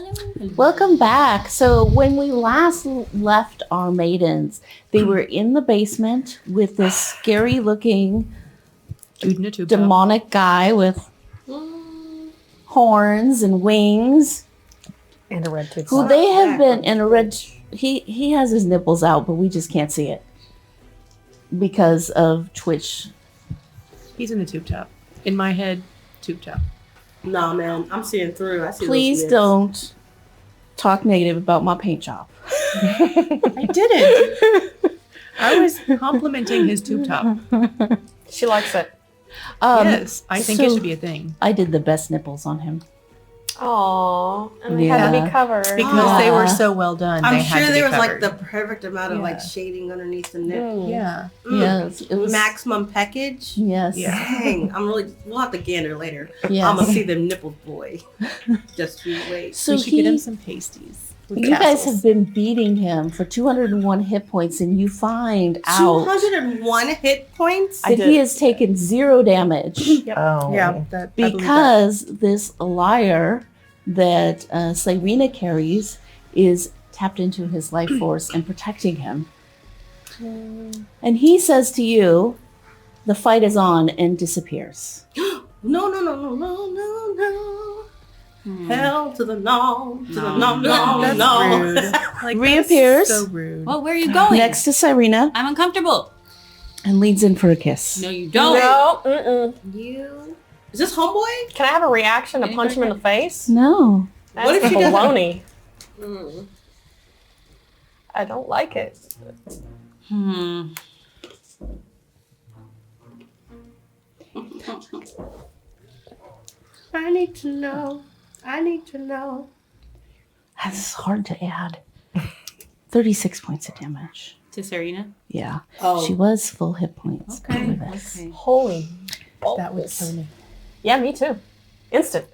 Hello. Welcome back. So when we last left our maidens, they were in the basement with this scary looking Dude in a tube demonic guy with horns and wings. And a red tube. Who they have been in a red. He has his nipples out, but we just can't see it because of Twitch. He's in a tube top. In my head, tube top. Nah, man, I'm seeing through. I see. Please don't talk negative about my paint job. I didn't. I was complimenting his tube top. She likes it. Yes, I think it so should be a thing. I did the best nipples on him. Aww. And they had to Yeah. be covered. Because they were so well done. I'm they had sure to there be was like covered. the perfect amount of like Yeah. shading underneath the nip. Yeah. Yes, it was Maximum package. Yes. Yeah. Dang, we'll have to gander later. Yes. I'm gonna see them nipples, boy. Just you wait. So we should get him some pasties. with you guys tassels. have been beating him for 201 hit points, and you find out 201 hit points. that he has taken 0 damage Oh. Yeah, that, I believe that. because this liar that s01e carries is tapped into his life force and protecting him. And he says to you, the fight is on, and disappears. No. Hell to the no, to the no, That's no. rude. Like, Reappears. That's so rude. Well, where are you going? Next to s01e I'm uncomfortable. and leads in for a kiss. No, you don't. No. Mm-mm. You. Is this homeboy? Can I have a reaction to punch him in the face? No. That's What if she doesn't- baloney. Mm. I don't like it. I need to know. I need to know. This is hard to add. 36 points of damage. To Serena. Yeah. Oh, She was full hit points. Okay. before this. Okay. Holy. That was so neat. Yeah, me too. Instant.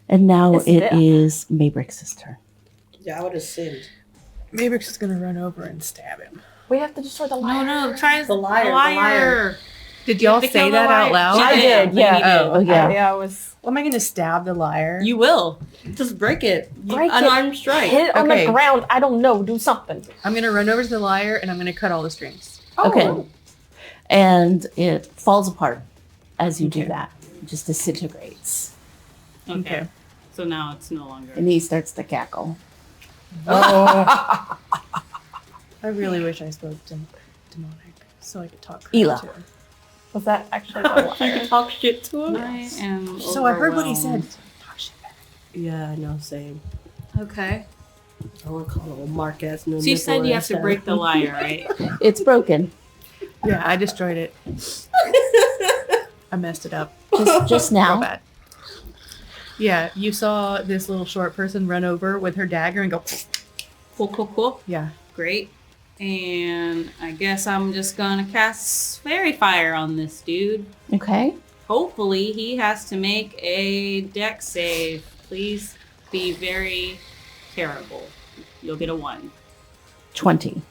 And now It's it death. is Maybrick's turn. yeah, I would have sinned. Mabrix is going to run over and stab him. We have to destroy the No, liar. no. Try The liar. Did y'all to say kill the that out liar. loud? She I did, but yeah. he did. Oh, yeah. Yeah, I was. Am I going to stab the liar? You will. Just break it. Break it. Unarmed strike. Hit it on Okay. the ground. I don't know. Do something. I'm going to run over to the liar and I'm going to cut all the strings. Okay. Oh. And it falls apart as you do Okay. that. It just disintegrates. Okay. Okay. So now it's no longer. And he starts to cackle. Oh. I really wish I spoke demonic so I could talk Ela. to him. Was that actually the liar? Talk shit to him. I am. So I heard what he said. overwhelmed. Talk shit back. Yeah, I know. Same. Okay. I want to call little Marquez. No So you said you have to break the liar, right? It's broken. Yeah, I destroyed it. I messed it up. Just Real now. bad. Yeah, you saw this little short person run over with her dagger and go, Cool. yeah. Great. And I guess I'm just gonna cast Fairy Fire on this dude. Okay. Hopefully he has to make a dex save. Please be very terrible. You'll get a 1. 20.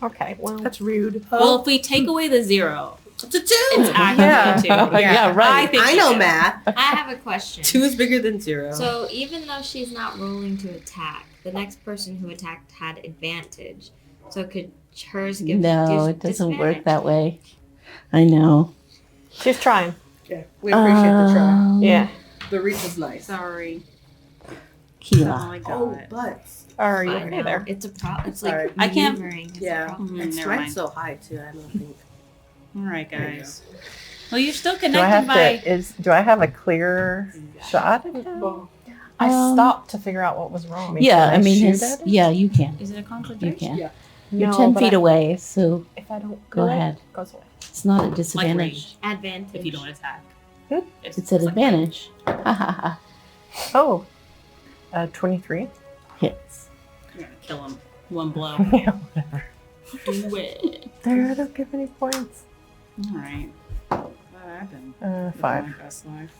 Okay, well. That's rude. Well, if we take away the 0, It's a 2. it's actually a 2. Yeah, right. think I we know should. math. I have a question. 2 is bigger than 0. So even though she's not rolling to attack, the next person who attacked had advantage. So could hers give No, it doesn't work that way. I know. She's trying. yeah, we appreciate the try. Yeah. The reach is nice. Sorry. That's all Keela. I got. Oh, butts. Are you I okay know. there? It's a problem. It's Sorry. like I can't- maneuvering is a Yeah. problem. And Never mind. strength's so high too. I don't think. All right, guys. Well, you're still Do I connected have by. do I have a clear shot at him? I Um, stopped to figure out what was wrong. Yeah, can I mean, shoot his, at him? yeah, you can. Is it a conflict? You range? can. Yeah. You're No, 10 but feet I- away, so If I don't go do it, ahead. it goes away. It's not a Like disadvantage. range, Advantage. if you don't attack. It's an advantage. Ha ha ha. Oh, 23. Hits. You're gonna kill him. One blow. Yeah, whatever. Do it. There, I don't give any points. All right. What happened? 5. My best life.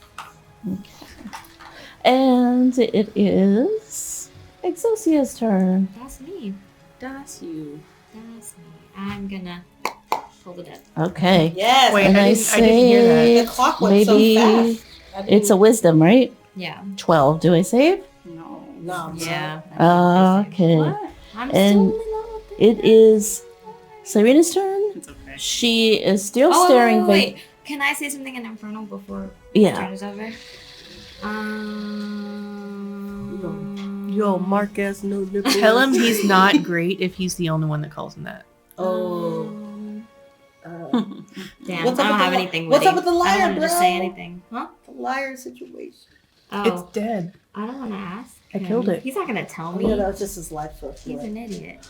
And it is Exosia's turn. That's me. That's you. That's me. I'm gonna hold it up. Okay. Yes. Wait, And I I didn't hear that. say The clock went so maybe fast. it's a wisdom, right? Yeah. 12. Do I save? No. knobs. Yeah. Okay. What? I'm And still only level 3. It is Serena's turn. It's okay. She is still Oh, staring. wait. Can I say something in Infernal before Yeah. turn is over? Yo, Marquez, no nipples. Tell him he's not great if he's the only one that calls him that. Oh. Damn, What's I up don't with have the- anything. what's up witty. with the I liar, don't want to just say bro? anything. Huh? The liar situation. Oh, It's dead. I don't want to ask. I him. killed it. He's not gonna tell Oh, me. yeah, that was just his life for He's an idiot.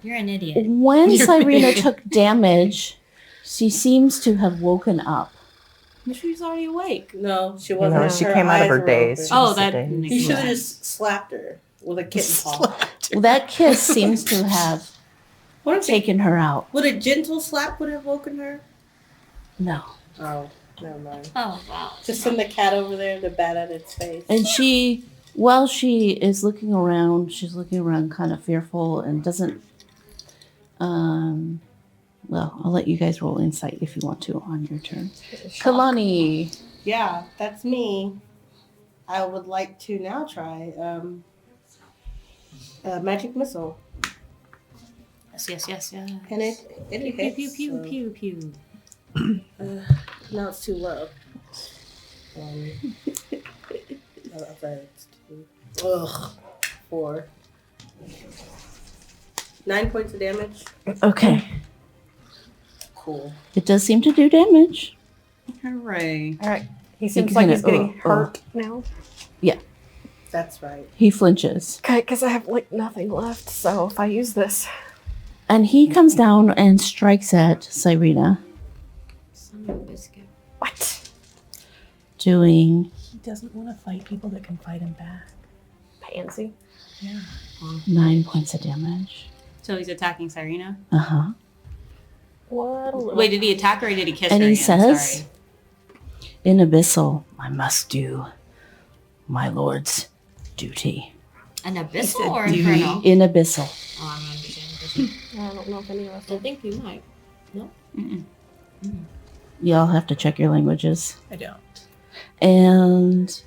You're an idiot. When You're Cyrena right. took damage, she seems to have woken up. She's already awake. No, she wasn't. No, she Her came out of eyes her were daze. open. Oh, that Today. makes He should have sense. just slapped her with a kitten paw. Well, that kiss seems to have What if taken her out. would a gentle slap would have woken her? No. Oh, never mind. Oh wow. Just send the cat over there to bat at its face. And she, while she is looking around, she's looking around kind of fearful and doesn't. Well, I'll let you guys roll insight if you want to on your turn. Kalani. Yeah, that's me. I would like to now try magic missile, Yes. and it Pew hits. pew pew so- pew pew. No, it's too low. It's too. Ugh. 4. 9 points of damage. Okay. Cool. It does seem to do damage. Hooray! All right. He can seems like kinda- he's getting oh. hurt now. That's right. He flinches. Okay, because I have like nothing left. So if I use this, And he comes down and strikes at Cyrena, Son of a biscuit. what? doing He doesn't want to fight people that can fight him back. Pansy. 9 points of damage. So he's attacking Cyrena. Uh-huh. What a little. Wait, did he attack her or did he kiss And her? he again? says, Sorry. in Abyssal, I must do my lord's duty. An abyssal or "Do infernal? In Abyssal. Oh, I'm understanding. I don't know if any of us I think you might. Y'all have to check your languages. I don't. And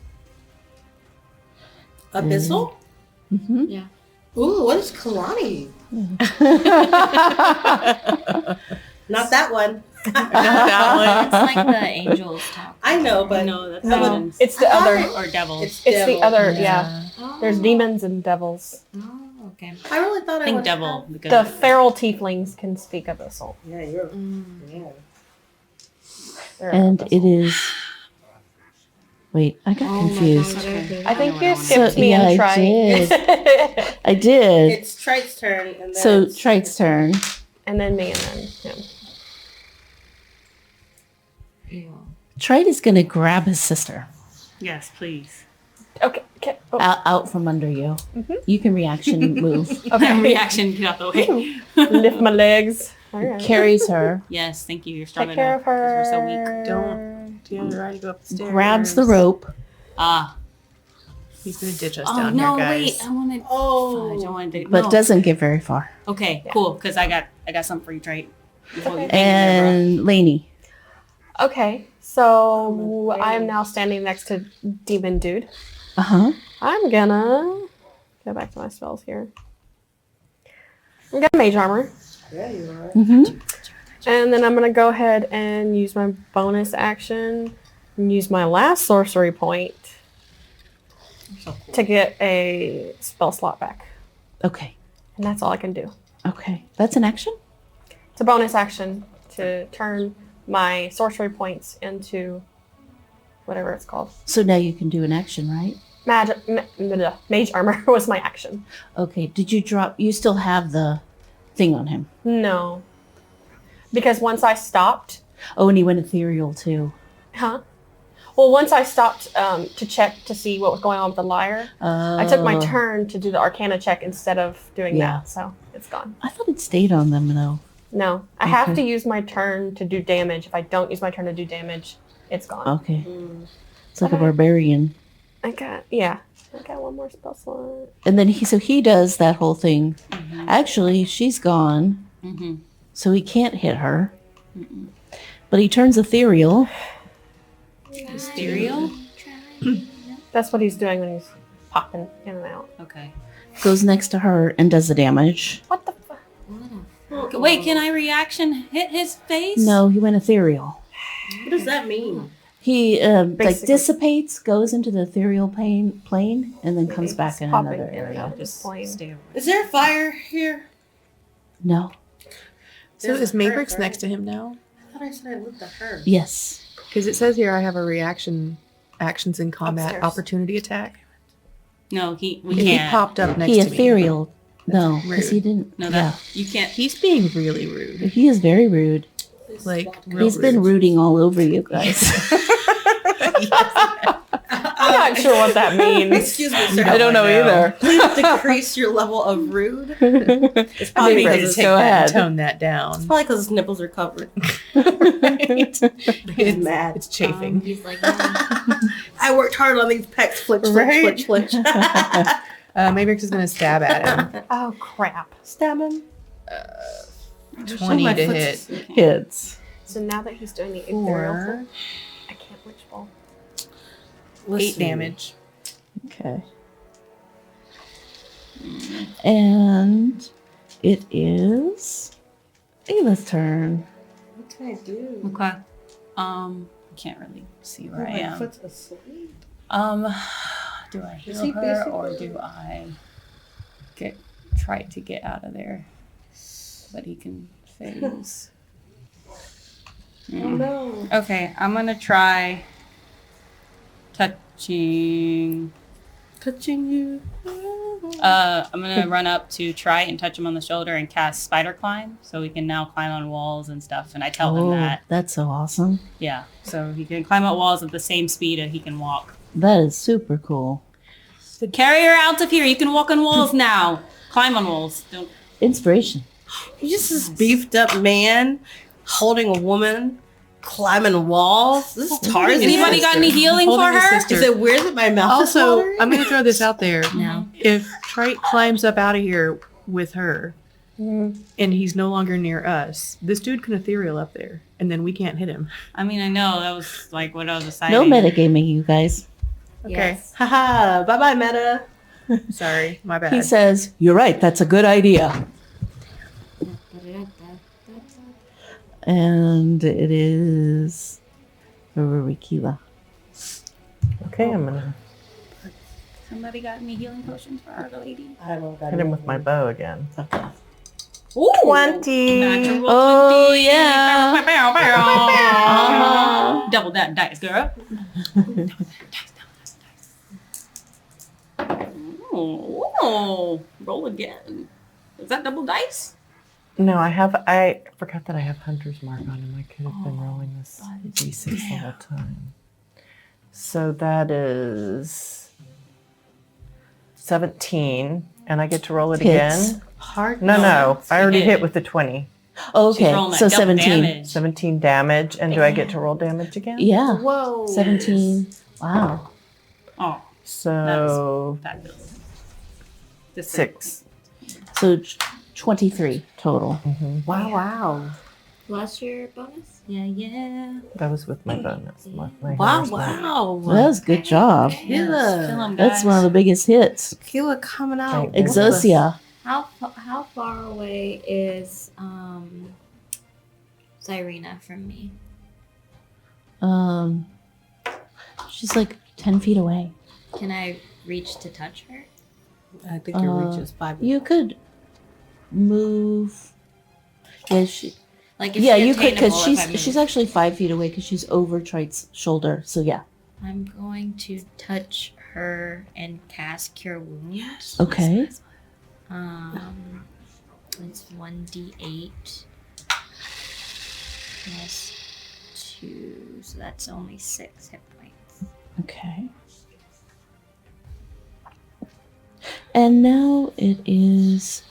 Abyssal? mhm. Yeah. Ooh, what is Kalani? Not that one. It's like the angels talk. I know, but No, that's No, demons. it's the I other. Or devils. it's It's devil. the other. Yeah. Oh. There's demons and devils. Oh, okay. I really thought I I think would devil. Because The feral tieflings can speak abyssal. Yeah, you're. Mm. Yeah. They're And abyssal. it is. Wait, I got Oh my confused. God, Okay. I think know you what I wanna skipped do. me Yeah, I and tried. I did. It's Trite's turn, and then So it's- Trite's turn. and then me and then him. Yeah. Trite is going to grab his sister yes, please. Okay. Okay. Oh, out from under you. You can reaction move. okay. Reaction, get out the way. Lift my legs. All right. Carries her, Yes, thank you. You're strong Take care enough. of her. 'Cause we're so weak. Don't. Do you try to go up the stairs? grabs the rope. Ah. He's gonna ditch us Oh down no! here, Wait, guys. I wanted. Oh. I don't want to. But no. doesn't get very far. Okay, Yeah. cool. Because I got something for you, Trite. Before you And Lainey. Okay. So I am now standing next to Demon Dude. Uh-huh. I'm gonna go back to my spells here. I'm gonna Mage Armor. Yeah, you are. Mm-hmm. And then I'm gonna go ahead and use my bonus action and use my last sorcery point So cool. to get a spell slot back. Okay. And that's all I can do. Okay. That's an action? It's a bonus action to turn my sorcery points into whatever it's called. So now you can do an action, right? Mage Armor was my action. Okay. Did you drop... You still have the thing on him. No. Because once I stopped, Oh, and he went ethereal, too. huh? Well, once I stopped to check to see what was going on with the lyre, I took my turn to do the Arcana check instead of doing Yeah. that, so it's gone. I thought it stayed on them, though. No, I have Okay. to use my turn to do damage. If I don't use my turn to do damage, it's gone. Okay. Mm. It's like a Okay. barbarian. I got one more spell slot. And then he does that whole thing. Actually, she's gone, Mm-hmm. so he can't hit her. But he turns ethereal. Ethereal? That's what he's doing when he's popping in and out. Okay. Goes next to her and does the damage. What the fuck? Wait, can I reaction hit his face? No, he went ethereal. What does that mean? He like Basically. dissipates, goes into the ethereal plane, and then comes back in Popping another in and area. out. Just Plane. stay away. Is there a fire here? No. So There's is a Mavericks hurt, next to him now? I thought I said I looked at her. Yes. Because it says here I have a reaction, actions in combat, Upstairs. opportunity attack. No, we If he can't. popped up next He to me. ethereal. No, rude. because he didn't. No, yeah. that you can't. He's being really rude. He is very rude. Like, real He's been rude. rooting all over you guys. I'm not sure what that means. Excuse me, sir. I don't know either. Please decrease your level of rude. It's probably Maybe because to Go ahead. tone that down. his nipples are covered. It's mad. It's chafing. He's like, yeah. I worked hard on these pecs. Flitch, Right? flitch. Mavericks is going to stab at him. Oh crap! Stab him. 20 my to foot's hit. asleep. Hits. So now that he's doing the ethereal, Or thing, I can't witch ball. 8 damage. Okay. And it is Ava's turn. What can I do? Okay. Can't really see where I My am. foot's asleep. Do I Is heal he her or basically- do I try to get out of there? But he can phase. Oh no. Okay, I'm gonna try touching. Touching you. I'm gonna run up to try and touch him on the shoulder and cast spider climb, so he can now climb on walls and stuff. And I tell him that, That's so awesome. yeah, so he can climb up walls at the same speed that he can walk. That is super cool. Carry her out of here. You can walk on walls now. Climb on walls. Don't. Inspiration. He's just this beefed up man holding a woman, climbing walls. This is Tarzan. Anybody got any healing Holding for his her? sister. Is it weird that my mouth is Also, watering? I'm going to throw this out there. No. If Trite climbs up out of here with her and he's no longer near us, this dude can ethereal up there and then we can't hit him. I mean, I know that was like what I was deciding. No metagaming, you guys. Okay. Yes. Haha. Bye bye, Meta. Sorry, my bad. He says, "You're right. That's a good idea." And it is Rikila. Okay, I'm gonna Somebody got any healing potions for our lady? I don't got hit him with my bow again. Okay. Ooh, 20. natural Oh, 20. yeah. Bow, bow, bow, bow. Uh-huh. Double that dice, girl. Ooh, roll again. Is that double dice? No, I forgot that I have Hunter's Mark on him. I could have been rolling this D6 the whole time. So that is 17, and I get to roll it Hits. again. Hard. No, I already hit. hit with the 20. Okay, rolling that so double 17. damage. 17 damage, and do I get to roll damage again? Yeah, Whoa. 17. Wow. Oh, So fabulous. This is- 6. So 23 total. Wow. Plus your bonus? Yeah. That was with my bonus. My Wow. bonus bonus. Wow. That was a good job. Kill Killa. him, That's guys. one of the biggest hits. Killa coming out. Thank you. Exosia. How far away is Cyrena from me? She's like 10 feet away. Can I reach to touch her? I think your reach is 5. You could move. Yeah, Like, yeah, she you could, because attainable if I she's move? actually 5 feet away because she's over Trite's shoulder. So yeah. I'm going to touch her and cast Cure Wounds. Okay. It's 1d8 plus 2, so that's only 6 hit points. Okay. And now it is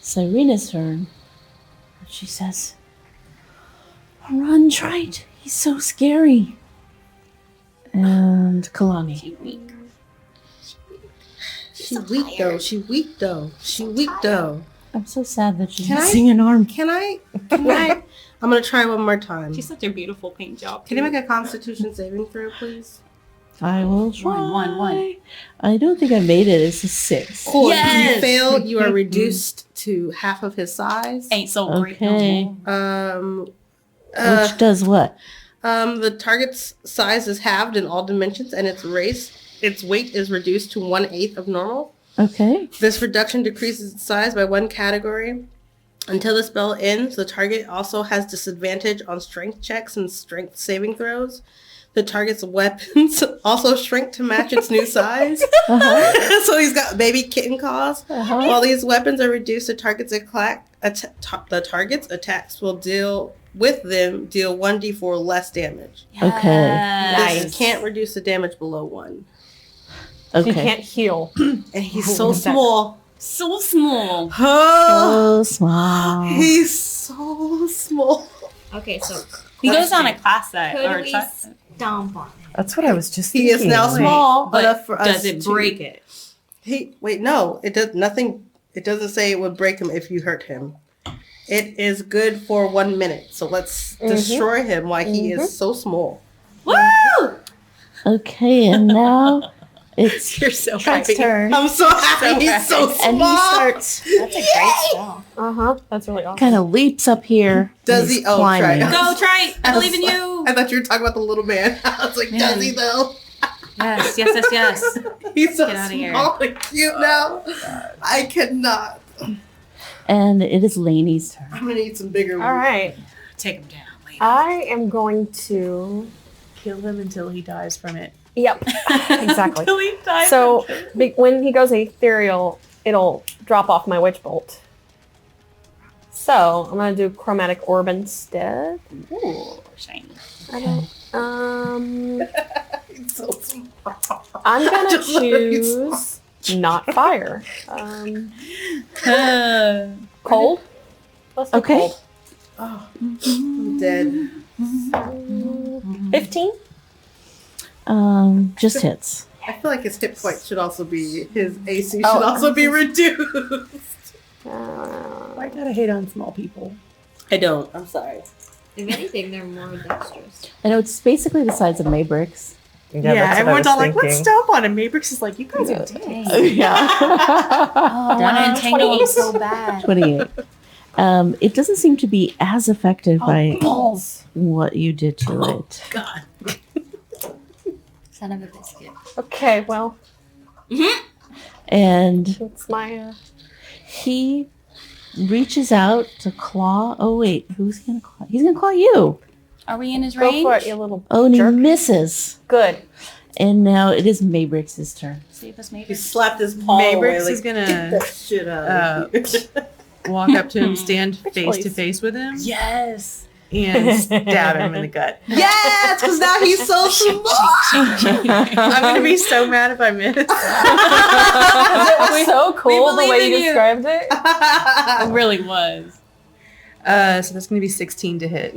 Cyrena's turn. She says, "Run, Trite. He's so scary." And Kalani. She's weak. She's weak though. She weak though. She weak though. I'm so sad that she's Can I- missing an arm. Can I? I'm gonna try one more time. She's such a beautiful paint job. Can you make a Constitution saving throw, please? I will try. One. I don't think I made it. It's a 6. Cool. Yes! If you fail, you are reduced to half of his size. Ain't so great no Okay. more. Which does what? The target's size is halved in all dimensions, and its weight is reduced to 1/8 of normal. Okay. This reduction decreases its size by 1 category. Until the spell ends, the target also has disadvantage on strength checks and strength saving throws. The target's weapons also shrink to match its new size. So he's got baby kitten claws. While these weapons are reduced, the target's attacks will deal 1d4 less damage. Okay. This can't reduce the damage below 1. You Okay. can't heal. And he's so small. So small. Oh, So small. he's so small. Okay, so He goes on a class that could or we t- stomp on him? That's what I was just He thinking. is now small but enough for us does it to- break it? No, it does nothing. It doesn't say it would break him if you hurt him. It is good for 1 minute. So let's destroy him while he is so small. Woo! Okay, and now it's You're so Trent's happy. turn. I'm so happy. He's so small. And he starts, That's a great spell. That's really awesome. kind of leaps up here. Does and he? he's Oh, climbing. try. Go, try. I believe in you. I thought you were talking about the little man. I was like, does he though? Yes. He's so Get outta here. small and cute now. I cannot. And it is Lainey's turn. I'm gonna need some bigger ones. All right. Take him down. Later. I am going to. Kill him until he dies from it. Yep. Exactly. Till he dies. So when he goes ethereal, it'll drop off my witch bolt. So I'm gonna do chromatic orb instead. Ooh, shiny. I don't. He's so small. I'm gonna Just look at his choose not fire. Cold. Let's do Okay. cold. Oh, I'm dead. 15. Just hits. I feel like his hit points should also be his AC should Oh. also be reduced. Why gotta hate on small people? I don't. I'm sorry. If anything, they're more dexterous. I know it's basically the size of Maybricks. Yeah, that's what I everyone's was all like, let's thinking. stomp on him. Mabrix is like, you guys are dicks. Yeah. Don't entangle me 28. so bad. 28. It doesn't seem to be as affected by what you did to it. God. Son of a biscuit. Okay. Well, And it's my. he reaches out to claw. Oh, wait. Who's going to claw? He's going to claw you. Are we in his Go range? for it, you little. Oh, and jerk. he misses. Good. And now it is Maybricks' turn. Save us, He maybe. slapped his paw Mabrix away. Like, is gonna, get that shit out of here. Walk up to him, stand face to please. face with him, Yes. and stab him in the gut. Yes, because now he's so small. I'm gonna be so mad if I miss. It was so cool the believe way in you you. described it. It really was. So that's gonna be 16 to hit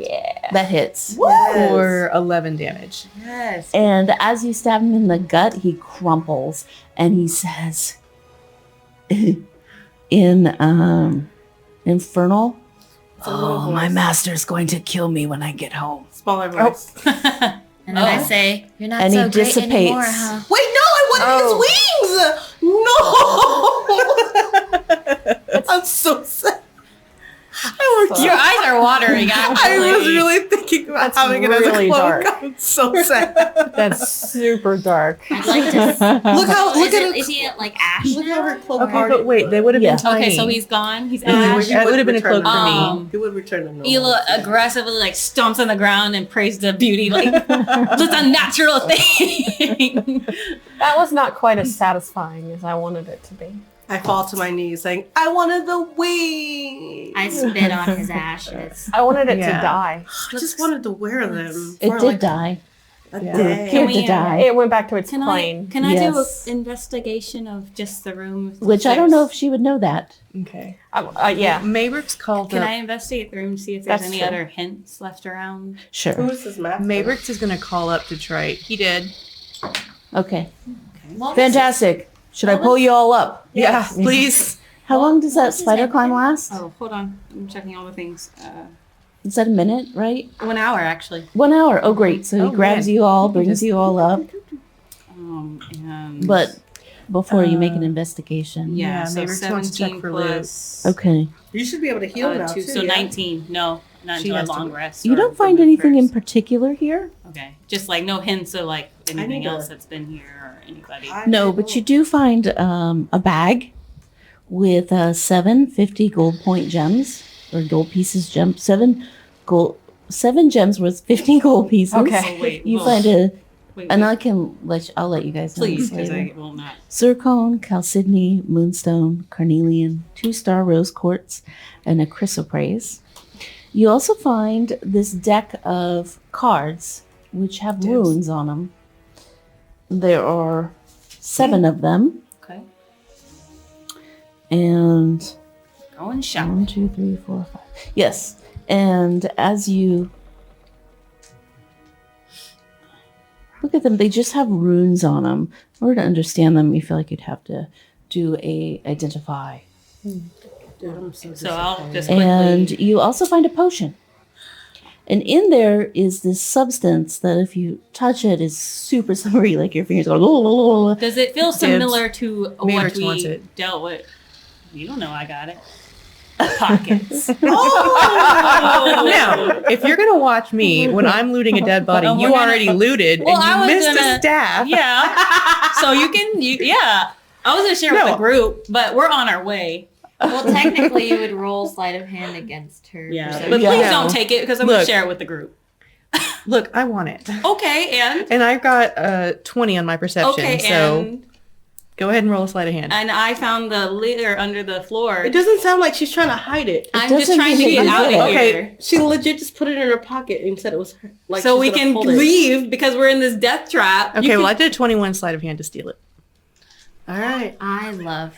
That hits. for 11 damage. Yes. And as you stab him in the gut, he crumples and he says, in Infernal, oh, my master's going to kill me when I get home. Smaller voice. And then I say, you're not And he so great dissipates. anymore, huh? Wait, no, I wanted his wings. No. I'm so sad. Your eyes are watering. I was really thinking about That's having it as really a cloak. dark. I'm so sad. That's super dark. I'd like to. Look how look at Is he at like ash Look how her now? cloak Okay, already. but wait, they would have Yeah. been tiny. Okay, so he's gone. He's It ash. would have been a cloak for me. He would return them. He aggressively like stomps on the ground and prays the beauty like just a natural thing. That was not quite as satisfying as I wanted it to be. I fall to my knees saying, "I wanted the wings. I spit on his ashes. I wanted it Yeah. to die. I just wanted to wear them. It for, did like, die. a Yeah. day. Appeared we, to die. It went back to its Can plane. I Yes. do an investigation of just the room? Which I don't know if she would know that. Okay. Yeah. Mabrix called Can up. I investigate the room and see if there's That's any true. other hints left around? Sure. Who's his master? Mabrix is gonna call up Detroit. He did. Okay. What was Fantastic. Should I pull you all up? Yeah, please. How long does that What's his spider name climb again? last? Oh, hold on. I'm checking all the things. Is that a minute, right? 1 hour actually. 1 hour. Oh, great. So Oh, he grabs man. you all, You can brings just- you all up. And But before you make an investigation. yeah, so maybe she wants to check 17 for loot. plus Okay. You should be able to heal now, 2, too. so yeah? 19. No, not She until a has to long be- rest. You or don't find remove anything in first. particular here? Okay, just like no hints of like anything need else to- that's been here or anybody. No, but you do find a bag with 7 50 gold gems or gold pieces gems. 7 gems worth 50 gold pieces. Okay. Oh, wait, You whoa. find a, Wait, and wait, I'll let you guys know please, this because later. I will not. Zircon, chalcedony, moonstone, carnelian, 2-star rose quartz, and a chrysoprase. You also find this deck of cards which have runes on them. There are 7 of them, Okay, and go and shout. 1, 2, 3, 4, 5. Yes, and as you look at them, they just have runes on them. In order to understand them, you feel like you'd have to do a identify. Dude, I'm So I'll just quickly. And you also find a potion. And in there is this substance that if you touch it is super slippery, like your fingers go. "La, la, la, la." Does it feel similar to what Matrix wants we it. dealt with? You don't know I got it. Pockets. Now, if you're gonna watch me when I'm looting a dead body, Oh, we're you gonna- already looted Well, I and was you missed gonna- a staff. Yeah. So you can, yeah. I was gonna share with No. the group, but we're on our way. Well, technically, you would roll sleight of hand against her. Yeah. perception. But Yeah. please don't take it because I'm gonna Look. share it with the group. Look, I want it. Okay, and And I've got 20 on my perception, okay, so go ahead and roll a sleight of hand. and I found the leader under the floor. It doesn't sound like she's trying to hide it. I'm just doesn't trying to mean get you out of did it. here. She legit just put it in her pocket and said it was her. Like So she's we gonna can hold it. leave because we're in this death trap. Okay, You well, I can- did a 21 sleight of hand to steal it. All right. I love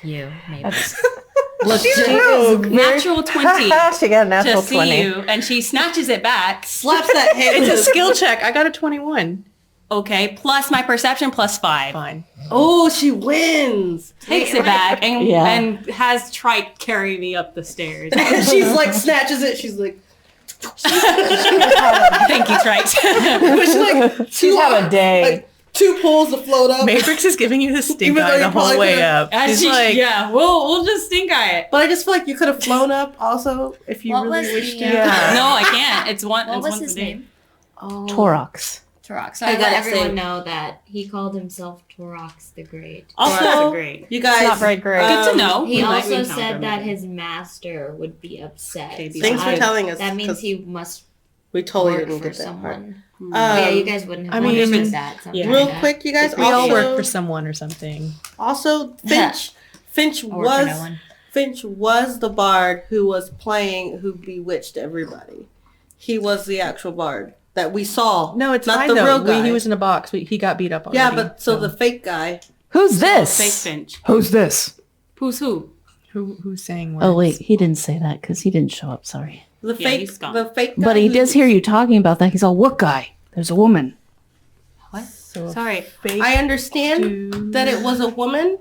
you, maybe. look, rogue. natural 20 She got a to natural see 20. you, and she snatches it back. Slaps that hand. It's a with skill check. I got a 21. Okay, plus my perception plus 5. Fine. Oh, she wins. Takes it back and Yeah. and has Trike carry me up the stairs. And she's like snatches it. She's like, Thank you, Trike. she's like, She's have a day. Like, 2 pulls to float up. Matrix is giving you the stink Even though eye you the whole probably way could've- up. It's like, yeah, we'll just stink eye it. But I just feel like you could have flown up also if you What really was wished the, to. Yeah. No, I can't. It's one. What it's was once his a day. name? Oh. Torox. Torox. So I I got let it everyone saved. know that he called himself Torox the Great. Also, Also, great. You guys. Not very great. Good to know. He We might also encounter said him that again. his master would be upset. Okay, So Thanks for I- telling us. That means 'cause he must we totally work didn't for get that part. someone. Hmm. Yeah, you guys wouldn't have I mean, understood that. something yeah. like Real that. quick, you guys. we all also, work for someone or something. Also, Finch I work for no was one. Finch was the bard who was playing, who bewitched everybody. He was the actual bard that we saw. No, it's not fine the though. real guy. He was in a box. He got beat up already. Yeah, but so the fake guy. Who's Fake this? Finch. Who's this? Who's who? who's saying words? Oh wait, he didn't say that because he didn't show up. Sorry, The Yeah, fake, he's gone. the fake guy. but he who- does hear you talking about that. He's all, "What guy? There's a woman." So Sorry. fake I understand dude. that it was a woman,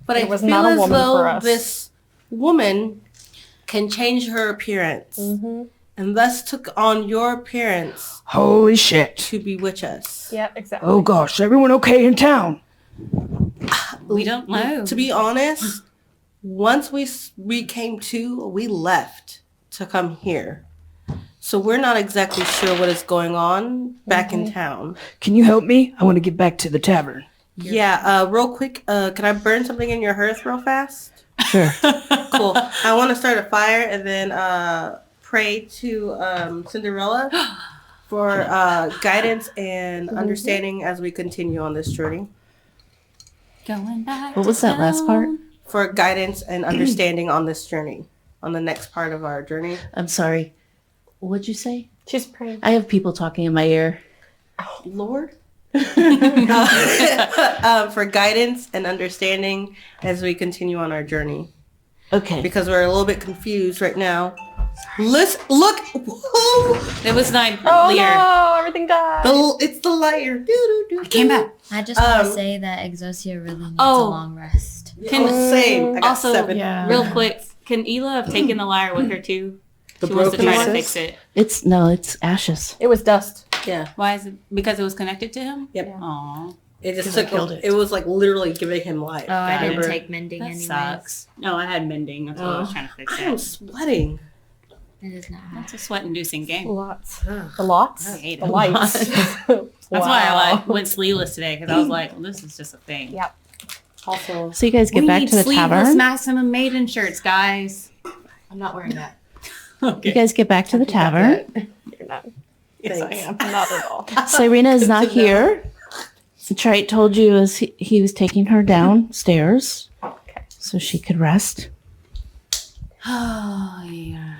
but It I was feel not a as woman though for us. this woman can change her appearance, and thus took on your appearance Holy shit. to bewitch us. Yeah, exactly. Oh gosh, everyone okay in town? We don't know. To be honest, once we came to, we left to come here. So we're not exactly sure what is going on back in town. Can you help me? I want to get back to the tavern. Yeah, real quick, can I burn something in your hearth real fast? Sure. Cool. I want to start a fire and then pray to Cinderella for guidance and understanding as we continue on this journey. Going back. What was that last part? For guidance and understanding on this journey, on the next part of our journey. I'm sorry. What'd you say? She's praying. I have people talking in my ear. Lord? For guidance and understanding as we continue on our journey. Okay. Because we're a little bit confused right now. Listen, look! Whoa! It was not Oh Lear. no, everything died. It's the liar. I came back. I just want to Um, say that Exosia really needs oh. a long rest. Can Same. I got also 7. Yeah. real quick, can Ela have taken the lyre with her too? The She wants to try to broken fix it. It's ashes. It was dust. Yeah. Why is it? Because it was connected to him? Yep. Aw. It just 'Cause I took. killed it. It was like literally giving him life. Oh, I didn't Remember? take mending That anyways. sucks. No, I had mending. That's what I was Oh, trying to fix I am it. sweating. It is not hot. That's a sweat-inducing game. Lots. Ugh. The lots. I hate The it. lights. That's why I went sleeveless today because I was like, well, this is just a thing. Yep. Also, So you guys get we back need to the sleeveless tavern. Maximum Maiden shirts, guys. I'm not wearing that. You guys get back to the tavern. You're not. Yes, I Thanks. am. Not at all. Cyrena is not Good to know. here. Trite told you as he was taking her downstairs Okay. so she could rest. Oh, yeah.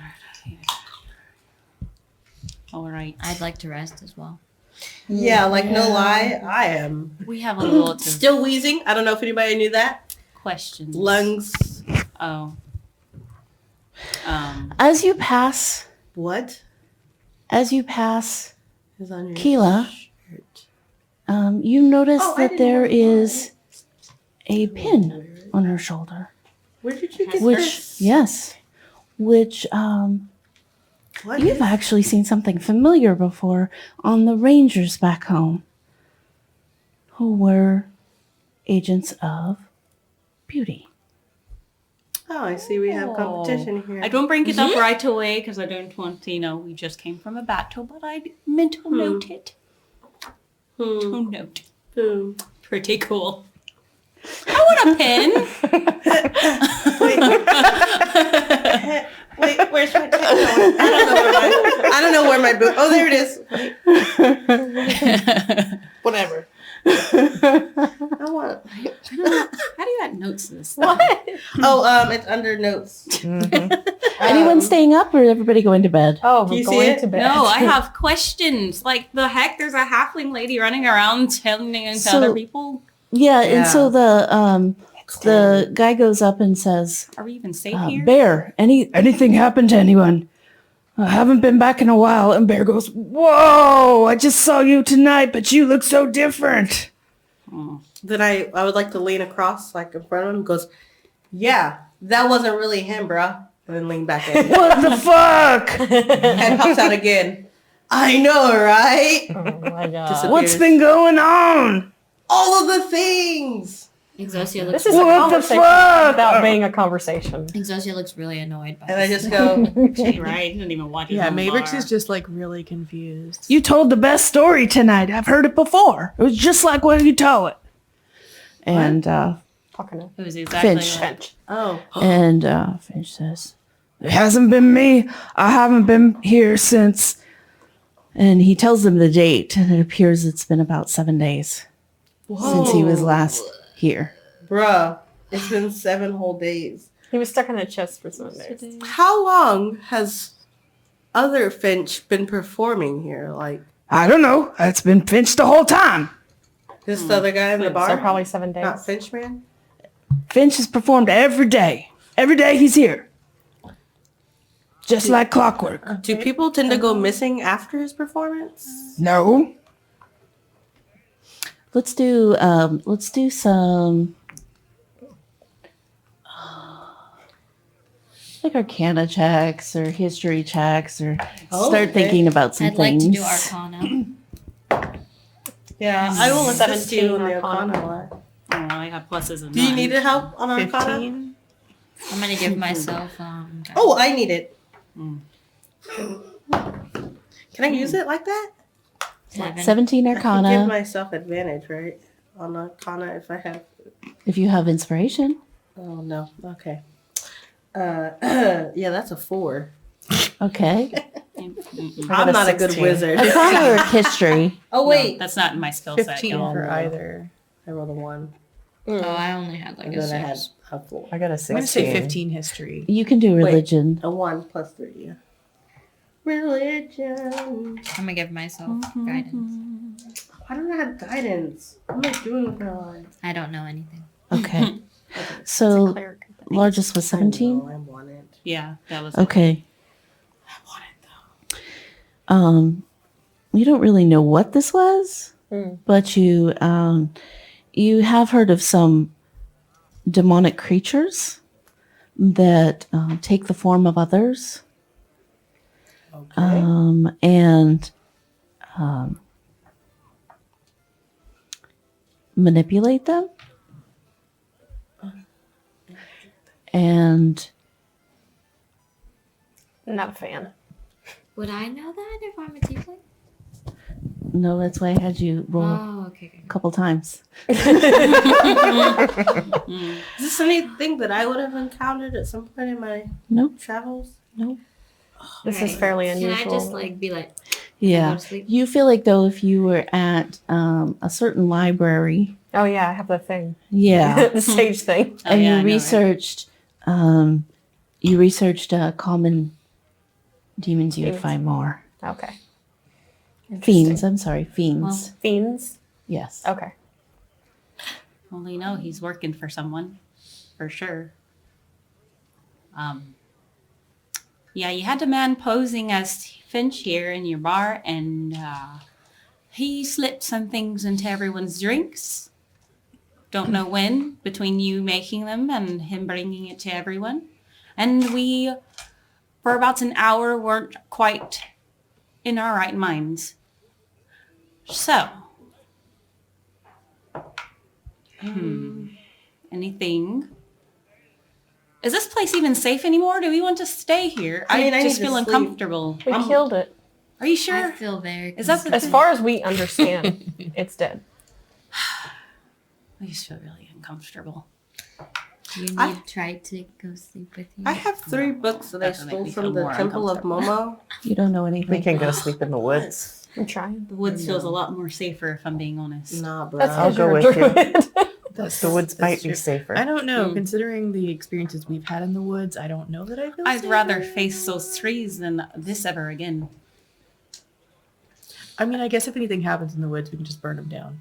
All right. I'd like to rest as well. yeah, like no lie, I am We have a lot of still wheezing. I don't know if anybody knew that. questions. Lungs. Oh. As you pass What is on your Keela, shirt? you notice Oh, I that didn't there know that. is a pin on her shoulder. Where did you get Which, this? yes, which What you've is- actually seen something familiar before on the Rangers back home, who were agents of beauty. Oh, I see. We have competition here. I don't bring it up right away because I don't want to, we just came from a battle, but I mental note it. Oh, note. Boom. Pretty cool. I want a pen. Wait, where's my pen going? I don't know where my boot. Oh, there it is. Whatever. I want. How do you add notes to this? Oh, it's under notes. Anyone staying up or everybody going to bed? Oh, Do you we're see going it? to bed. No, I have questions. Like the heck, there's a halfling lady running around telling to So- other people. Yeah, Yeah. and so the guy goes up and says, Are we even safe here? Bear, anything happened to anyone? I haven't been back in a while. And Bear goes, whoa, I just saw you tonight, but you look so different. Then I would like to lean across, like in front of him, and goes, yeah, that wasn't really him, bruh. And then lean back in. What the fuck? Head pops out again. I know, right? Oh my god. Disappears. What's been going on? All of the things. Exosia This looks, is a What the conversation fuck? without being a conversation. Exosia looks really annoyed by And I this. just go, Right? He didn't even watch his Yeah, own Mavericks bar. is just like really confused. You told the best story tonight. I've heard it before. It was just like what you tell it. And Talking to It was exactly Finch. like- Finch. oh, Finch says, "It hasn't been me. I haven't been here since." And he tells them the date, and it appears it's been about 7 days since he was last here. bruh, it's been 7 whole days. He was stuck in a chest for 7 days. How long has other Finch been performing here? Like, I don't know. It's been Finch the whole time. this the other guy in the bar? So probably 7 days. Not Finch Man? Finch has performed every day. Every day he's here. Just like clockwork. Do people tend to go missing after his performance? No. Let's do some like Arcana checks or history checks or Oh, start okay. thinking about some I'd like things. to do Arcana. Yeah, I will assist 17 you in the Arcana. Arcana. Oh, I have pluses and Do you nines. need help on Arcana? 15? I'm gonna give myself Oh, I need it. Mm. Can I use it like that? 7. 17 I can give Arcana myself advantage, right? On Arcana if I have. if you have inspiration. Oh, no. Okay. Yeah, that's a 4. Okay. I'm not a good 16. wizard. Arcana or history. Oh, wait. That's not in my skill set. 15 y'all. for either. I rolled a 1. Oh, I only had like And a then I 6. had a 4. I got a I'm 16. gonna say 15 history. You can do Wait. religion. A 1 plus 3, yeah. Religion. I'm gonna give myself guidance. I don't have guidance. What am I doing with my life? I don't know anything. Okay. So Cleric. largest was 17. I want it. Yeah, that was Okay. I want it, though. You don't really know what this was, Mm. but you have heard of some demonic creatures that take the form of others, Okay. and manipulate them. And Not a fan. Would I know that if I'm a tiefling? no, that's why I had you roll Oh, okay. a couple times. Is this anything that I would have encountered at some point in my Nope. travels? Nope. This is fairly unusual. Can I just like be like, Yeah. go to sleep? You feel like though if you were at a certain library, Oh yeah, I have that thing. yeah, The stage thing. Oh, and yeah, I you know, right? researched common demons, you would Demons. find more. Okay. Fiends, I'm sorry, fiends. Fiends. Yes. Okay. Well, you know, he's working for someone, for sure. Yeah, you had a man posing as Finch here in your bar, and he slipped some things into everyone's drinks. Don't know when, between you making them and him bringing it to everyone. And we, for about an hour, weren't quite in our right minds. So, anything? Is this place even safe anymore? Do we want to stay here? I mean, I just need to feel sleep. uncomfortable. We killed it. Are you I sure? feel very. Is that the As far as we understand, it's dead. I just feel really uncomfortable. You need I- try to go sleep with you. I have 3 books that I That would make stole me feel from the more Temple of Momo. You don't know anything. We can go sleep in the woods. I'm trying. The woods feels a lot more safer, if I'm being honest. Nah, bro. That's I'll 'cause go you're a with you. druid. The woods That's might be true. safer. I don't know. Mm. Considering the experiences we've had in the woods, I don't know that I feel I'd safe. rather face those trees than this ever again. I mean, I guess if anything happens in the woods, we can just burn them down.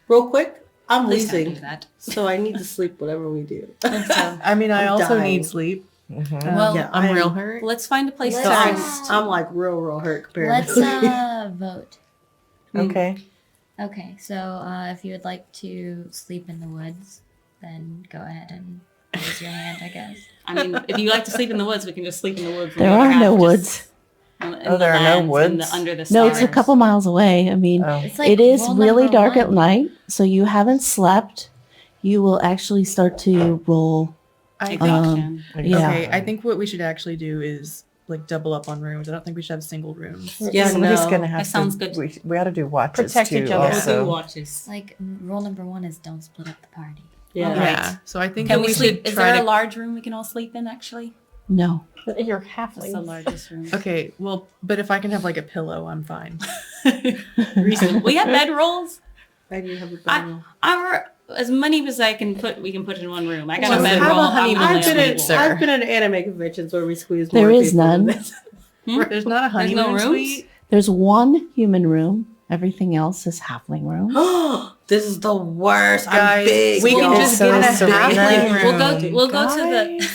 Real quick, I'm Please don't do leaving, that. so I need to sleep whatever we do. I mean, I I'm also dying. need sleep. Mhm. Well, Yeah, I'm I'm- real hurt. Let's find a place Let's, to So rest. I'm like real hurt compared Let's to vote. Okay. Okay, so if you would like to sleep in the woods, then go ahead and raise your hand, I guess. I mean, if you like to sleep in the woods, we can just sleep in the woods. There are no woods. Oh, there are no woods? Under the No, it's a stars. couple miles away. I mean, Oh. It's like it is roll really number dark at one. night, so you haven't slept. You will actually start to roll. I think, Exhaustion. Yeah. Okay, I think what we should actually do is like double up on rooms. I don't think we should have single rooms. Yeah, Somebody's no. gonna have That sounds to. good. We ought to do watches Protect too. each other. We'll do Also, watches. Like rule number one is don't split up the party. Yeah. Right. Yeah. So I think Can that we we sleep? should Is try there a to. large room we can all sleep in? Actually, No. You're that's the halflings. largest room. Okay, well, but if I can have like a pillow, I'm fine. Reasonable. We have bedrolls. I do have a bedroom. As many as I can put, we can put in one room. I got Well, a have bedroll. a honeymoon I'm I've been, gonna at, sir. I've been at anime conventions where we squeeze There more is people than none. this. There's not a There's no honeymoon rooms? suite. There's one human room. Everything else is halfling room. This is the worst. I'm Guys, big. we can y'all. just So get in a Serena- halfling room. We'll go to the.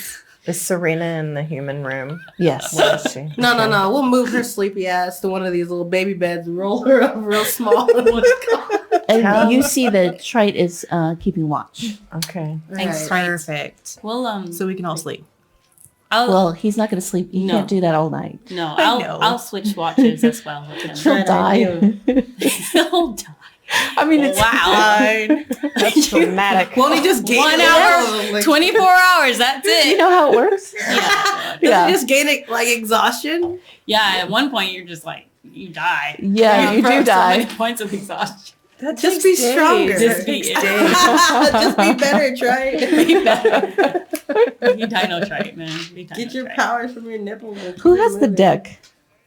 is Serena in the human room? Yes. Where is she? No. We'll move her sleepy ass to one of these little baby beds, roll her up real small. And you see the trite is keeping watch. Okay. Thanks, Perfect. We'll So we can all sleep. I'll Well, he's not going to sleep. You No. can't do that all night. no. I know. I'll switch watches as well. with him. She'll Right, die. He'll die. I mean, it's Wow. That's dramatic. Won't he just gain 1 it? hour, Like, 24 hours. That's it. You know how it works? Yeah. Does Yeah. he just gain it like exhaustion? Yeah. At one point, you're just like you die. Yeah, you for do so die. many points of exhaustion. that Just takes be days. stronger. Just be- Just be better. Try it. Be better. You die no trite, man. You die Get no your trite. powers from your nipples. and Who keep it has the moving. deck?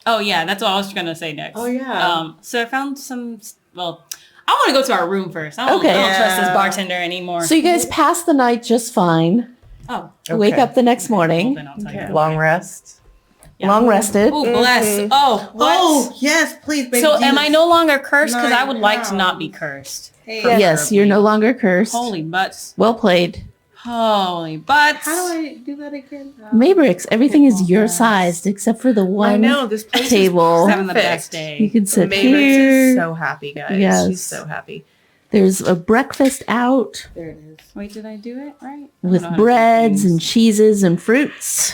Oh yeah, that's what I was gonna say next. Oh, yeah. So I found some. Well, I want to go to our room first. I don't Okay. trust this Yeah. bartender anymore. So you guys pass the night just fine. Oh, Wake Okay. up the next well, morning. then I'll tell you. Okay. Long rest. Yeah. Long rested. Oh, bless. Oh, what? Oh, yes, please, baby. So am Jesus. I no longer cursed? Because I would like to No. not be cursed. Hey, Yes, you're no longer cursed. Holy butts. Well played. Holy butts. How do I do that again? Mabrix, everything is your Yes. sized except for the I one know this place table. is Having the best perfect. You day. can sit Mavis here. is so happy, guys. Yes. She's so happy. There's a breakfast out There it is. Wait, did I do it right? I with don't know how to do breads things. and cheeses and fruits.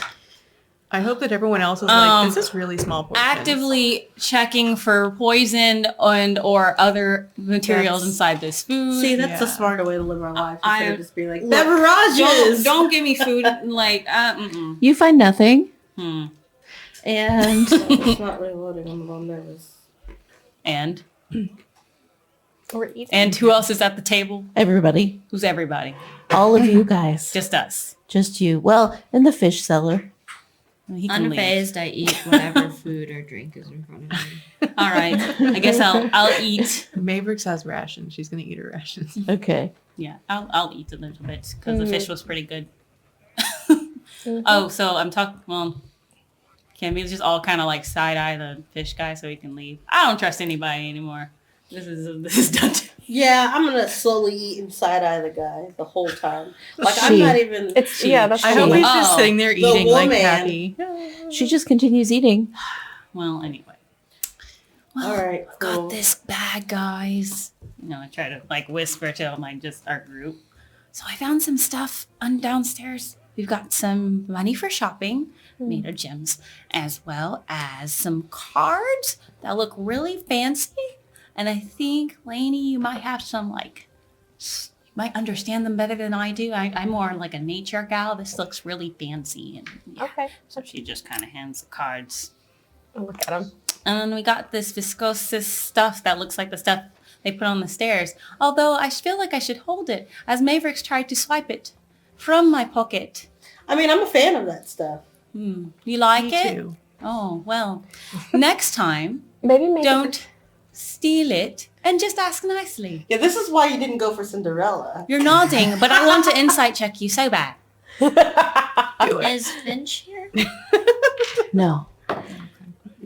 I hope that everyone else is like, this is really small portions. Actively checking for poison and or other materials inside this food. See, that's the smarter way to live our lives. I- Instead of just being like, beverages! Don't give me food like You find nothing. Hmm. And It's not really loading. I'm a little nervous. And We're eating. and who else is at the table? everybody, Who's everybody? all of you guys, Just us. just you. Well, in the fish cellar. He can leave. Unfazed, I eat whatever food or drink is in front of me. All right. I guess I'll eat. Mavericks has rations. She's gonna eat her rations. Okay. Yeah, I'll eat a little bit because the fish was pretty good. Oh, so I'm talking. Well, can we just all kind of like side eye the fish guy so he can leave? I don't trust anybody anymore. This is done. Yeah, I'm gonna slowly eat and side eye the guy the whole time. Like I'm She. not even. It's yeah. That's I hope cool. he's just Oh, sitting there the eating like woman. happy. She just continues eating. Well, anyway. All right, cool. Got this bag, guys. You know, I try to like whisper to like just our group. So I found some stuff downstairs. We've got some money for shopping made of gems, as well as some cards that look really fancy. And I think, Lainey, you might have some like, you might understand them better than I do. I'm more like a nature gal. This looks really fancy. And yeah. Okay. So she just kind of hands the cards. I'll look at them. And then we got this viscosis stuff that looks like the stuff they put on the stairs. Although I feel like I should hold it, as Mavericks tried to swipe it from my pocket. I mean, I'm a fan of that stuff. You like Me it? too. Oh, well. Next time, Maybe make don't steal it and just ask nicely. Yeah, this is why you didn't go for Cinderella. You're nodding, but I want to insight check you so bad. Is Finch here? No,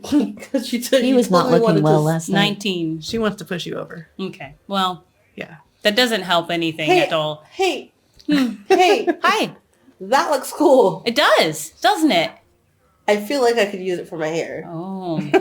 Because you took. he you was not totally looking wanted well to- last night. 19. She wants to push you over. Okay. Well, Yeah. that doesn't help anything Hey, at all. hey, hey, Hi. that looks cool. It does, doesn't it? I feel like I could use it for my hair, Oh. and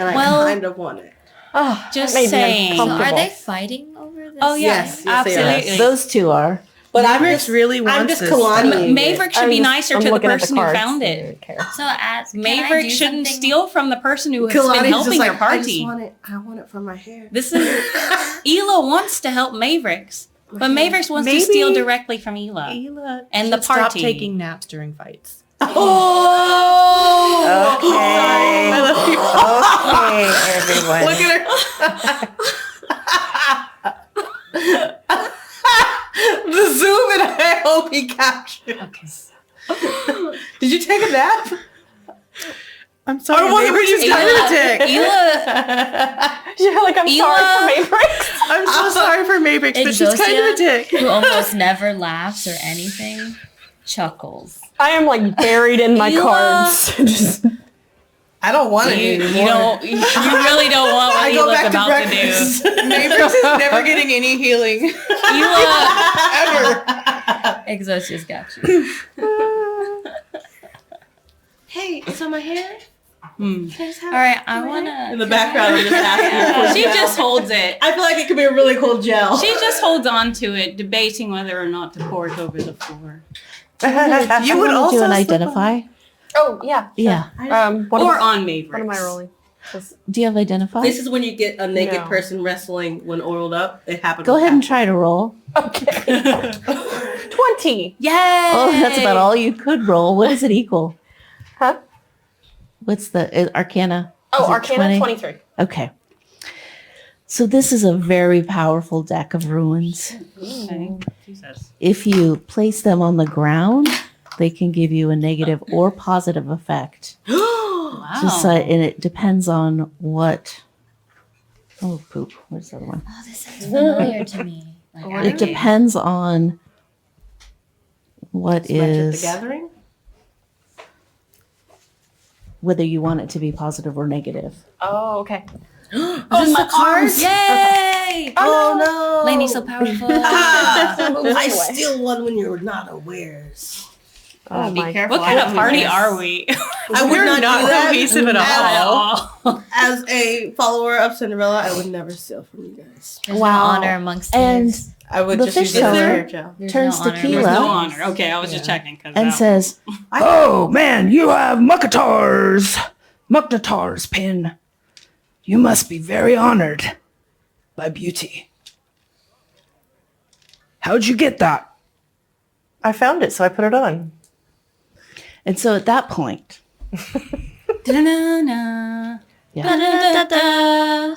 I Well- kind of want it. Oh, Just that made me saying. So uncomfortable. are they fighting over this? Oh, yeah. Yes, yes, they are. absolutely. Those two are. But I'm Mavericks just really I'm wants just this Kalani. Maverick should be nicer to the person who found it. So as Maverick shouldn't steal from the person who has been Kalani's helping just your like, I just party. want it. I want it for my hair. This is Ela wants to help Mavericks, but Mavericks wants to Maybe steal directly from Ela. Ela And the should stop party. taking naps during fights. Oh! Okay. I love you. Okay, everyone. Look at her. The zoom and I hope he captured. Okay. Did you take a nap? I'm sorry. I wonder Mavericks if is you kind of a dick. Ela, You're like, I'm sorry Ela- for Mavericks. I'm so sorry for Mavericks, but she's kind of a dick. who almost never laughs or anything, chuckles. I am like buried in my Ela- cards. Just- I don't want it you anymore. don't. You really don't want what I go Ela's back to about to breakfast. do. Mavericks is never getting any healing. Ela, Exos just got you. Hey, it's on my hair. Hmm. All right, I In wanna. the background, I'm just asking. For She gel. just holds it. I feel like it could be a really cool gel. She just holds on to it, debating whether or not to pour it over the floor. You would wanna also do an slip identify. oh yeah. Yeah. What Or am, on Mavericks. what am I rolling? 'Cause- Do you have identify? This is when you get a naked No. person wrestling when oiled up. It happened. Go with ahead and Patrick. try to roll. Okay. 20. Yay! Oh, that's about all you could roll. What does it equal? Huh? What's the Arcana? Oh, Is it Arcana 20? 23. Okay. So this is a very powerful deck of ruins. Okay. Jesus. If you place them on the ground, they can give you a negative or positive effect. Wow. Just, and it depends on what. Oh, poop. Where's the other one? Oh, this sounds familiar to me. Like, It depends on what Magic the is, Gathering. whether you want it to be positive or negative. Oh, okay. Oh, my arms! Yay! Oh no, Lainey's so powerful. Ah, Move I away. steal one when you're not aware. Oh, be my careful. What kind of I party guess. are we? I would We're not not do that cohesive at all. As a follower of Cinderella, I would never steal from you guys. There's Wow. no honor amongst And thieves. I would The just use fish it as seller hair gel. There's turns no to honor. Keela. There's no honor. Okay, I was just checking. and says, Oh, man, you have Muknatar's pin. You must be very honored by beauty. How'd you get that? I found it, so I put it on. and so at that point, Da-da-da-da. Da-da-da-da.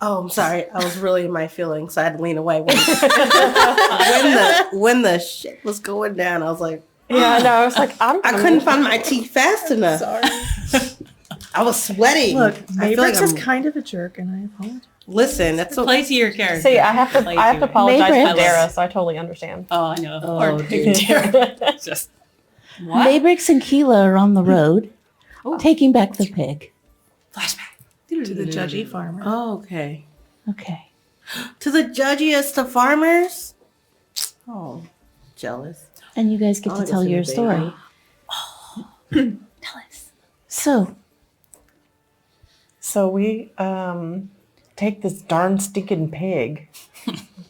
Oh, I'm sorry. I was really in my feelings, so I had to lean away. When the shit was going down, I was like, Yeah, no, I was like, I couldn't find my teeth fast enough. Sorry. I was sweating. Look, I feel like Mabrix is I'm. kind of a jerk, and I apologize. Listen, that's so. Play to your character. See, I have to apologize Mabrix. to Dara, so I totally understand. Oh, I know. Oh, Or dude. just what? Mabrix and Keela are on the road, Oh. taking back the pig. Flashback To the judgy farmer. Oh, okay. Okay. To the judgiest of farmers. Oh, jealous. And you guys get Oh, to I tell guess your I'm a baby. story. Tell us. So we take this darn stinking pig.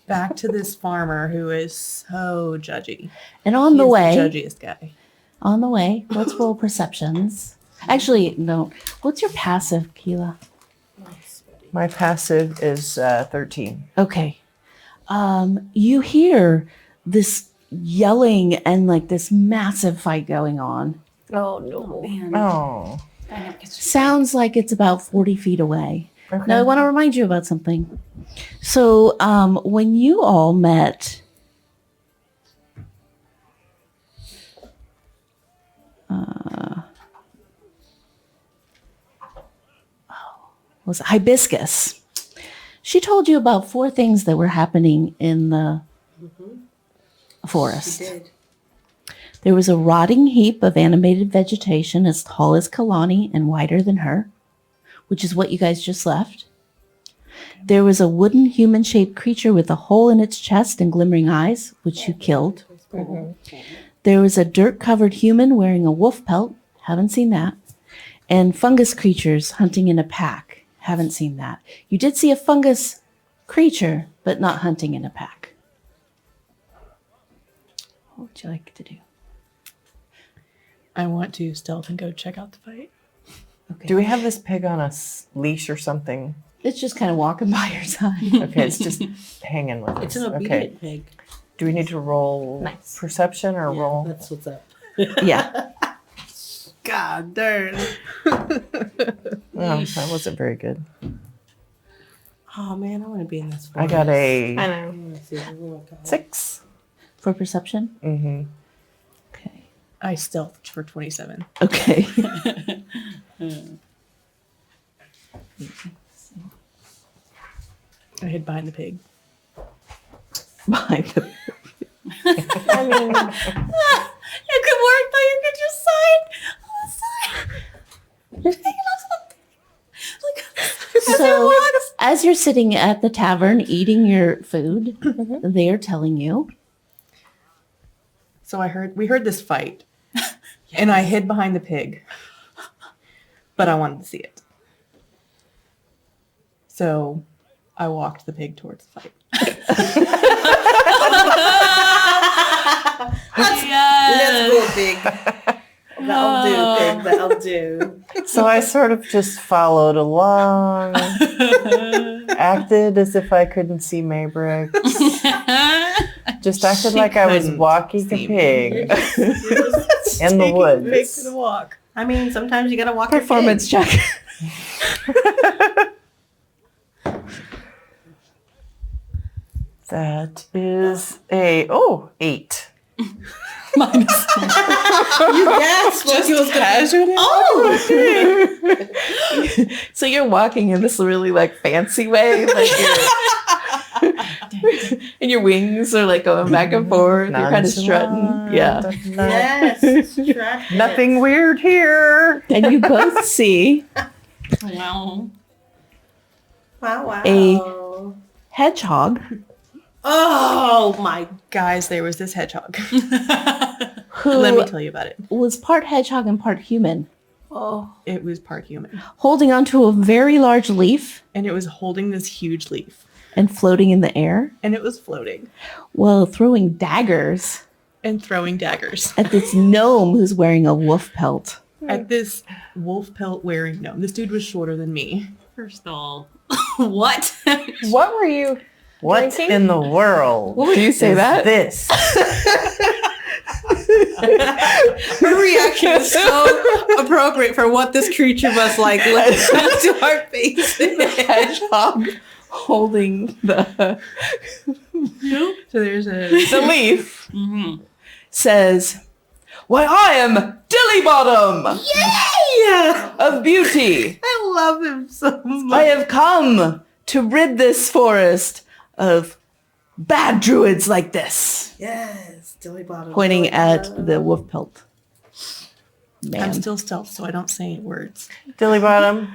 Back to this farmer who is so judgy. And on the He is way, the judgiest guy. let's roll perceptions. Actually, no. What's your passive, Keela? My passive is 13. Okay. You hear this yelling and like this massive fight going on. Oh no. Man. Oh. Sounds like it's about 40 feet away. Okay. Now, I want to remind you about something. So, when you all met, was it Hibiscus? She told you about 4 things that were happening in the forest. She did. There was a rotting heap of animated vegetation as tall as Kalani and wider than her, which is what you guys just left. There was a wooden human-shaped creature with a hole in its chest and glimmering eyes, which you killed. There was a dirt-covered human wearing a wolf pelt. Haven't seen that. And fungus creatures hunting in a pack. Haven't seen that. You did see a fungus creature, but not hunting in a pack. What would you like to do? I want to stealth and go check out the fight. Okay. Do we have this pig on a leash or something? It's just kind of walking by your side. Okay, it's just hanging with us. It's an Okay. obedient pig. Do we need to roll Nice. perception or Yeah, roll? that's what's up. Yeah. God darn. Oh, that wasn't very good. Oh man, I want to be in this. I got I a know. Let's see. Oh, God. 6. For perception? Mm-hmm. Okay. I stealthed for 27. Okay. I hid behind the pig. Behind the I mean, It could work though. You could just sign on the side. Just hanging on something. So, as you're sitting at the tavern eating your food, they're telling you. So we heard this fight, and I hid behind the pig, but I wanted to see it. So I walked the pig towards the fight. Yes. Let's go, pig. That'll do, pig. That'll do. So I sort of just followed along, acted as if I couldn't see Mabrix, just acted like I was couldn't walking a see pig in the woods. to the walk. I mean, sometimes you gotta walk your Performance pig. check. That is a 8. Minus. You gasped like you was gonna. Oh, So you're walking in this really like fancy way, like and your wings are like going back and forth. You're kind of strutting, yeah. yes. Track it. Nothing weird here. And you both see Wow. Wow. Wow. A- hedgehog Oh my. Guys, there was this hedgehog. who Let me tell you about it. was part hedgehog and part human, Oh. It was part human. holding onto a very large leaf. And it was holding this huge leaf. and floating in the air. And it was floating Well, throwing daggers and throwing daggers at this gnome who's wearing a wolf pelt. at this wolf pelt wearing gnome. This dude was shorter than me. First of all, what? What were you What drinking? in the world? Do you say is that? This. Her reaction is so appropriate for what this creature must like look to our face. Hedgehog holding the So there's a the leaf Mhm. says, "Why, I am Dilly Bottom Yeah, of beauty. I love him so much. I have come to rid this forest of bad druids like this." Yes, Dilly Bottom. Pointing at the wolf pelt I'm man. still stealth, so I don't say any words. Dilly Bottom,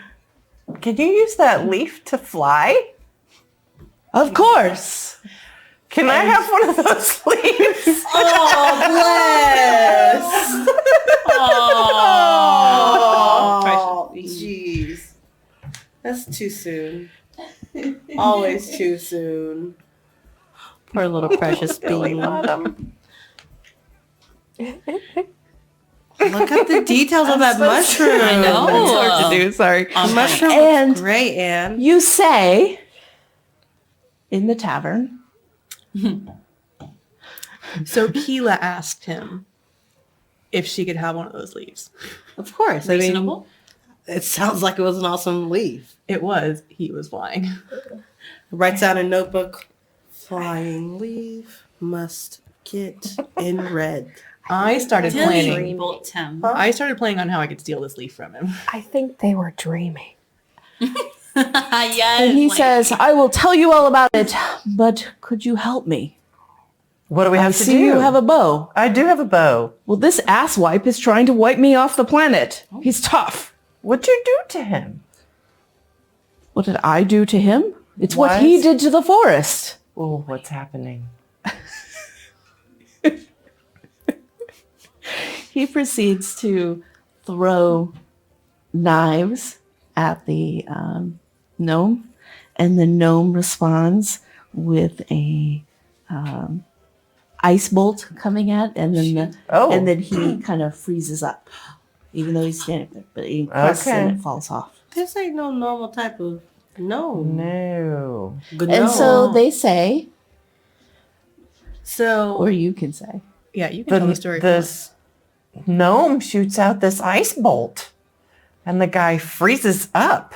can you use that leaf to fly? Of course. Can I have one of those leaves? Oh, bless. Oh, jeez. That's too soon. Always too soon. Poor little precious Dilly bean. Bottom. Look at the details of that mushroom. I know. That's hard to do, sorry. The mushroom And- looks great, Anne. You say in the tavern, So Keela asked him if she could have one of those leaves. Of course. I mean, Reasonable. it sounds like it was an awesome leaf. It was. He was flying. Writes down a notebook. Flying leaf must get in red. I started planning. Dilly bolt him. I started planning on how I could steal this leaf from him. I think they were dreaming. Yes. and he like- says, "I will tell you all about it, but could you help me? What do we I have to see do? you have a bow. I do have a bow. Well, this asswipe is trying to wipe me off the planet. He's tough. What'd you do to him? What did I do to him? It's what he What? did to the forest." Oh, what's happening? He proceeds to throw knives at the gnome, and the gnome responds with a ice bolt coming at, and then and then he kind of freezes up, even though he's standing there. But he crusts and Okay. it falls off. This ain't no normal type of gnome. No. Good And gnome. so they say, So, or you can say, yeah, you can tell the story. This gnome shoots out this ice bolt, and the guy freezes up.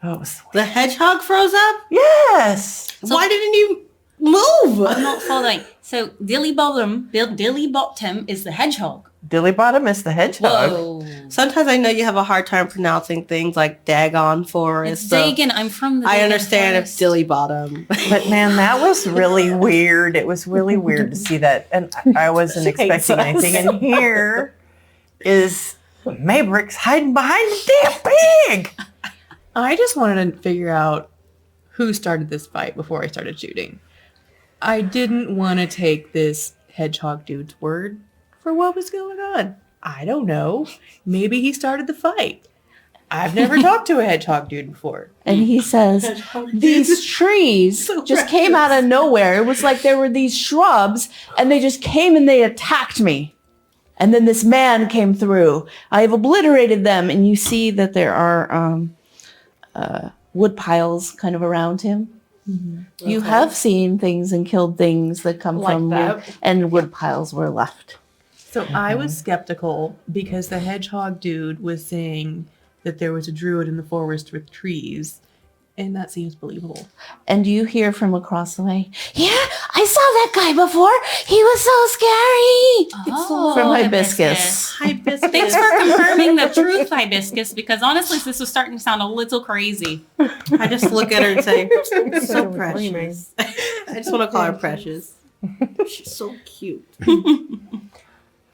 Oh, sweet. the hedgehog froze up? Yes. Why didn't you move? I'm not following. So Dilly Bottom is the hedgehog. Dilly Bottom is the hedgehog. Whoa. Sometimes I know you have a hard time pronouncing things like Dagon Forest. It's so Dagon. I'm from the I Dagon understand Forest. if Dilly Bottom. But man, that was really weird. It was really weird to see that. And I wasn't She hates expecting us. anything. And here is Maybrick's hiding behind the damn pig. I just wanted to figure out who started this fight before I started shooting. I didn't want to take this hedgehog dude's word for what was going on. I don't know. Maybe he started the fight. I've never talked to a hedgehog dude before. and he says, "These trees just came out of nowhere. It was like there were these shrubs, and they just came and they attacked me. And then this man came through. I have obliterated them." And you see that there are wood piles kind of around him. You have seen things and killed things that come Like from that. wood, and wood piles were left. So I was skeptical because the hedgehog dude was saying that there was a druid in the forest with trees, and that seems believable. And you hear from across the way, "Yeah, I saw that guy before. He was so scary." Oh, From Hibiscus. Hibiscus. Thanks for confirming the truth, Hibiscus, because honestly, this was starting to sound a little crazy. I just look at her and say, so They were precious. I just want to call her Precious. She's so cute.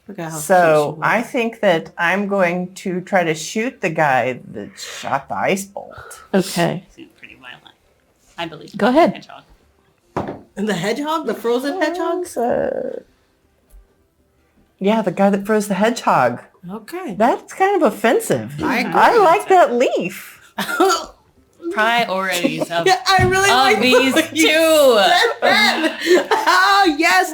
Forgot how So cute she I was. think that I'm going to try to shoot the guy that shot the ice bolt. Okay. Seems pretty violent. I believe. Go ahead. Hedgehog. And the hedgehog? The frozen hedgehog? Yeah, the guy that froze the hedgehog. Okay. That's kind of offensive. I agree. I like that leaf. The priorities of, I really of like these two. Oh yes.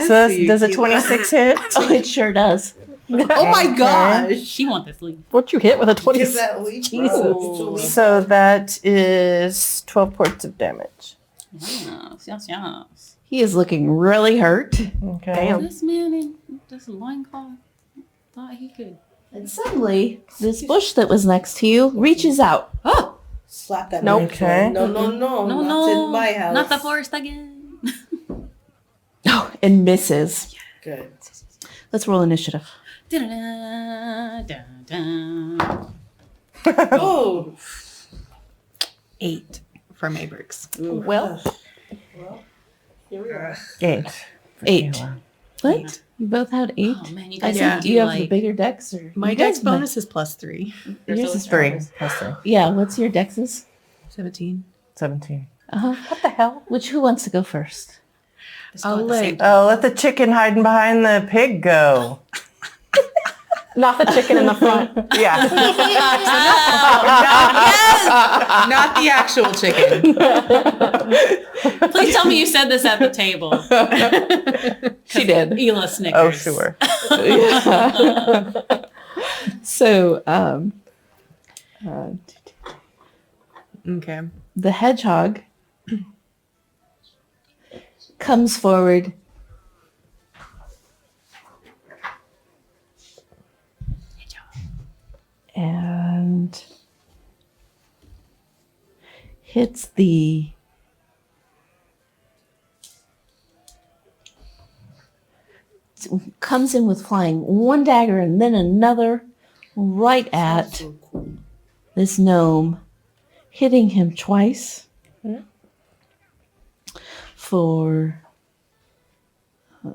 So does a 26 hit? Oh, it sure does. Oh my gosh. She wants this lead. What you hit with a Give 20? that lead. Jesus. So that is 12 points of damage. Yes. He is looking really hurt. Okay. This man in this loincloth thought he could. And suddenly, this bush that was next to you reaches out. Oh! Slap that. Nope. knife. Okay. No, not in my house. Not the forest again. Oh, and misses. Good. Let's roll initiative. Da-da-da-da-da. Oh. 8 for Maybricks. Well, Here we are. 8. 8. Kayla. What? You both had 8? Oh man, you I guys Yeah. think do you have like the bigger dex, or My you dex guys might- bonus is +3. Yours is 3 plus 3. Yeah, what's your dexes? 17. 17. what the hell? Who wants to go first? Let's go I'll at the same let- time. Oh, let the chicken hiding behind the pig go. Not the chicken in the front. Yeah. Not the actual chicken. Please tell me you said this at the table. She did. Ela snickers. Oh, sure. So, Okay. the hedgehog comes forward and hits comes in with flying one dagger and then another right at So cool. this gnome, hitting him twice for a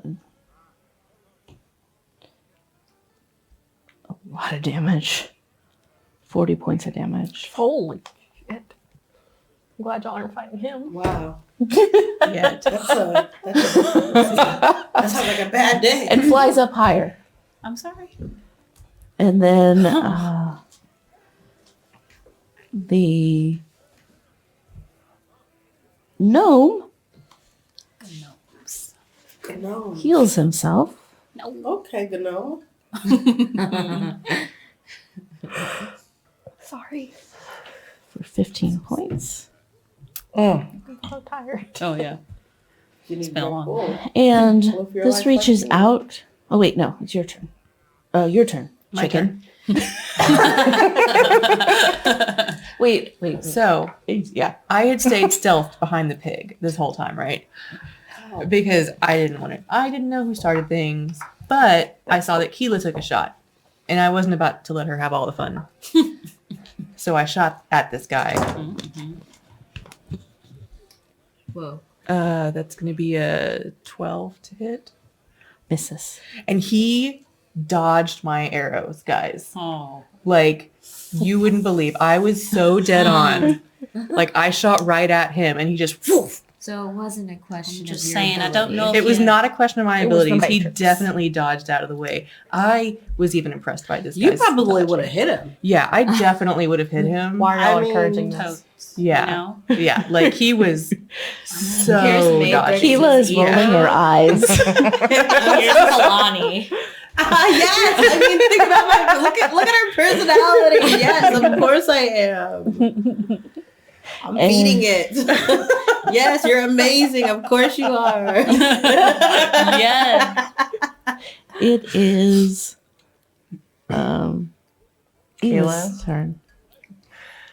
lot of damage. 40 points of damage. Holy shit. I'm glad y'all aren't fighting him. Wow. Yeah. That sounds like a bad day. And flies up higher. I'm sorry. And then the gnome No. heals himself Okay, Gano. Sorry. for 15 points. I'm so tired. Oh yeah. You need been more long. cool. And Well, if you're this like reaches me. out. Oh, wait, no, it's your turn. Your turn. My Chicken. Wait. So Yeah. I had stayed stealth behind the pig this whole time, right? Because I didn't know who started things, but I saw that Keela took a shot, and I wasn't about to let her have all the fun. So I shot at this guy. Whoa. That's going to be a 12 to hit. Misses. And he dodged my arrows, guys. Oh. Like, you wouldn't believe. I was so dead on. Like, I shot right at him, and he just... woof. So it wasn't a question I'm just of your saying, I don't ability. know. It was Yeah. not a question of my It was the abilities. He Matrix. definitely dodged out of the way. I was even impressed by this You guy's probably dodging. would have hit him. Yeah, I definitely would have hit him. Why are y'all I mean, encouraging this? Totes. Yeah. You know? Yeah, like he was so Here's Matrix. dodgy. Keela is rolling her eyes. Here's Kalani. Yes, I mean, think about my look at her personality. Yes, of course I am. I'm And- feeding it. Yes, you're amazing. Of course you are. Yes. It is Ela's Keela? turn.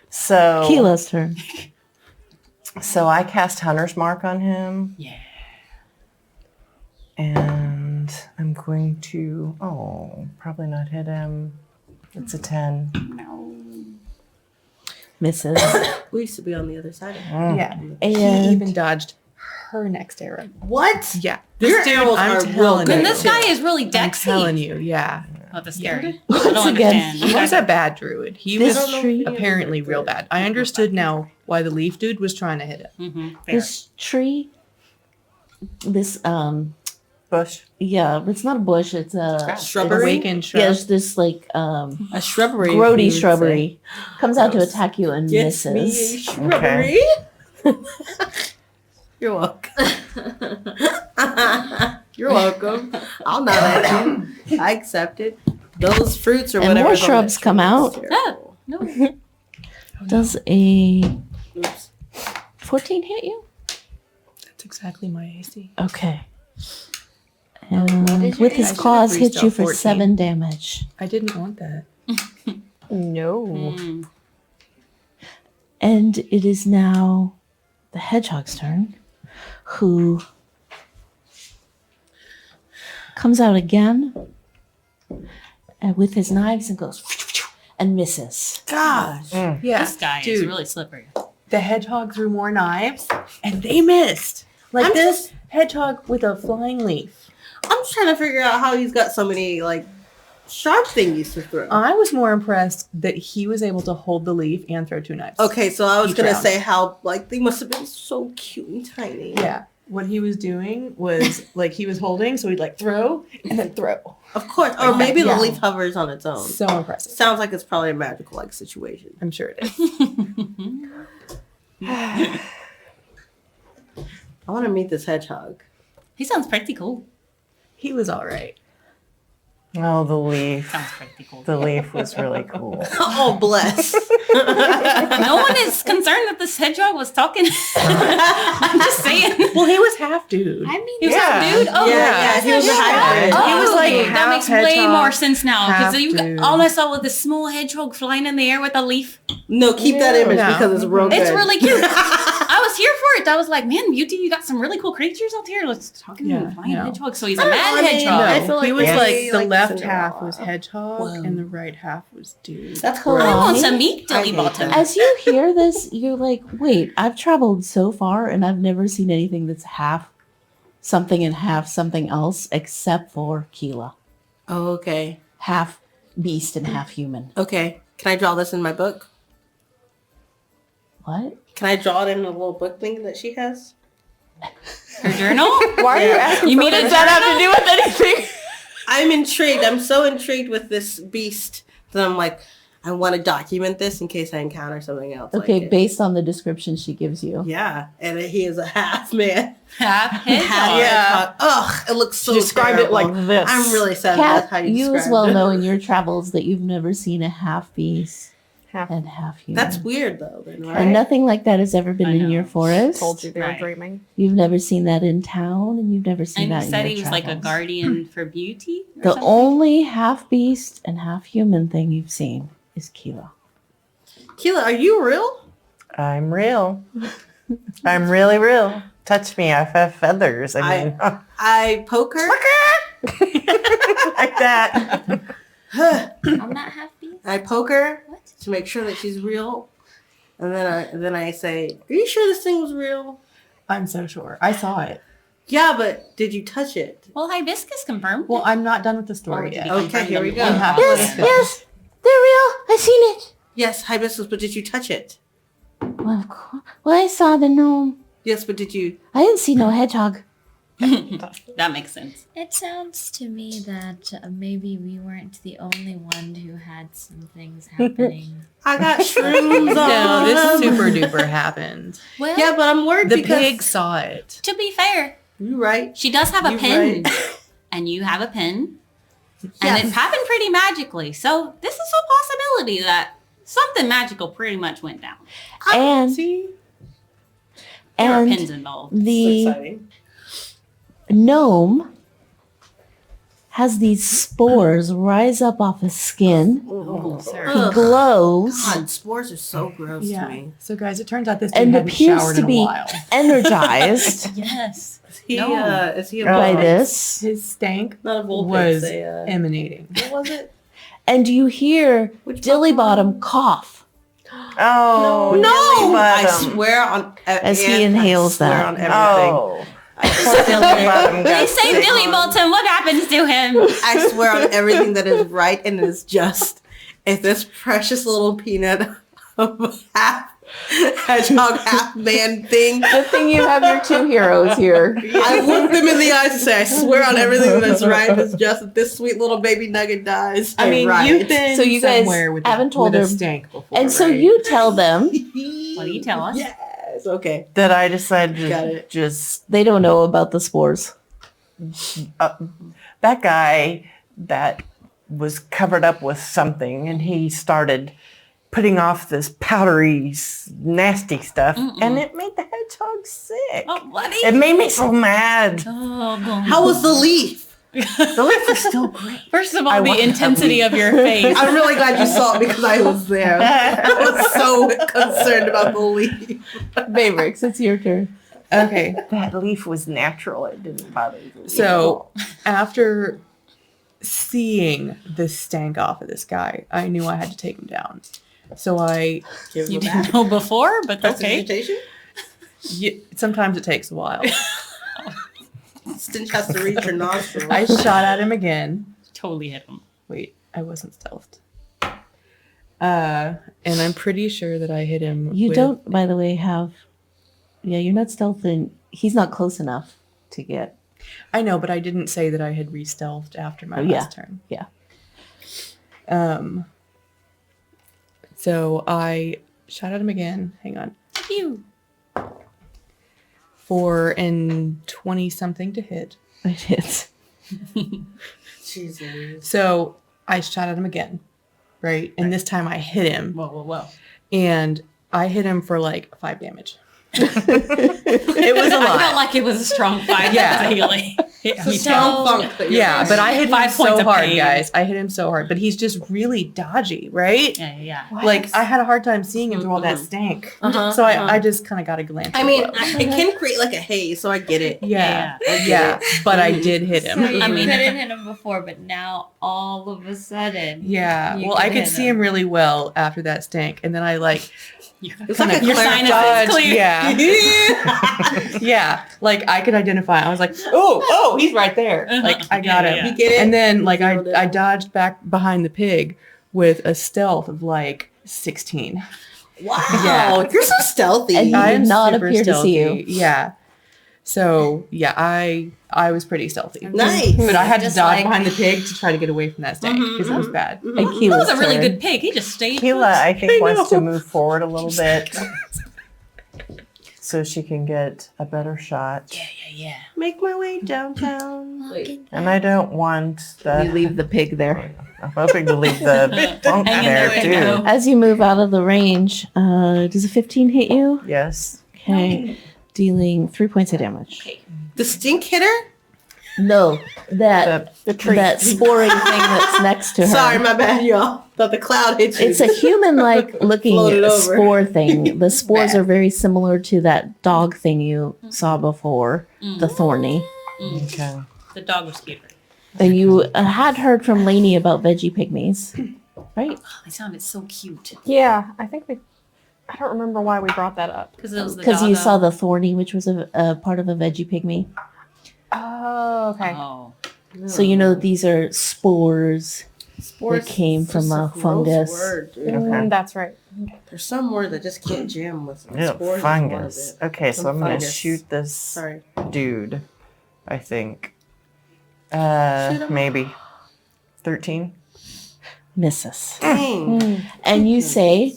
So Keela's turn. So I cast Hunter's Mark on him. Yeah. And I'm going to, probably not hit him. It's a 10. No. Misses. We used to be on the other side of it. Yeah. And He even dodged her next arrow. What? Yeah. Your arrows I'm are telling real you. good. And this guy is really I'm dexy. telling you, yeah. Oh, that's scary. Once I don't again, understand. You He was guys a bad druid. He This was tree- apparently real bad. I understood now why the leaf dude was trying to hit him. fair. This tree, this bush. Yeah, it's not a bush. It's a Shrubbery? Awakened shrub. Yeah, it's this like A shrubbery. grody shrubbery. Comes out to attack you and Gets me a misses. shrubbery. You're welcome. You're welcome. I'll not at you. I accept it. Those fruits or And whatever. more the shrubs come out. Oh, no. Does a Oops. 14 hit you? That's exactly my AC. Okay. what And is your with his AC? claws, I should have hit you for freezed out 7 damage. I didn't want that. No. Mm. And it is now the hedgehog's turn, who comes out again and with his knives and goes and misses. Gosh. Yeah. This guy is dude. really slippery. The hedgehog threw more knives, and they missed. Like I'm this hedgehog with a flying leaf. I'm just trying to figure out how he's got so many like sharp thingies to throw. I was more impressed that he was able to hold the leaf and throw 2 knives. Okay, so I was Each gonna round. say how like they must have been so cute and tiny. Yeah. What he was doing was like he was holding, so he'd like throw and then throw. Of course. Or maybe Yeah. the leaf hovers on its own. So impressive. Sounds like it's probably a magical like situation. I'm sure it is. I want to meet this hedgehog. He sounds pretty cool. He was all right. Oh, the leaf. Sounds pretty cool. The leaf was really cool. Oh, bless. No one is concerned that this hedgehog was talking. I'm just saying. Well, he was half dude. I mean, He was Yeah. a dude. Oh, Yeah, he was a hybrid. Oh, He was like that half makes way hedgehog, more sense now. half Because dude. all I saw was this small hedgehog flying in the air with a leaf. No, keep that image No. because it's real good. It's really cute. I was here for it. I was like, man, Beauty, you got some really cool creatures out here. Let's talk to Yeah, flying no. hedgehog. So he's a I mad mean, hedgehog. no. No, I feel he like was Yes. like he the likes left Cinderella. half was hedgehog Whoa. and the right half was dude. That's I cool. want to meet I Dilly hate Bottom. that. As you hear this, you're like, wait, I've traveled so far and I've never seen anything that's half something and half something else except for Keela. Oh, okay. Half beast and half human. Okay. Can I draw this in my book? What? Can I draw it in a little book thing that she has? Her journal? Why are you asking You for mean this? does that have to do with anything? I'm intrigued. I'm so intrigued with this beast that I'm like, I want to document this in case I encounter something else. Okay, like it. based on the description she gives you. Yeah, and he is a half man. Half Half hedgehog. hedgehog. Ugh, it looks so described it terrible. like this. I'm really sad Kat, that's how you you as described well it. know in your travels that you've never seen a half beast Half and half human. That's weird though, then, right? And nothing like that has ever been I in know. your forest. Told you they were Right. dreaming. You've never seen that in town, and you've never seen And that he in said your he was like a travels. guardian for beauty? Or The something? only half beast and half human thing you've seen is Keela. Keela, are you real? I'm real. I'm really real. Touch me. I have feathers. I mean, I poke her. like that. I'm not half beast. I poke her What? to make sure that she's real, and then I say, "Are you sure this thing was real?" I'm so sure. I saw it. Yeah, but did you touch it? Well, hibiscus confirmed. Well, I'm not done with the Or story did yet. he Okay, confirm here we them go. all? You have Yes, to finish. yes, they're real. I seen it. Yes, hibiscus, but did you touch it? Well, of course. Well, I saw the gnome. Yes, but did you? I didn't see no hedgehog. That makes sense. It sounds to me that maybe we weren't the only one who had some things happening. I got shrooms on. No, this super duper happened. Well, Yeah, but I'm worried The because pig saw it. to be fair, you right. she does have a You're pin. right. And you have a pin. And Yes. it happened pretty magically. So this is a possibility that something magical pretty much went down. And See? There are and pins involved. the Exciting. gnome has these spores rise up off his skin. Oh, sir. He Ugh. glows, God, spores are so gross to Yeah. me. So guys, it turns out this dude and hadn't appears showered to in a be while. energized Yes. He, No. is he a by Vulpix? this. His stank Not a Vulpix, was a, emanating. what was it? And you hear Which Dilly Pokemon? Bottom cough Oh, No, Dilly I Bottom. swear on As he and I inhales swear that. on everything. Oh. Poor Dilly Bottom They got say sick. Dilly Bolton. What happens to him? I swear on everything that is right and is just. If this precious little peanut of half hedgehog half man thing. Good thing you have your two heroes here. I look them in the eyes and say, I swear on everything that's right, it's just that this sweet little baby nugget dies. I mean, riot. you've been So you guys somewhere with haven't told with her- a stank before, And so right? you tell them. What do you tell us? Yes, okay. That I decided Got to it. just They don't know about the spores. that guy that was covered up with something, and he started putting off this powdery, nasty stuff, and it made the hedgehog sick. Oh, bloody. It made me so mad. Oh, boy. How was the leaf? The leaf was still great. First of all, I the want that intensity leaf. of your face. I'm really glad you saw it because I was there. I was so concerned about the leaf. Mavericks, it's your turn. Okay. That leaf was natural. It didn't bother me. So after seeing the stank off of this guy, I knew I had to take him down. So I, Give You him a back. didn't know before, but okay. Prestidigitation? sometimes it takes a while. Stench has to reach your nostril. I shot at him again. Totally hit him. Wait, I wasn't stealthed. And I'm pretty sure that I hit him. You with- don't, by the way, have. Yeah, you're not stealthing. He's not close enough to get. I know, but I didn't say that I had re-stealthed after my Oh, yeah. last turn. Yeah. So I shot at him again. Hang on. Phew. 4 and 20 something to hit. It is. Jesus. So I shot at him again, right? And this time I hit him, Whoa, whoa, whoa. and I hit him for like 5 damage. It was a I lot. felt like it was a strong fight. Yeah. Really. It's a strong funk that you're Yeah, feeling. but I hit him 5 so points of hard, pain. guys. I hit him so hard, but he's just really dodgy, right? Yeah. Like I had a hard time seeing him through all that stank, Uh-huh, so I just kind of got a glance. I mean, it can create like a haze, so I get it. yeah, I get yeah, it. but I did hit him. So you I mean- couldn't hit him before, but now all of a sudden, Yeah, You well, I could could hit see him. him really well after that stank, and then I like It's like a Your clear sinus dodge. is clear. Yeah. Yeah. Like I could identify. I was like, oh, he's right there. Like I got him. You get it? And then like Zeroed in. I dodged back behind the pig with a stealth of like 16. Wow, Yeah. you're so stealthy. And he I'm did not super appear to see you. stealthy. Yeah. So yeah, I was pretty stealthy. Nice. But I had to Just dodge like- behind the pig to try to get away from that stank because it was bad. And That Keela's was a really turn. good pig. He just stayed. Keela, I think, I wants to know. move forward a little bit so she can get a better shot. Yeah. Make my way downtown. And I don't want You the. leave the pig there. I'm hoping to leave the funk Hang in there there, too. window. As you move out of the range, does a 15 hit you? Yes. Okay. Dealing 3 points of damage. The stink hitter? No, that that sporing thing that's next to her. Sorry, my bad, y'all. Thought the cloud hit you. It's a human-like looking Floated over. spore thing. The spores are very similar to that dog thing you saw before, the thorny. Okay. The dog was cuter. And you had heard from Lainey about veggie pygmies, right? Oh, they sounded so cute. Yeah, I think I don't remember why we brought that up. Because it was the Because you doggo. saw the thorny, which was a part of a veggie pygmy. Oh, okay. Oh. So you know these are spores. Spores that came is from just a gross fungus. Word, dude. Okay. That's right. There's some word that just can't jam with Yeah, spores. is one of fungus. it. Okay, so Some I'm gonna fungus. shoot this Sorry. dude. I think. Maybe 13. Misses. Dang. And you say,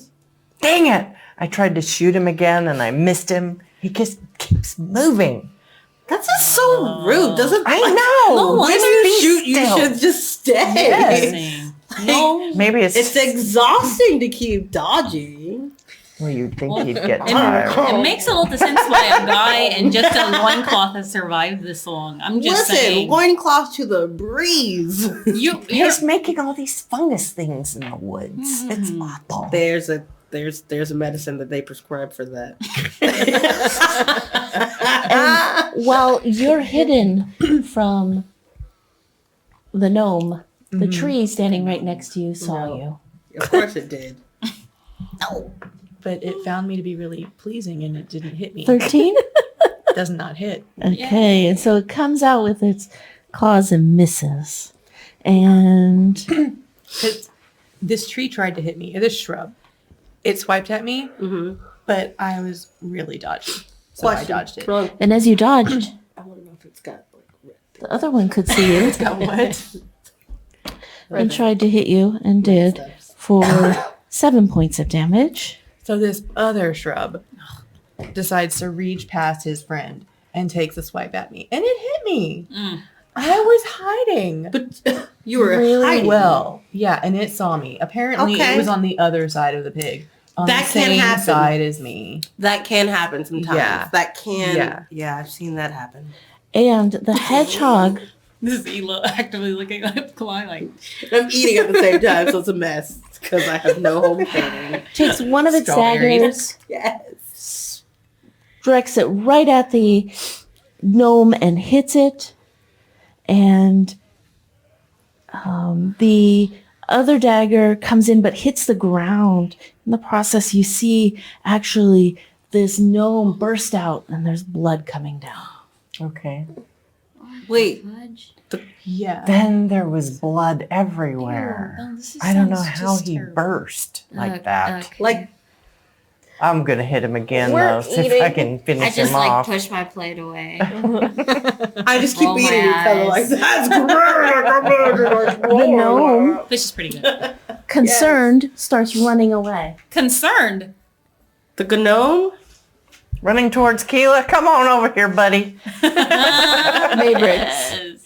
Dang it! I tried to shoot him again and I missed him. He just keeps moving. That's just so rude. Doesn't I like, know. When Just you be shoot, you still. should just stay. Yes. No. Maybe it's, It's exhausting to keep dodging. well, you'd think Well, he'd get And tired. it makes a lot of sense why a guy in just a loincloth has survived this long. I'm just Listen, saying. loincloth to the breeze. You're, He's making all these fungus things in the woods. It's awful. There's a medicine that they prescribe for that. well, you're hidden from the gnome. The tree standing right next to you saw you. Of course it did. But it found me to be really pleasing and it didn't hit me. 13? It does not hit. Okay, and so it comes out with its claws and misses. And 'Cause this tree tried to hit me, this shrub. It swiped at me, but I was really dodgy. So I dodged it. Wrong. And as you dodged, I want to know if it's got like red. the other one could see you Got what? and tried to hit you and did for 7 points of damage. So this other shrub decides to reach past his friend and takes a swipe at me. And it hit me. I was hiding. But you were really hiding. well. Yeah, and it saw me. Apparently Okay. it was on the other side of the pig. On That the can same happen. side as me. That can happen sometimes. Yeah. That can. Yeah. Yeah, I've seen that happen. And the hedgehog, This is Ela actively looking at Kalai like, I'm eating at the same time, so it's a mess because I have no home training. takes one of its Strawberry. daggers, Yes. directs it right at the gnome and hits it. And the other dagger comes in but hits the ground. In the process, you see actually this gnome burst out and there's blood coming down. Okay. Wait. Fudge. Yeah. Then there was blood everywhere. oh, this is- I don't know sounds how just he terrible. burst like that. Okay. Like, I'm gonna hit him again We're though, see if I eating. can I finish just him like off. push my plate away. I just keep Roll eating my each other like, eyes. that's great. The gnome, Fish is pretty good. concerned, starts running away. Concerned. The gnome? Running towards Keela. Come on over here, buddy. Maidens. Yes.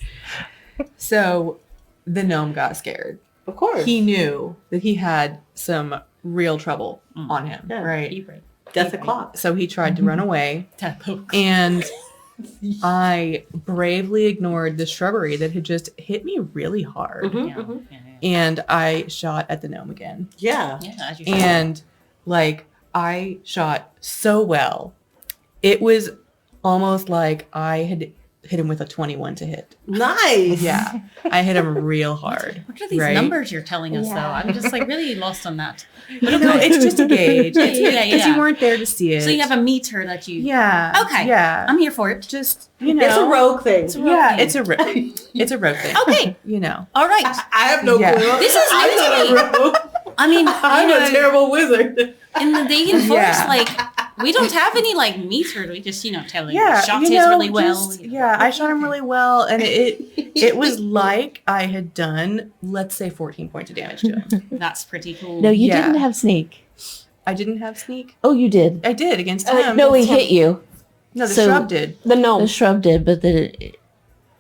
So the gnome got scared. Of course. He knew that he had some real trouble on him, Yeah. right? Death o'clock. So he tried to run away, and I bravely ignored the shrubbery that had just hit me really hard. Mhm, Yeah. mhm. And I shot at the gnome again. Yeah. Yeah, as you should. And like I shot so well. It was almost like I had hit him with a 21 to hit. Nice. Yeah. I hit him real hard. What are these right? numbers you're telling us, though? I'm just like really lost on that. But no, it's just a gauge. Yeah, It's yeah, because yeah. you weren't there to see it. So you have a meter that you. Yeah. Okay. Yeah. I'm here for it. just, you know. It's a rogue thing. It's a rogue Yeah, thing. it's a rogue thing. Okay. You know. All right. I have no Yeah. clue. This is I'm new to not me. a rogue. I mean, I'm you a know, terrible wizard. in the Dagan Forest, Yeah. like, we don't have any, like, meters. We just, tell you, Yeah, shot you his know, really well. just- yeah, I shot him really well, and it was like I had done, let's say, 14 points of damage to him. That's pretty cool. No, you Yeah. didn't have sneak. I didn't have sneak. Oh, you did. I did against him. No, he hit you. No, the so- shrub did. The The gnome. shrub did, but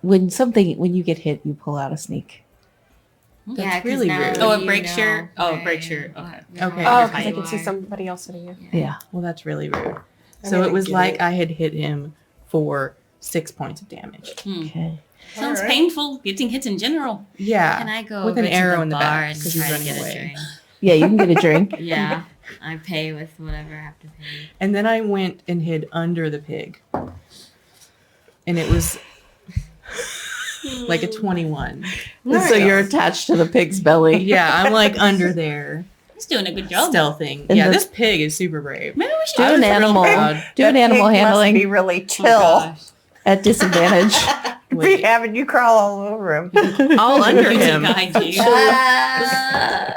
when you get hit, you pull out a sneak. Yeah, 'cause really now rude. Oh, it you breaks know your. Oh, it where- breaks your. Okay. Okay. Oh, How because I you can see are. somebody else hitting you. Yeah. Well, that's really rude. I So mean, it I was get like it. I had hit him for 6 points of damage. Okay. Sounds Alright. painful getting hit in general. Yeah. Can I go with over an to arrow the in the bar back and because he's try to running get a away. drink? Yeah, you can get a drink. Yeah, I pay with whatever I have to pay. And then I went and hid under the pig. And it was like a 21. So you're attached to the pig's belly. Yeah, I'm like under there, He's doing a good job. stealthing. And Yeah, the- this pig is super brave. Maybe we should Do I an was real animal. proud. Do an That animal pig handling Must be really Oh, chill. gosh. at disadvantage. Be Wait, having you crawl all over him. all under You him. took ID. I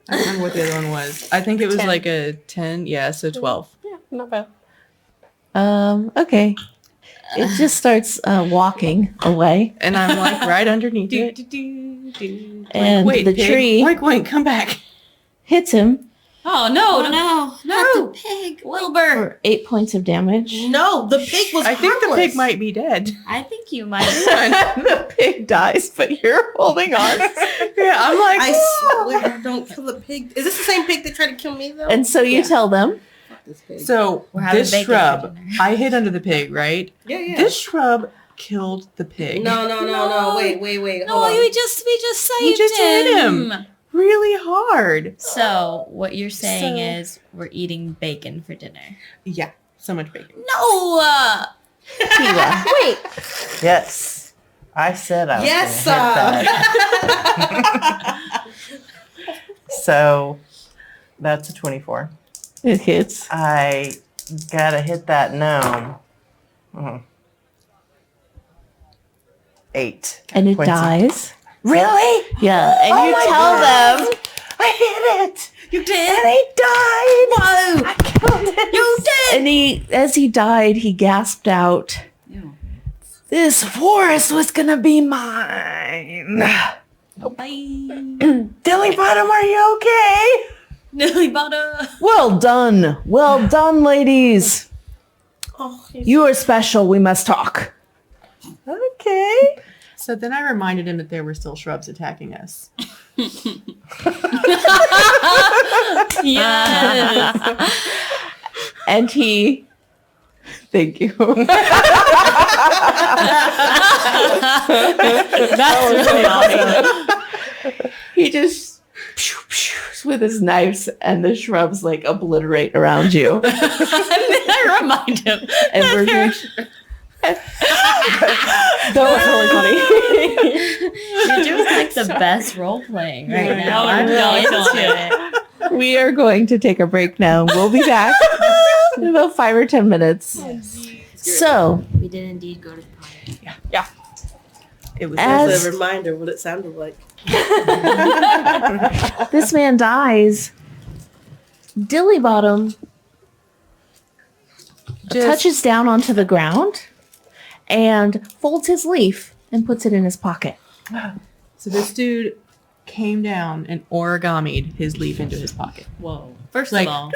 don't remember what the other one was. I think it was 10. like a 10. Yeah, so 12. Yeah, not bad. Okay. It just starts walking away, And I'm like right underneath Do, it. do, do, do. and Wait, the pig. tree Wait, wait, come back. hits him Oh no! Oh no, not the pig. Wilbur. for 8 points of damage. No, the pig was I think the harmless. pig might be dead. I think you might. The pig dies, but you're holding on. Yeah, I'm like, I swear, don't kill the pig. Is this the same pig that tried to kill me, though? And so you Yeah. tell them, Fuck this pig. so We're having this bacon for shrub, dinner. I hid under the pig, right? Yeah. This shrub killed the pig. No. Wait. No, Hold on. we just saved We just hit him. Really hard. So what you're saying So- is we're eating bacon for dinner. Yeah, so much bacon. No. Tiwa. Wait, Yes. I said I was Yes, gonna hit that. So that's a 24. It hits. I gotta hit that gnome. Mhm. 8. And it points of- dies. Really? Yeah. And Oh you my tell God. them, I hit it. You And did? he died. Whoa! I killed it. You did! And as he died, he gasped out, Ew. This forest was gonna be mine. Bye. Dilly Bottom, are you okay? Nelly butter. Well done, ladies. Oh, You are special. We must talk. Okay. So then I reminded him that there were still shrubs attacking us. Yes. And he, thank you. That's really awesome. He just with his knives, and the shrubs like obliterate around you. I remind him. And we're that was really funny. You're doing like the best role playing right now. I'm into it. We are going to take a break now. We'll be back in about 5 or 10 minutes. So, We did indeed go to the party. It was As- just a reminder what it sounded like. this man dies. Dilly Bottom touches down onto the ground and folds his leaf and puts it in his pocket. So this dude came down and origami'd his leaf into his pocket. Whoa. First Like- of all,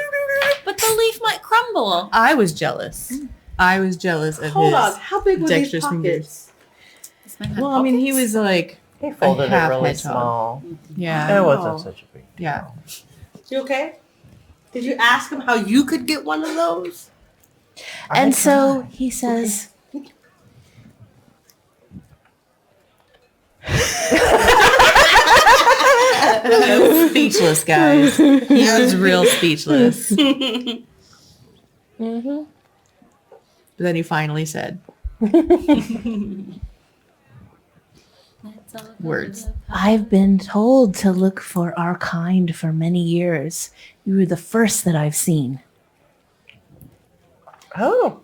but the leaf might crumble. I was jealous. I was jealous of Hold his on, how big were these dexterous pockets? fingers. Well, I mean, he was like, He folded it half really hedgehog. small. yeah, It wasn't such a big deal. yeah. You okay? Did you ask him how you could get one of those? And so he says, Speechless, guys. He was real speechless. mm-hmm. But then he finally said, Words. I've been told to look for our kind for many years. You were the first that I've seen. Oh,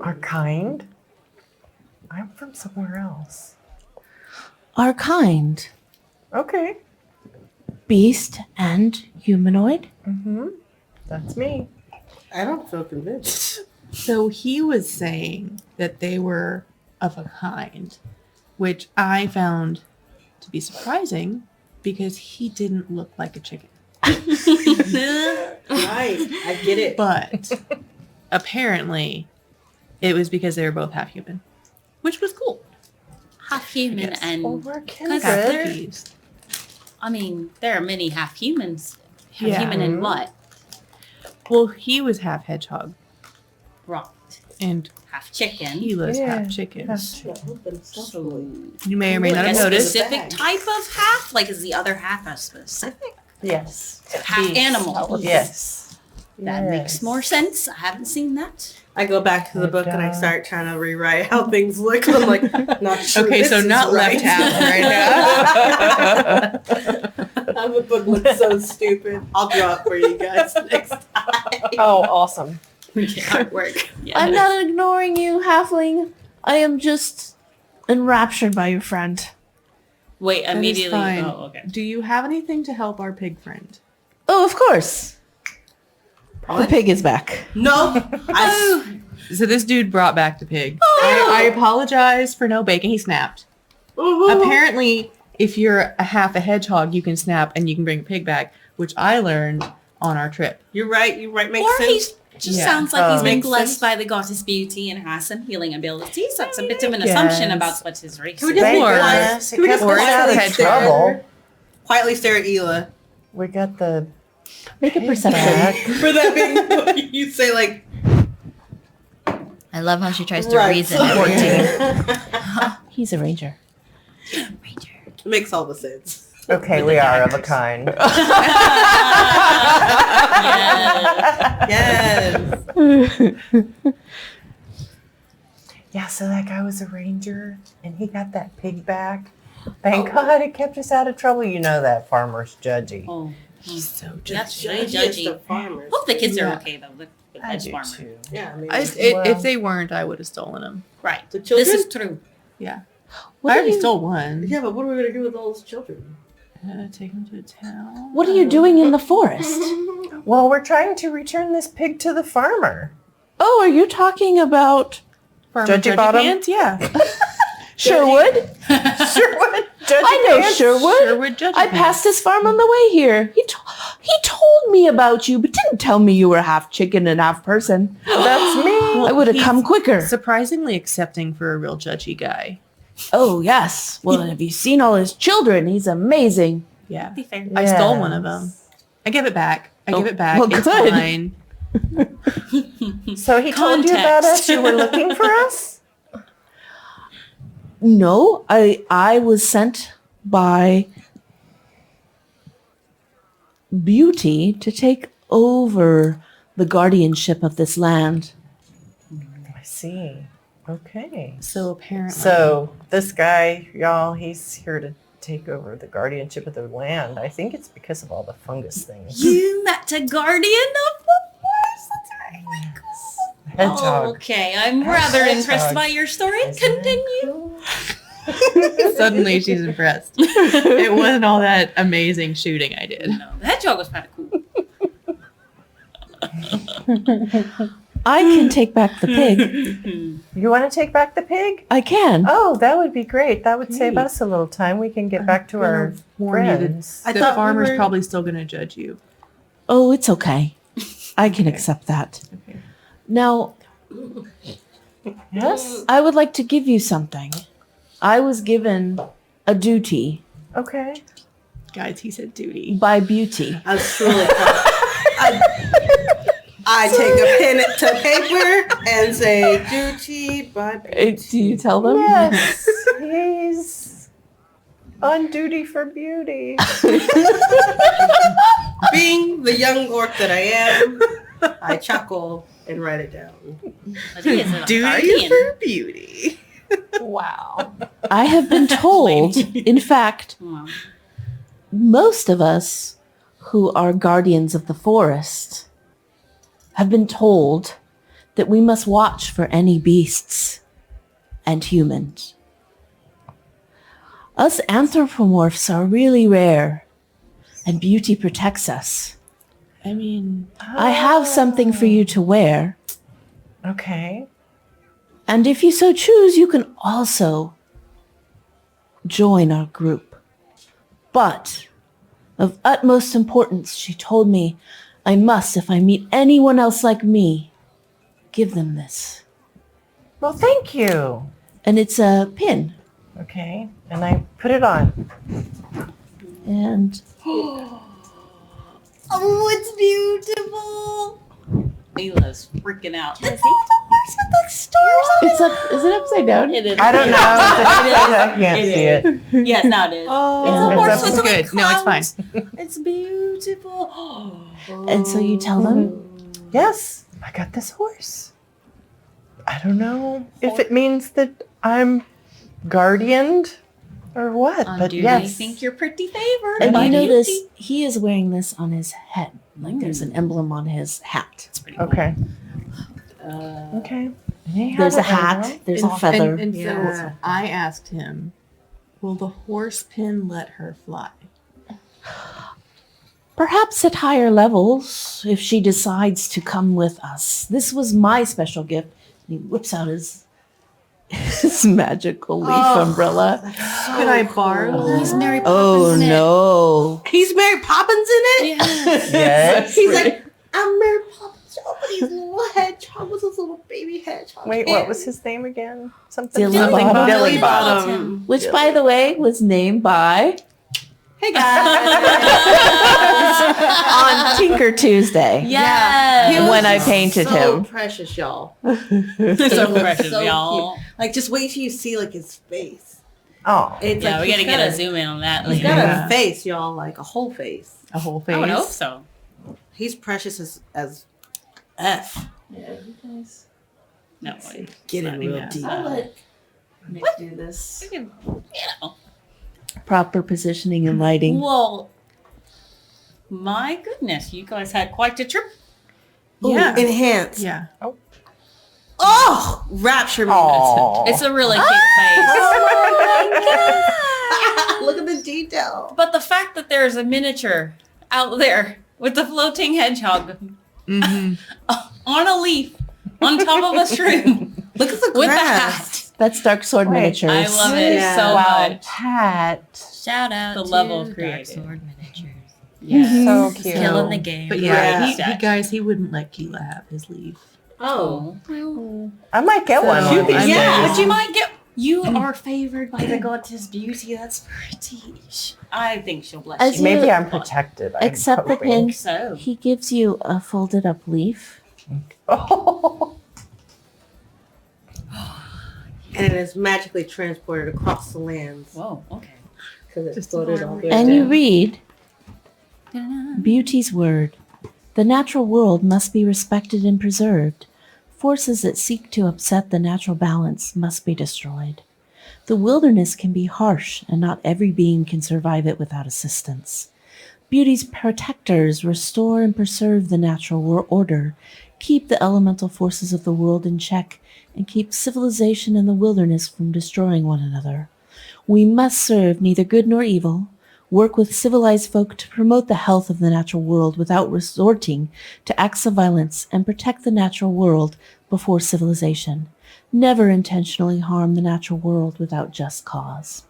our kind. I'm from somewhere else. Our kind, Okay. beast and humanoid. Mm-hmm. That's me. I don't feel convinced. So he was saying that they were of a kind, which I found to be surprising because he didn't look like a chicken. Right, I get it. But apparently it was because they were both half human, which was cool. Half human Yes. and We're Half kindred. confused. I mean, there are many half humans. Half Yeah. human and what? Well, he was half hedgehog Right. and Half chicken. Hila's Yeah. half chicken. So, You may or may not like have a noticed. specific type of half? Like, is the other half a specific Yes. half Beast. animal? Yes. That makes more sense. I haven't seen that. I go back to the It book and I does. start trying to rewrite how things look. I'm like, not sure. Okay, this so is not right. left half right now. How the book looks so stupid. I'll draw it for you guys next time. Oh, awesome. Artwork. Yeah. I'm not ignoring you, halfling. I am just enraptured by your friend. Wait, That is immediately. fine. Oh, okay. Do you have anything to help our pig friend? Oh, of course. The pig is back. No, So this dude brought back the pig. I apologize for no bacon. He snapped. Apparently, if you're a half a hedgehog, you can snap and you can bring a pig back, which I learned on our trip. You're right. You're right. Makes Or he sense. just Yeah. sounds like he's been Makes blessed sense. by the goddess beauty and has some healing abilities. That's a bit of an Yes. assumption about what his race Can we is. just Or- Yes, Can we it just kept us out of quietly stare? trouble. Quietly stare at Ela. We got the Make a perception. back. For that being you say like I love how she tries to right. reason everything. He's a ranger. It makes all the sense. Okay, we are of a kind. Yes. Yeah, so that guy was a ranger, and he got that pig back. Thank God it kept us out of trouble. You know that farmer's judgy. Oh, He's so that's really Judgy judgy. of farmers. Hope the kids Yeah. are okay though. The I edge do farmer. too. Yeah, I mean, If they weren't, I would have stolen them. Right. the children. This is true. Yeah. What I do already you- stole one. Yeah, but what are we gonna do with all those children? Take him to town. What are you doing in the forest? Well, we're trying to return this pig to the farmer. Oh, are you talking about Farmer Judgy Bottom? Pants? Yeah. Sherwood? Sherwood. Judgy I know Pants. Sherwood. Sherwood Judgy I passed his farm on the way here. He told me about you, but didn't tell me you were half chicken and half person. That's me. I would have come quicker. Surprisingly accepting for a real judgy guy. Oh, yes. Well, have you seen all his children? He's amazing. Yeah. Be fair. I stole one of them. I give it back. Oh, It's well, good. fine. So he told you about Context. us? You were looking for us? No, I was sent by Beauty to take over the guardianship of this land. I see. Okay. So apparently. So this guy, y'all, he's here to take over the guardianship of the land. I think it's because of all the fungus things. You met a guardian of the forest. That's really cool. Hedgehog. Okay, I'm rather Hedgehog. impressed by your story. Continue. Suddenly she's impressed. It wasn't all that amazing shooting I did. No, the hedgehog was kind of cool. I can take back the pig. You want to take back the pig? I can. Oh, that would be great. That would save us a little time. We can get back to our Warn you that friends. I the thought we farmer's were- probably still going to judge you. Oh, it's okay. I can accept that. Okay. Now, Yes? I would like to give you something. I was given a duty Okay. Guys, he said duty. by Beauty. I was truly I take a pen to paper and say duty by Do you tell them? Yes. He's on duty for beauty. Being the young orc that I am, I chuckle and write it down. But he is a Duty guardian. for beauty. Wow. I have been told, in fact, Wow. most of us who are guardians of the forest have been told that we must watch for any beasts and humans. Us anthropomorphs are really rare, and Beauty protects us. I mean, I have something for you to wear, Okay. and if you so choose, you can also join our group. But of utmost importance, she told me I must, if I meet anyone else like me, give them this. Well, thank you. And it's a pin. Okay. And I put it on. And Oh, it's beautiful. Mila's freaking out. it's up. Is it upside down? It is. I don't know. I can't see it. Yes, now it is. Oh, It's a It's horse up- with it's a good. No, it's fine. It's beautiful. And so you tell them? Yes. I got this horse. I don't know if it means that I'm guardianed or what, On but duty. I yes. think you're pretty favored. And by you notice Beauty. he is wearing this on his head. Like there's an emblem on his hat. It's pretty cool. Okay. Uh, Okay. And he There's has a hat. There's a feather. And so Yeah. I asked him, will the horse pin let her fly? Perhaps at higher levels, if she decides to come with us. This was my special gift. And he whips out his magical leaf umbrella. Can I borrow this? He's Mary Poppins Oh in it. no. He's Mary Poppins in it? Yes. Yes. He's like, I'm Mary Poppins, y'all, but he's a little hedgehog with his little baby hedgehog. Wait, what was his name again? Something. Dilly Something Bottom. Dilly Dilly Bottom. Bottom. Which, by the way, was named by Hey guys. on Tinker Tuesday. Yes. He was When I painted so him. precious, y'all. So precious, So y'all. cute. Like, just wait till you see like his face. Oh. It's Yeah, like we he's gotta get a zoom in on that He's later. got Yeah. a face, y'all, like a whole face. A whole face. I would hope so. He's precious as F. No, wait. Get Not in real even. deep. Nick do this. You know. Proper positioning and lighting. Well, my goodness, you guys had quite the trip. Ooh, Yeah. enhance. Yeah. Oh, rapture me. Oh. It's a really cute face. Look at the detail. But the fact that there's a miniature out there with the floating hedgehog on a leaf on top of a shroom. Look at the With the grass. hat. That's Dark Sword Wait, Miniatures. I love it Yeah. so Wow, much. Pat. Shout out The to level of Dark creative. Sword Miniatures. Yeah. So cute. Killing the game. But yeah, Great he guys, he wouldn't let Keela have his leaf. Oh. I might get one. So- One of these Yeah, days. but you might get. You are favored by the goddess beauty. That's pretty. I think she'll bless As you. you- Maybe I'm protected. I'm Accept the hoping. pin. So. He gives you a folded up leaf. Oh. And it is magically transported across the lands. Whoa. Okay. Because it's Just floated all the way And you down. read Beauty's word. The natural world must be respected and preserved. Forces that seek to upset the natural balance must be destroyed. The wilderness can be harsh, and not every being can survive it without assistance. Beauty's protectors restore and preserve the natural order, keep the elemental forces of the world in check, and keep civilization and the wilderness from destroying one another. We must serve neither good nor evil, work with civilized folk to promote the health of the natural world without resorting to acts of violence, and protect the natural world before civilization. Never intentionally harm the natural world without just cause.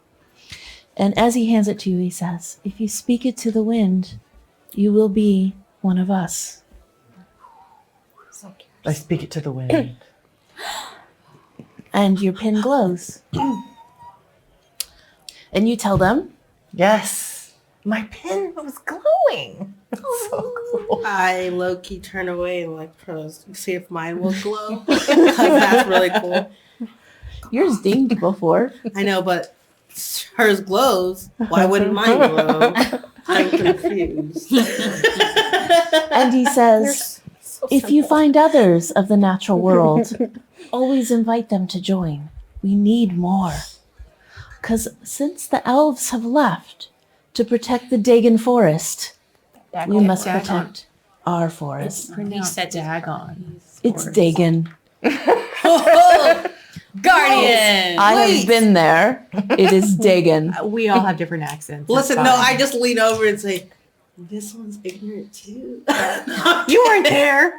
And as he hands it to you, he says, if you speak it to the wind, you will be one of us. I speak it to the wind. And your pin glows. And you tell them, Yes. My pin was glowing. It's so cool. I low-key turn away and like see if mine will glow. Because that's really cool. yours dinged before. I know, but hers glows. Why wouldn't mine glow? I'm confused. And he says, if you find others of the natural world, always invite them to join. We need more. Because since the elves have left to protect the Dagon forest, we must protect our forest. He said Dagon. It's Dagon. Guardian. I have been there. It is Dagon. We all have different accents. It's Listen, no, fine. I just lean over and say, this one's ignorant too. You weren't there.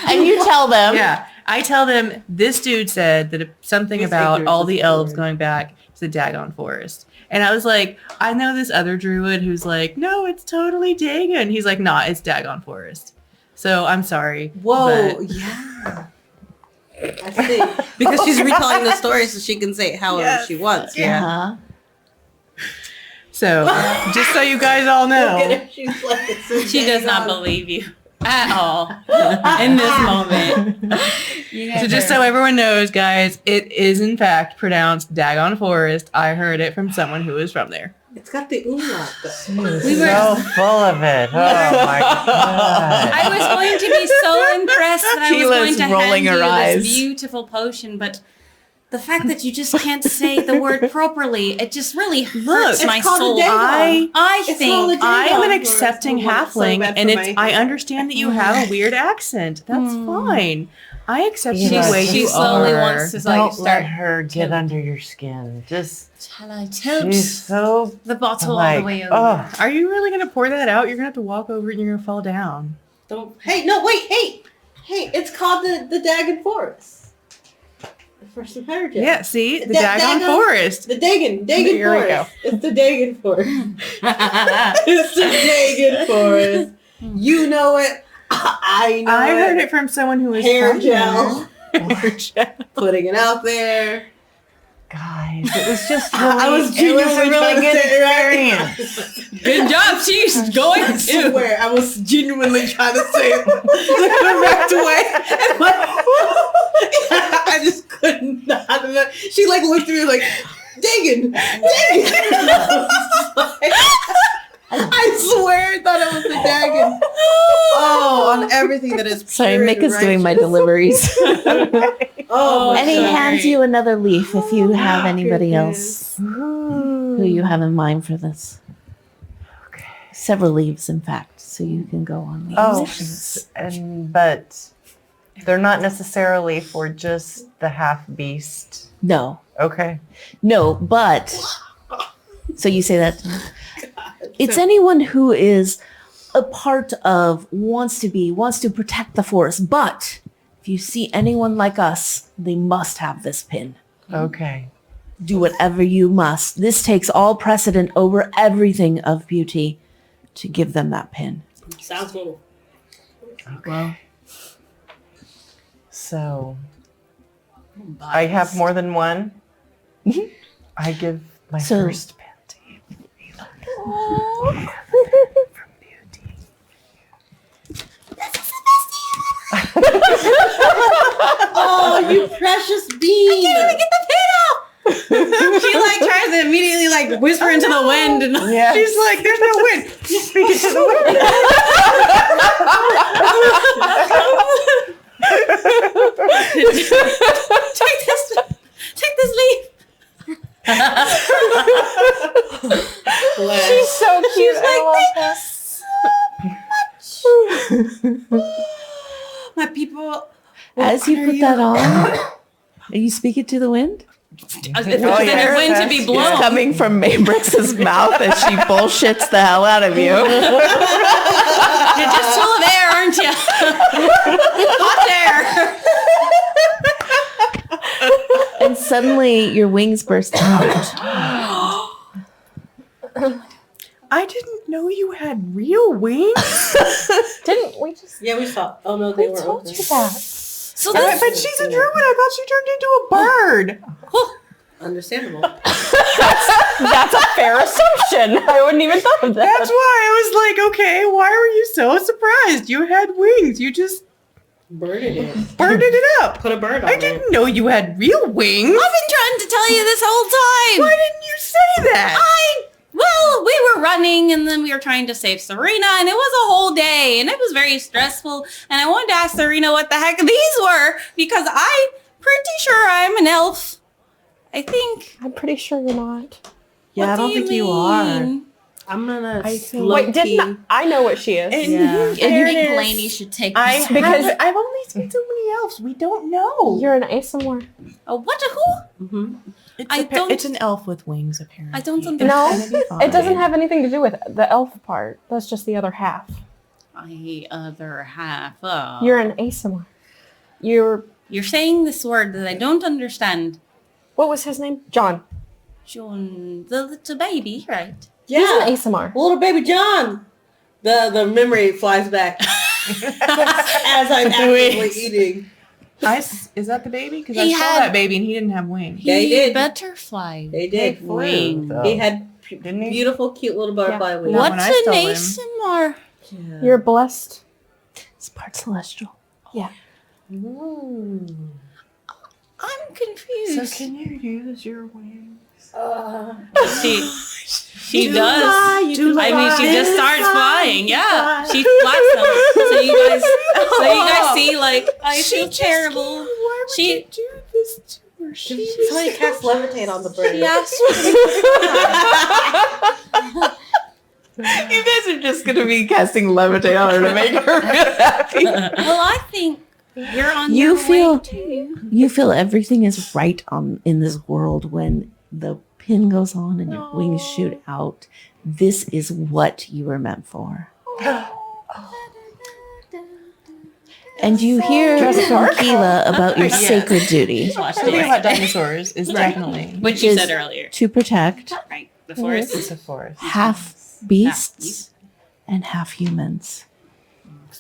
And you tell them, Yeah, I tell them this dude said that something He's about ignorant all to the the elves word. going back to the Dagon forest. And I was like, I know this other druid who's like, no, it's totally Dagon. He's like, nah, it's Dagon forest. So I'm sorry. Whoa, but- yeah. I see. Because she's retelling the story so she can say it however she wants. Yeah. uh-huh. So just so you guys all know. She's like, this is She does not Dagon. believe you at all in this moment. You guys So just are- so everyone knows, guys, it is in fact pronounced Dagon Forest. I heard it from someone who is from there. It's got the umlaut though. We were- So full of it. Oh my god. I was going to be so impressed that I was going Keela's to rolling hand her you eyes. this beautiful potion, but the fact that you just can't say the word properly, it just really hurts it's my called a soul. Dagon. I It's think called a Dagon. I am an Forest. accepting Oh, it's so halfling, bad and for it's. my- I understand that you have a weird accent. That's fine. I accept you She- the way she you slowly are. wants to like Don't start. let her get under your skin. Just Shall I tilt she's so the bottle all like, the way over? oh, Are you really gonna pour that out? You're gonna have to walk over it and you're gonna fall down. Don't. Hey, no, wait, hey, it's called the Dagon Forest. The first time I heard it. Yeah, see the Da- Dagon Dagon? Forest. The Dagon Here we Forest. go. It's the Dagon Forest. It's the Dagon Forest. You know it. I know I it. heard it from someone who is Hair from gel. Hair gel. Putting it out there. guys, it was just really, I was it was a genuinely really trying to good say it experience. Good job, she's going I to. swear, I was genuinely trying to say it. Like, I backed away. And I just could not. She like looked at me like, Dagon. I swear I thought it was the Dagon. Oh, on everything that is pure Sorry, Mick and is doing my righteous. deliveries. Oh, my And he so hands great. you another leaf if you have anybody goodness. else who you have in mind for this. Several leaves, in fact, so you can go on these. Oh, but they're not necessarily for just the half beast? No. Okay. No, but so you say that it's anyone who is a part of, wants to protect the forest, but if you see anyone like us, they must have this pin. Okay. Do whatever you must. This takes all precedent over everything of beauty to give them that pin. Sounds cool. Well, So I have more than one. I give my So- first pin to you. From beauty. Oh, you precious bean! I can't even get the pin out. She like tries to immediately like whisper into the wind, and Yeah. she's like, "There's no wind." Speak it to the wind. take this leaf. She's so cute. I love her. My people. As you put that on, and you speak it to the wind, It's the wind to be it's blown. coming from Maybrix's mouth as she bullshits the hell out of you. You're just full of air, aren't you? Hot air. And suddenly your wings burst out. I didn't know you had real wings. Didn't we just? Yeah, we saw. Oh no, they were told open. you that. So But this, she's a druid. I thought she turned into a bird. Understandable. That's a fair assumption. I wouldn't even thought of that. That's why I was like, okay, why were you so surprised? You had wings. You just Birded it. birded it up. Put a bird on I it. didn't know you had real wings. I've been trying to tell you this whole time. Why didn't you say that? Well, we were running and then we were trying to save Serena and it was a whole day and it was very stressful and I wanted to ask Serena what the heck these were because I'm pretty sure I'm an elf. I think. I'm pretty sure you're not. Yeah, What I don't do you think you are. mean? I'm gonna Wait, low-key- didn't I know what she is? Yeah. I think Lainey should take this. Because I've only seen so many elves. We don't know. you're an ASMR. What? Who? Mhm. It's an elf with wings, apparently. I don't No, understand. it doesn't have anything to do with the elf part. That's just the other half. My other half. Oh. You're an ASMR. You're. You're saying this word that I don't understand. What was his name? John. John, the little baby, right? He's Yeah, an ASMR. little baby John. The memory flies back as I'm actively eating. Is that the baby? Because I He saw had- that baby and he didn't have wings. Yeah, he did. Butterfly. They did. Wing. He had Didn't he? beautiful, cute little butterfly wings. What? What's when I an stole him. ASMR? Yeah. You're blessed. It's part celestial. Yeah. I'm confused. So can you use your wings? She does. I mean, she just starts flying. Yeah, she flies them. So you guys see, like, I feel terrible. She do this to her? Somebody cast levitate on the bird. asked You guys are just going to be casting levitate on her to make her feel happy. Well, I think you're on You your feel- way too. You feel everything is right in this world when the pin goes on and your wings shoot out. This is what you were meant for. And you hear from Keela about your sacred duty Watch The thing this. about dinosaurs is definitely. Which you is- said earlier. to protect Right. The forest It's is a forest. half beasts and half humans.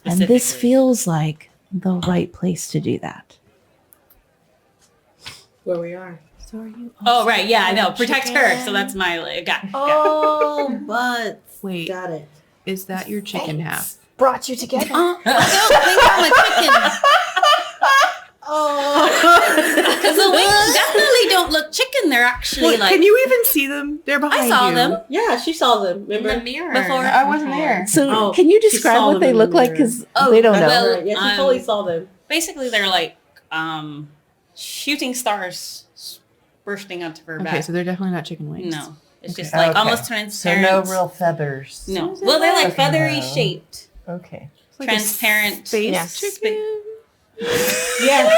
And this specifically. feels like the right place to do that. Where we are. So are you? Oh, right. Yeah, I know. Protect her. So that's my, got Oh, but Wait, got it. is that your chicken half? Brought you together. I don't think I'm a chicken. Oh. Because the wings definitely don't look chicken. They're actually like. Can you even see them? They're behind I saw you. them Yeah, she saw them. In Remember? the mirror. before. I wasn't there. So Oh, can you she describe saw what them they in look the like? mirror. Because Oh, they don't know. well, Right. Yeah, she totally saw them. Basically, they're like shooting stars bursting out of her Okay, back. so they're definitely not chicken wings. No, it's Okay. just like Okay. almost So transparent. no real feathers. No. Well, they're like Okay. feathery shaped, Okay. Like a transparent. Space Yes. chicken. Yeah.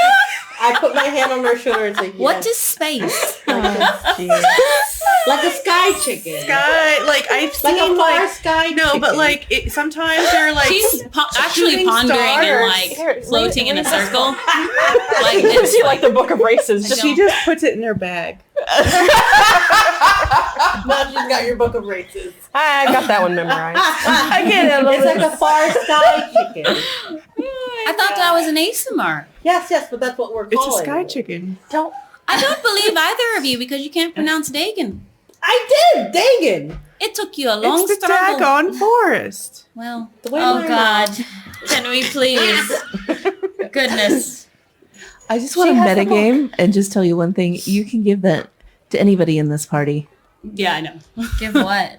I put my hand on her shoulder and say, yes. What is space? Like a sky chicken. Sky, like I've Like seen a far sky no, chicken. but like sometimes they're like She's actually shooting pondering and stars. like Here, floating in a read this. circle. Like It's it's like the book of races. I Just she just puts it in her bag. Now she's got your book of races. I got that one memorized. I get it a little It's like a far sky chicken. I thought that was an ASMR. Yes, but that's what we're It's calling a sky it. chicken. I don't believe either of you because you can't pronounce Dagon. I did, Dagon. It took you a long It's the struggle. daggone forest. Well, The way Oh my God. Can we please? Goodness. I just want to has the metagame and just tell you one thing. You can give that to anybody in this party. yeah, I know. Give what?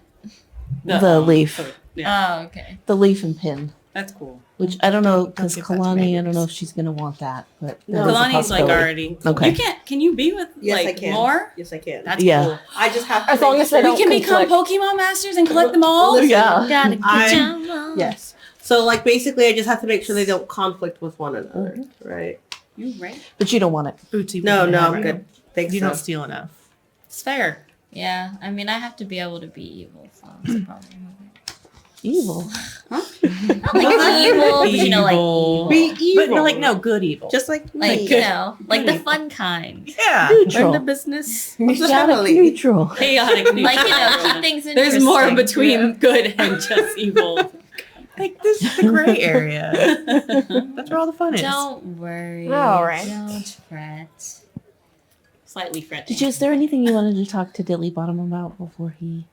The leaf. Yeah, Oh, okay. The leaf and pin. that's cool. Which I don't know, because give that to Kalani, I Maidens. don't know if she's going to want that. But No. that is a Kalani's like possibility. already. Okay. You can't. Can you be with Yes, I like can. more? Yes, I can. That's Yeah. cool. I just have to. As long make as they sure- don't We can become conflict. Pokemon masters and collect them all. Listen, Yeah. Got a good I- job on. Yes. So, like, basically, I just have to make sure they don't conflict with one another, right? You right? But you don't want it. Bootsy. No, wouldn't have I'm it. good. Thanks. You so. don't steal enough. It's fair. Yeah, I mean, I have to be able to be evil, so that's a problem. Evil. Not like evil, but you know, like evil. Be evil. But no, like no good evil. Just like Like, me. you know, like the fun kind. yeah. Learn Neutral. the business. Chaotic neutral. Chaotic. Like, you know, keep things interesting. There's more between good and just evil. Like this is the gray area. That's where all the fun is. Don't worry. All right. Don't fret. Slightly fretting. Is there anything you wanted to talk to Dilly Bottom about before he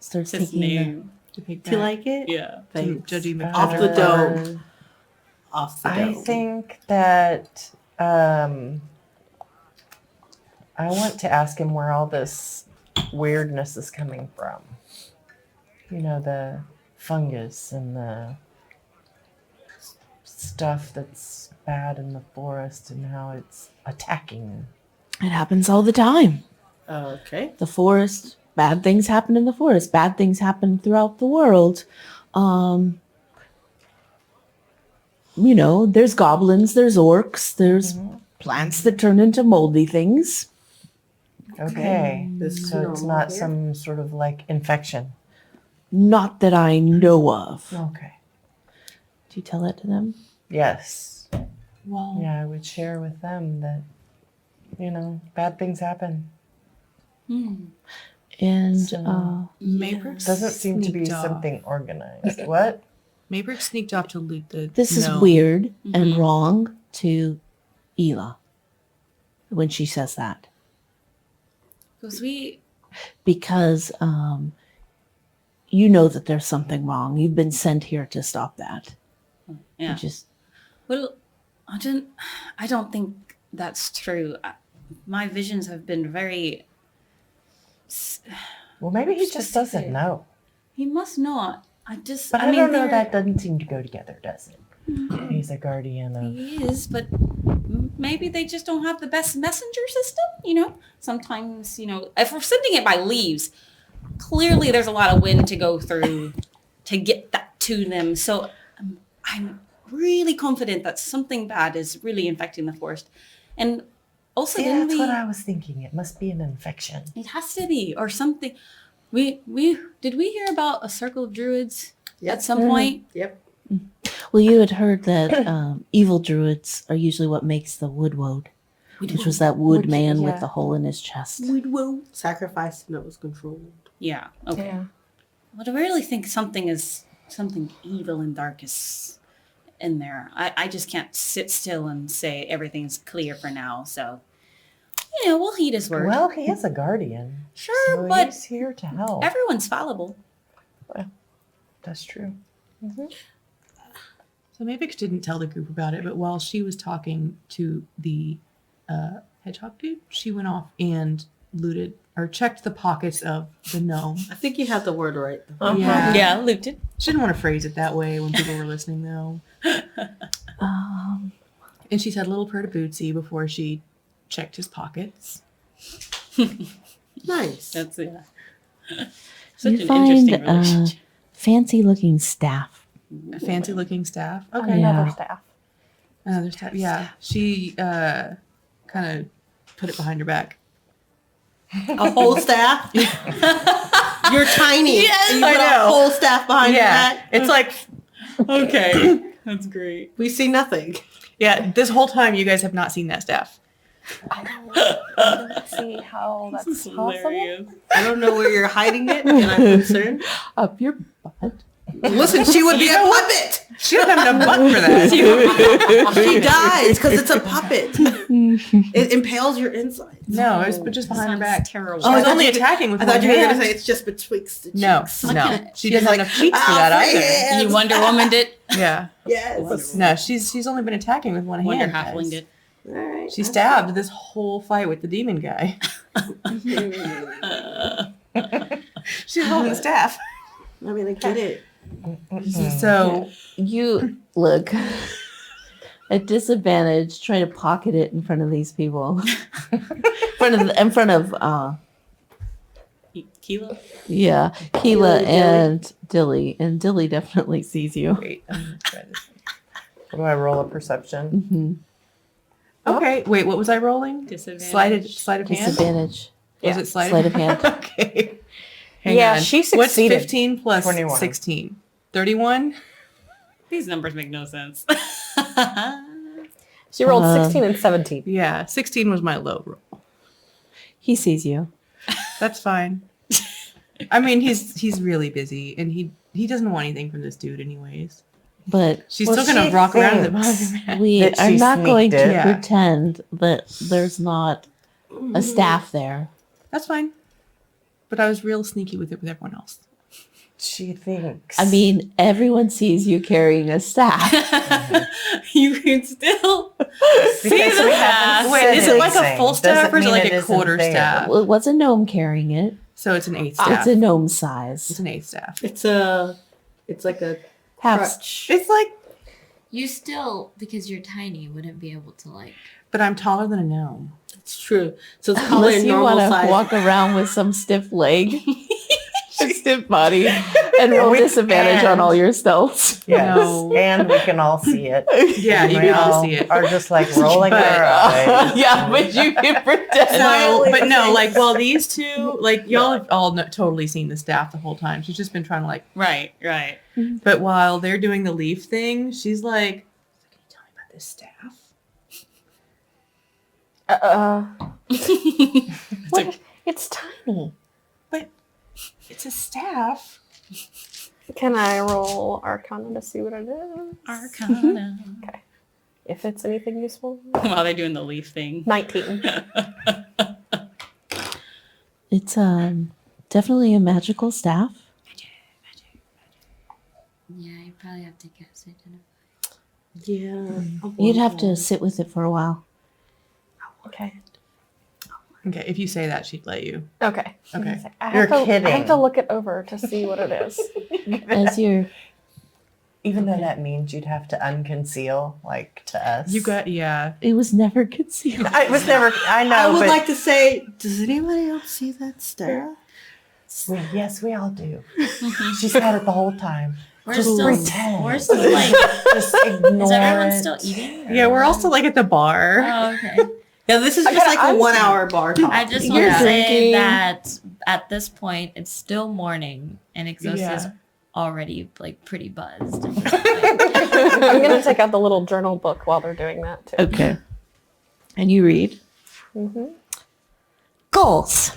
starts It's his taking the... name. To pick Do you back. like it? Yeah. Thanks. Judgy Off the McJudger. dome. Off the I dome. think that I want to ask him where all this weirdness is coming from. You know, the fungus and the stuff that's bad in the forest and how it's attacking. It happens all the time. Okay. The forest, bad things happen in the forest. Bad things happen throughout the world. You know, there's goblins, there's orcs, there's plants that turn into moldy things. Okay. This So it's normal not here? some sort of like infection. Not that I know of. Okay. Do you tell that to them? Yes. Well, Yeah, I would share with them that, you know, bad things happen. and So- Mabrix Doesn't seem to be sneaked off. something organized. What? Mabrix sneaked off to loot the. this is gnome. weird and wrong to Ela when she says that. Because you know that there's something wrong. You've been sent here to stop that. Yeah. You just Well, I don't think that's true. My visions have been very. Well, maybe he just doesn't know. He must not. But I don't know. they're- That doesn't seem to go together, does it? He's a guardian of. He is, but maybe they just don't have the best messenger system, you know? Sometimes, you know, if we're sending it by leaves, clearly there's a lot of wind to go through to get that to them. So I'm really confident that something bad is really infecting the forest. And also, Yeah, didn't that's we, what I was thinking. It must be an infection. it has to be, or something. Did we hear about a circle of druids Yep. at some point? Yep. well, you had heard that evil druids are usually what makes the wood woad, which was that wood man yeah. with the hole in his chest. Sacrificed and it was controlled. Yeah. Okay. Yeah. But I really think something evil and dark is in there. I just can't sit still and say everything's clear for now. So, you know, we'll heed his word. Well, he is a guardian. Sure, So but he's here to help. everyone's fallible. That's true. So Mabrix didn't tell the group about it, but while she was talking to the hedgehog dude, she went off and looted or checked the pockets of the gnome. I think you have the word right. Yeah. looted. She didn't want to phrase it that way when people were listening, though. And she said a little prayer to Bootsy before she checked his pockets. Nice. That's such You an find interesting relationship. fancy looking staff. A fancy looking staff. Okay. Okay. Another Yeah. staff. Another staff. Yeah. She kind of put it behind her back. A whole staff? You're tiny. Yes, and you I put know. a whole staff behind your back? It's like, Okay. That's great. We see nothing. yeah, this whole time you guys have not seen that staff. I don't see how that's This is possible. hilarious. I don't know where you're hiding it, and I'm concerned. Up your butt. Listen, she would be a puppet. She doesn't have enough butt for that. She dies because it's a puppet. It impales your insides. No, it's just behind her Sounds back. terrible. She was I thought only you- attacking with I one thought you were going hand. to say it's just betwixt the cheeks. No, no. She doesn't have enough cheeks for "Ah, that free either. hands." You Wonder Woman it. Yeah. Yes. No, she's only been attacking with one Wonder hand. Halfling guys. it. All right. She stabbed this whole fight with the demon guy. She's holding the staff. I mean, I get it. So You look at disadvantage. Try to pocket it in front of these people. in front of Kilo? yeah, Keela and Dilly, and Dilly definitely sees you. wait, I'm gonna try this. What do I roll a perception? Hmm. Okay, wait, what was I rolling? Disadvantage. Sleight of hand? Disadvantage. Was it Sleight of hand. Okay. Hang Yeah, on. she What's succeeded. 15 plus 21. 16? 31? These numbers make no sense. She rolled 16 and 17. Yeah, 16 was my low roll. He sees you. That's fine. I mean, he's really busy, and he doesn't want anything from this dude anyways. But She's Well, still gonna she rock around in the thinks- behind your back. we That are she not going sneaked to it. Yeah. pretend that there's not a staff there. That's fine. But I was real sneaky with it with everyone else. She thinks. I mean, everyone sees you carrying a staff. You can still see Because the we staff. haven't Wait, said is it like a anything. full staff Doesn't or is it mean like it a isn't quarter there. staff? Well, it was a gnome carrying it. So it's an eighth It's staff. a gnome It's size. an eighth staff. It's like a Half. crutch. It's like, You still, because you're tiny, wouldn't be able to like. but I'm taller than a gnome. It's true. So it's probably Unless a you normal want to size. walk around with some stiff leg, a stiff body, and roll We- disadvantage on and- all your stealths. Yes, No. and we can all see it. Yeah, you We can all see it. Are just like rolling But- our eyes. Yeah, but you can pretend. No, but no, like, well, these two, like, y'all have all totally seen the staff the whole time. She's just been trying to, like, Right, right. but while they're doing the leaf thing, she's like, can you tell me about this staff? What? It's tiny. But it's a staff. Can I roll Arcana to see what it is? Arcana. If it's anything useful. While they're doing the leaf thing. 19. It's definitely a magical staff. Yeah, you probably have to guess identify. Yeah. You'd have to sit with it for a while. Okay. Okay, if you say that, she'd let you. Okay. Okay. I You're have to, I kidding. have to look it over to see what it is. As you're Even though that means you'd have to unconceal, like to us. You got, yeah. it was never concealed. I was never. I know, I would but like to say, does anybody else see that staff? yes, we all do. She's had it the whole time. We're Just still, pretend. we're still like. Just ignore Is everyone it. still eating? or- Yeah, we're also, like, at the bar. Oh, okay. Yeah, this is I just gotta- like a I'm- 1 hour bar talk. I just You're want to say drinking. that at this point, it's still morning, and Exos is Yeah. already like pretty buzzed. I'm going to take out the little journal book while they're doing that, too. Okay. And you read. Goals.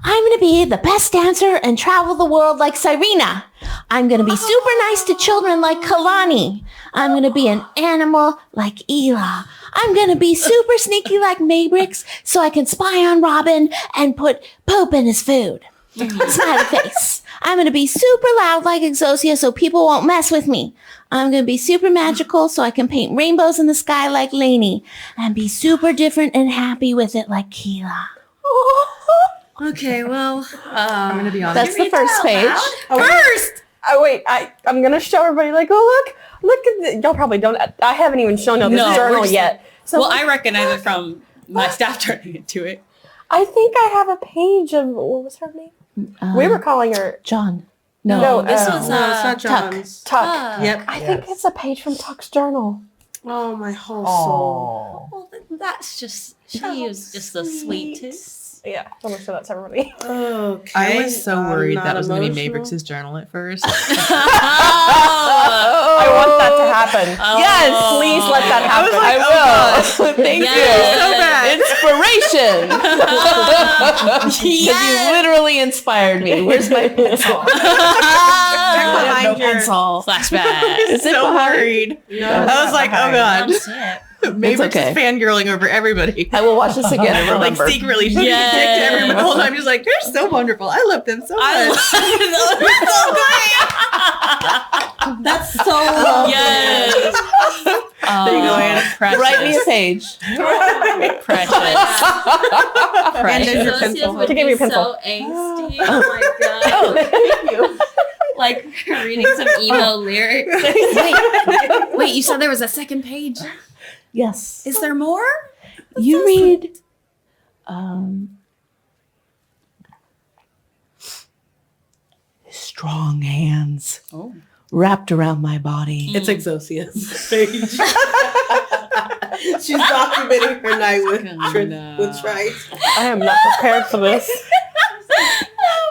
I'm going to be the best dancer and travel the world like Cyrena. I'm going to be super nice to children like Kalani. I'm going to be an animal like Ela. I'm going to be super sneaky like Mabrix so I can spy on Robin and put poop in his food. Smiley face. I'm going to be super loud like Exosia so people won't mess with me. I'm going to be super magical so I can paint rainbows in the sky like Lainey. And be super different and happy with it like Keela. Okay, well, I'm going to be honest. That's the first page. First! Oh, wait. I'm going to show everybody, like, oh, look at this. Y'all probably don't. I haven't even shown y'all this No, we're journal just- yet. So well, I recognize it from my staff turning into it. I think I have a page of, what was her name? We were calling her John. No, No, this uh, was No, it's not Tuck. John's. Tuck. Ah. Yep. I think it's a page from Tuck's journal. Oh, my whole soul. Oh. Well, that's just, she was just the sweetest. Yeah, I'm gonna show that to everybody. Okay. I was so I'm worried not that was going to be emotional. Mavericks' journal at first. I want that to happen. Yes, Please let that happen. like, I will. Thank Yes. you. Inspiration. You literally inspired me. Where's my pencil? I have no Behind your- pencil. Flashback. Is it so behind? worried. No, I was like, oh I god. don't see it. Mavericks okay. is fangirling over everybody. I will watch this again and Like remember. secretly, she's Yes. dick to everyone the whole time. She's like, they're so wonderful. I love them so much. That's so Yes. There you go, Anne. Precious. Write me a page. Precious. And there's your Associates pencil. would To give be me a pencil. so angsty. Oh my god. Thank you. Like reading some emo lyrics. Wait, you said there was a second page? Yes. Is there more? You read strong hands wrapped around my body. It's Exosia's page. She's documenting her night with Trite. I am not prepared for this.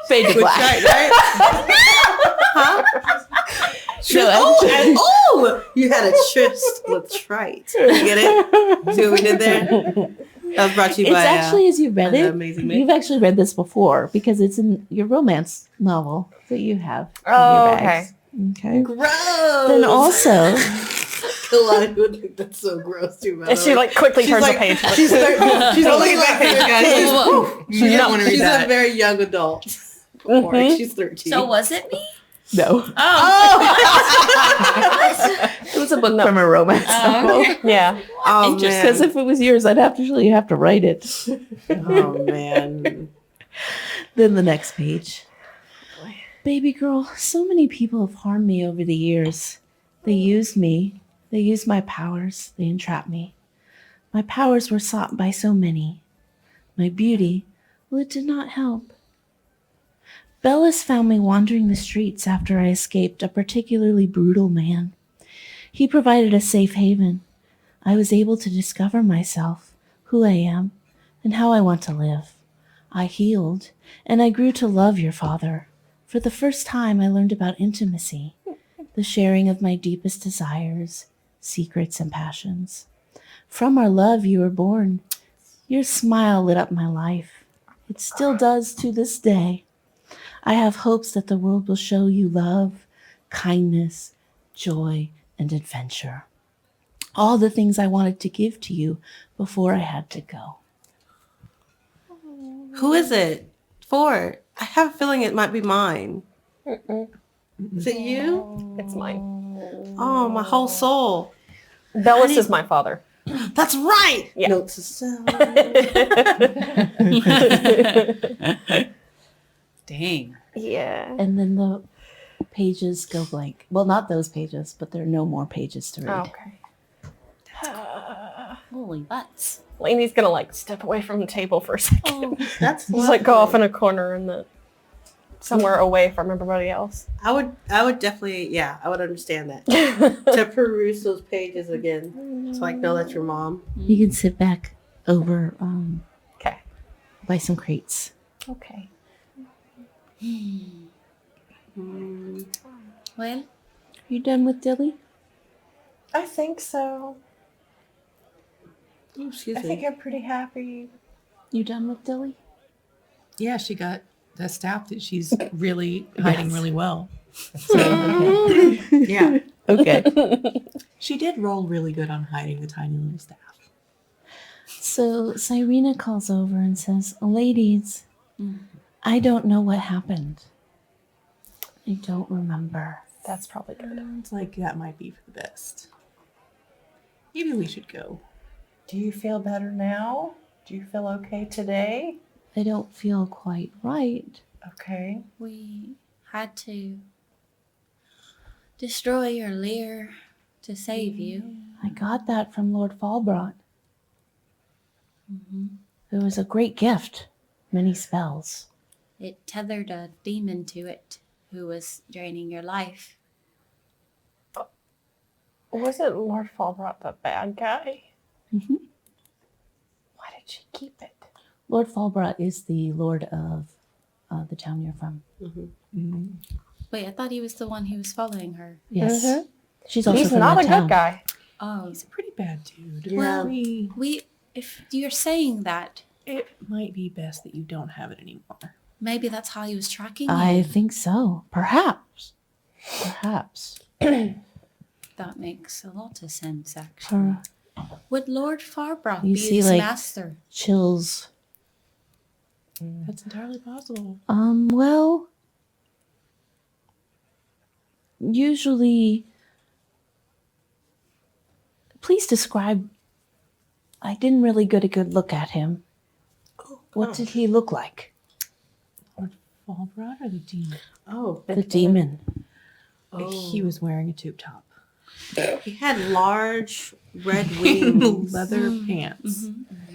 Fade to With black. Trite, right? Huh? No, Oh, you had a tryst with Trite. You get it? See what we did there? That was brought to you It's by actually, as you read an it, amazing mix. you've actually read this before because it's in your romance novel that you have. in Oh, your bags. Okay. Gross. Then also, Kalani would think that's so gross too. by And the she way. like quickly She's turns like, the page. She's only laughing, guys. She did not want to read She's that. a very young adult. Or she's 13. So was it me? no. It was a book from a romance novel. Okay. Yeah. Oh Because man. if it was yours, I'd actually have to write it. Oh man. Then the next page. Baby girl, so many people have harmed me over the years. They used me. They used my powers. They entrapped me. My powers were sought by so many. My beauty, well, it did not help. Bellis found me wandering the streets after I escaped a particularly brutal man. He provided a safe haven. I was able to discover myself, who I am, and how I want to live. I healed, and I grew to love your father. For the first time, I learned about intimacy, the sharing of my deepest desires, secrets, and passions. From our love, you were born. Your smile lit up my life. It still does to this day. I have hopes that the world will show you love, kindness, joy, and adventure. All the things I wanted to give to you before I had to go. Who is it for? I have a feeling it might be mine. Is it you? It's mine. Oh, my whole soul. Bellis is my father. That's right. Yeah. Note to self. Dang. Yeah. And then the pages go blank. Well, not those pages, but there are no more pages to read. Okay. Holy butts. Lainey's gonna like step away from the table for a second. That's Just like go off in a corner and the somewhere away from everybody else. I would definitely, yeah, I would understand that. To peruse those pages again, so I know that's your mom. You can sit back over Okay. by some crates. Okay. Well, You done with Dilly? I think so. Oh, excuse I me. think I'm pretty happy. You done with Dilly? Yeah, she got the staff that she's really hiding really well. Yeah. Okay. She did roll really good on hiding the tiny little staff. So Cyrena calls over and says, ladies, I don't know what happened. I don't remember. That's probably good. It's like that might be for the best. Maybe we should go. Do you feel better now? Do you feel okay today? I don't feel quite right. Okay. we had to destroy your lair to save you. I got that from Lord Falbrought. It was a great gift. Many spells. It tethered a demon to it who was draining your life. Wasn't Lord Fallbrook the bad guy? Mhm. Why did she keep it? Lord Fallbrook is the lord of the town you're from. Wait, I thought he was the one who was following her. Yes. Mhm. She's also He's from not the a town. good guy. Oh, He's a pretty bad dude. Well, We- if you're saying that, it might be best that you don't have it anymore. maybe that's how he was tracking I you. think so. Perhaps. Perhaps. That makes a lot of sense, actually. Would Lord Farbrock You be see, his like- master? Chills. That's entirely possible. Well, usually, please describe. I didn't really get a good look at him. What did he look like? Fallbrook or the demon? Oh, The demon. He was wearing a tube top. he had large red wings. Leather pants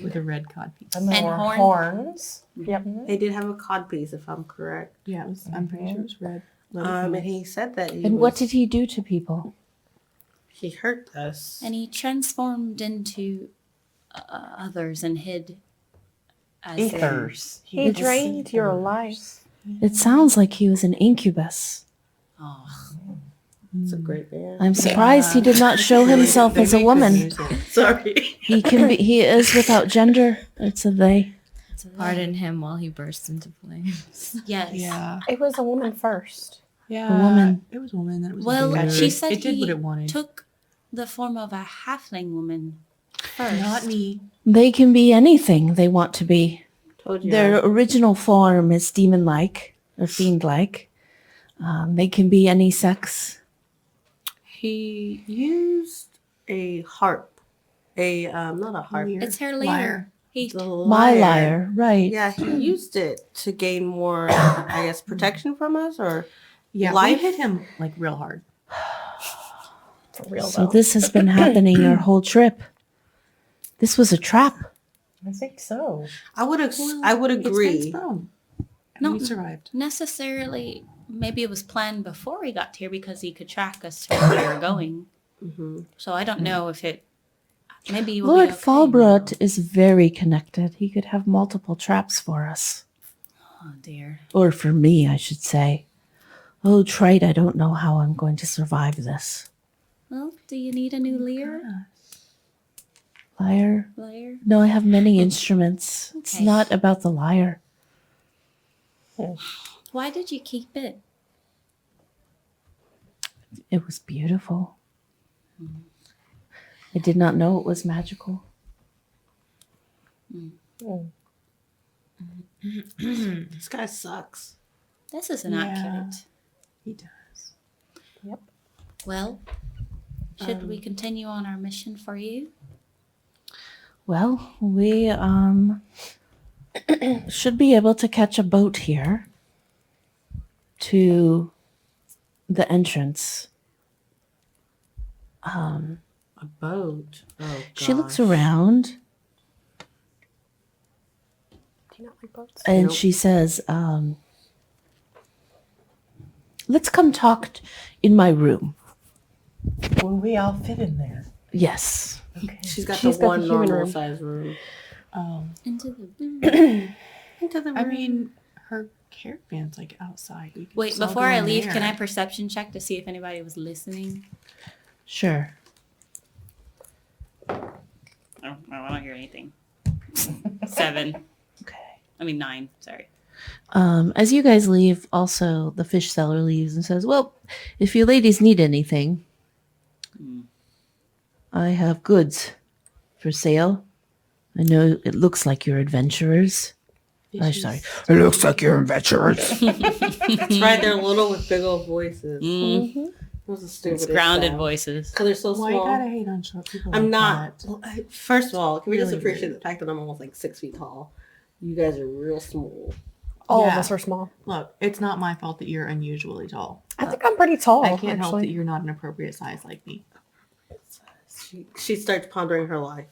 with a red codpiece. And there And were horn. horns. Yep. They did have a codpiece, if I'm correct. Yeah, I'm pretty sure it was red. Leather And pants. he said that And what did he do to people? he hurt us. And he transformed into others and hid as in- Ethers. He drained your life. It sounds like he was an incubus. Oh, It's a great band. I'm surprised he did not show himself They as a make good woman. music. Sorry. He is without gender. It's a they. Pardon him while he bursts into flames. yes. Yeah. It was a woman first. Yeah. A woman. It was a woman. Then it was Well, a dude. she said it did he what it wanted. took the form of a halfling woman first. Not me. They can be anything they want to be. Told you. Their original form is demon-like or fiend-like. They can be any sex. He used a harp. Not a harp. It's her Lyre. later. He The My lyre, right. Yeah, he used it to gain more, I guess, protection from us, or Yeah, Life? we hit him like real hard. For real, So though. this has been happening your whole trip. This was a trap. I think so. I would It's agree. Vince Brown. And No. we survived. necessarily, maybe it was planned before we got here because he could track us to where we were going. So I don't know if it. Maybe he will Lord be okay. Fallbrook is very connected. He could have multiple traps for us. Oh dear. Or for me, I should say. Oh, trite, I don't know how I'm going to survive this. Well, do you need a new lyre? Lyre? Lyre? No, I have many instruments. It's Okay. not about the lyre. Why did you keep it? It was beautiful. I did not know it was magical. This guy sucks. This isn't Yeah. accurate. He does. Well, should we continue on our mission for you? Well, we should be able to catch a boat here to the entrance. A boat. Oh, She looks gosh. around Do you not like boats? and Nope. she says, let's come talk in my room. Will we all fit in there? Yes. She's got She's the got one the human normal room. size room. Into the Into the room. I mean, her caravan's like outside. We could Wait, just all before go I in leave, can I there. perception check to see if anybody was listening? Sure. Oh, I don't hear anything. 7. Okay. I mean 9, sorry. As you guys leave, also the fish seller leaves and says, well, if you ladies need anything, I have goods for sale. I know it looks like you're adventurers. I'm sorry. It looks like you're adventurers. That's right, they're little with big old voices. Those are stupid. It's grounded voices. Because they're so Why you small. gotta hate on short people? I'm like not. that? Well, first of all, can we just Really appreciate rude. the fact that I'm almost like 6 feet tall? You guys are real small. All of Yeah. us are small. Look, it's not my fault that you're unusually tall. I think I'm pretty tall. I can't help that actually. you're not an appropriate size like me. She starts pondering her life.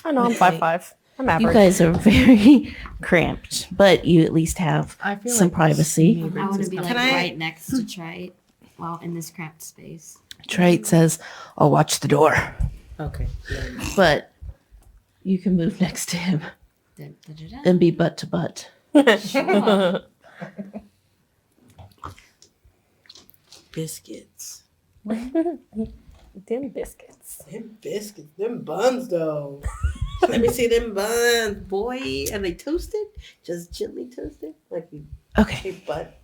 I know I'm 5'5". I'm You average. guys are very cramped, but you at least have I feel some like privacy. neighbors I want to is be not- like Can I- right next to Trite while in this cramped space. Trite says, I'll watch the door. Okay. But you can move next to him Da-da-da-da. and be butt to butt. Biscuits. Dim biscuits. Them biscuits, them buns though. Let me see them buns, boy. Are they toasted? Just gently toasted, like you Okay. take butt.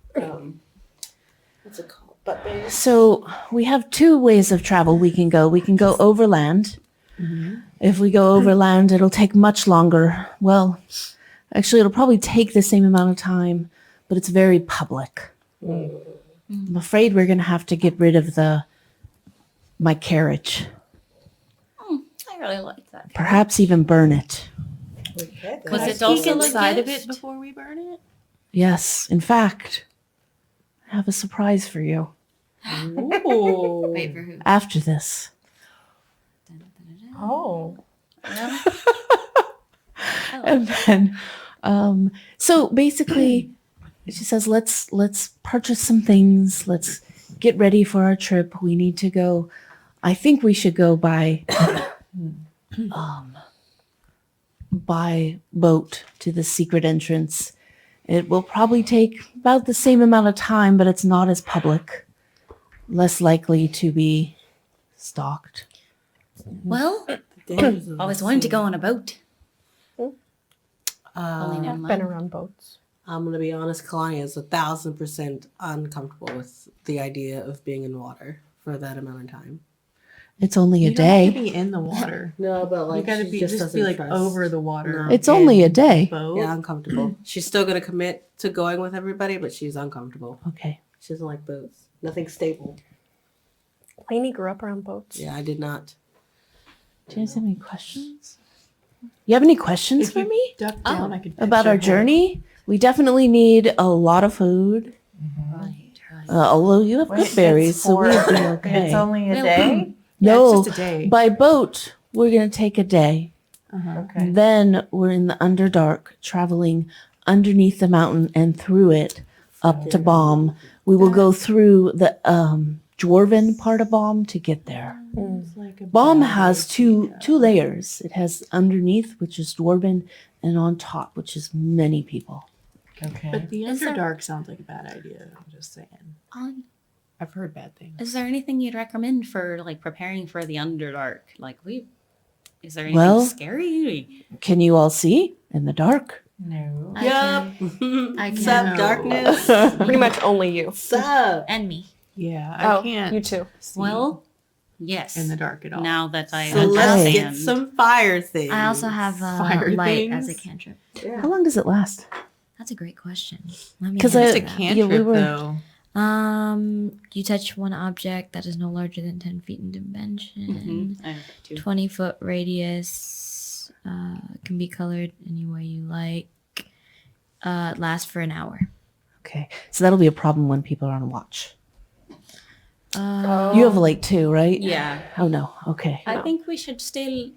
What's it called? Butt base. So we have two ways of travel we can go. We can go overland. If we go overland, it'll take much longer. Well, actually, it'll probably take the same amount of time, but it's very public. I'm afraid we're going to have to get rid of my carriage. I really like that. Perhaps even burn it. Was it Peek also inside a of it gift? before we burn it? Yes, in fact, I have a surprise for you Ooh. Wait for who? after this. Da-da-da-da. Oh. And then, so basically, she says, let's purchase some things. Let's get ready for our trip. We need to go. I think we should go by boat to the secret entrance. It will probably take about the same amount of time, but it's not as public. Less likely to be stalked. Well, always wanted to go on a boat. Only never I've been mind. around boats. I'm gonna be honest. Kalani is 1,000% uncomfortable with the idea of being in water for that amount of time. It's only a You don't have to day. be in the water. No, but You like gotta she be just just be doesn't like trust. over the water. No. It's only a day. Boat. Yeah, uncomfortable. She's still gonna commit to going with everybody, but she's uncomfortable. Okay. She doesn't like boats. Nothing stable. Lainey grew up around boats. Yeah, I did not. Do you guys have any questions? You have any questions If for you me duck down, I could catch about your our head. journey? We definitely need a lot of food. Right, right. Although you have Wait, good berries, it's so we'll for- be okay. It's only a Well, day? Yeah, No, it's just a day. by boat, we're going to take a day. Okay. Then we're in the Underdark, traveling underneath the mountain and through it up to Balm. We will go through the dwarven part of Balm to get there. It's like a Balm bad has two idea. layers. It has underneath, which is dwarven, and on top, which is many people. Okay. But the Is there- Underdark sounds like a bad idea. I'm just saying. I've heard bad things. Is there anything you'd recommend for like preparing for the Underdark? Like is there anything Well- scary? Can you all see in the dark? No. I Yup. can- I Sup, can. darkness. Pretty much only you. Sup. And me. Yeah, I Oh, can't you too. see Well, yes. in the dark at all. Now that I So let's get understand. some fire things. I also have Fire light as a things? cantrip. How long does it last? That's a great question. Let me 'Cause answer It's a that. cantrip, Yeah, we were- though. You touch one object that is no larger than 10 feet in dimension. I have two. 20-foot radius. Can be colored any way you like. Lasts for an hour. Okay, so that'll be a problem when people are on watch. Uh, You have a light too, right? Yeah. Oh no. Okay. I think we should still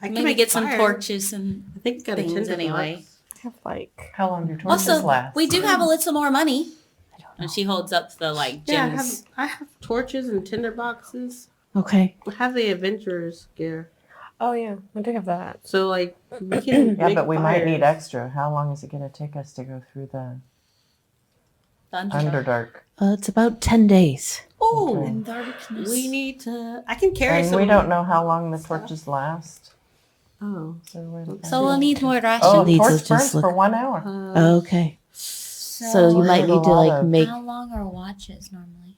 I can maybe make get some fire. torches and I think I got a things tinder anyway. box. I have like How long do your torches Also, last? we do have a little more money. And she holds up the like Yeah, gems. I have torches and tinder boxes. Okay. I have the adventurer's gear. oh yeah, I do have that. So like we can Yeah, make but we might need fires. extra. How long is it going to take us to go through the The Underdark. Underdark? It's about 10 days. Oh, Okay. In darkness. we need to. I can carry And some. we don't know how long the torches last. Oh, So, we're, So we'll need more oh, rations. needs torch to just burns for look- 1 hour. Okay. So you might There's a need to lot like of- make. How long are watches normally?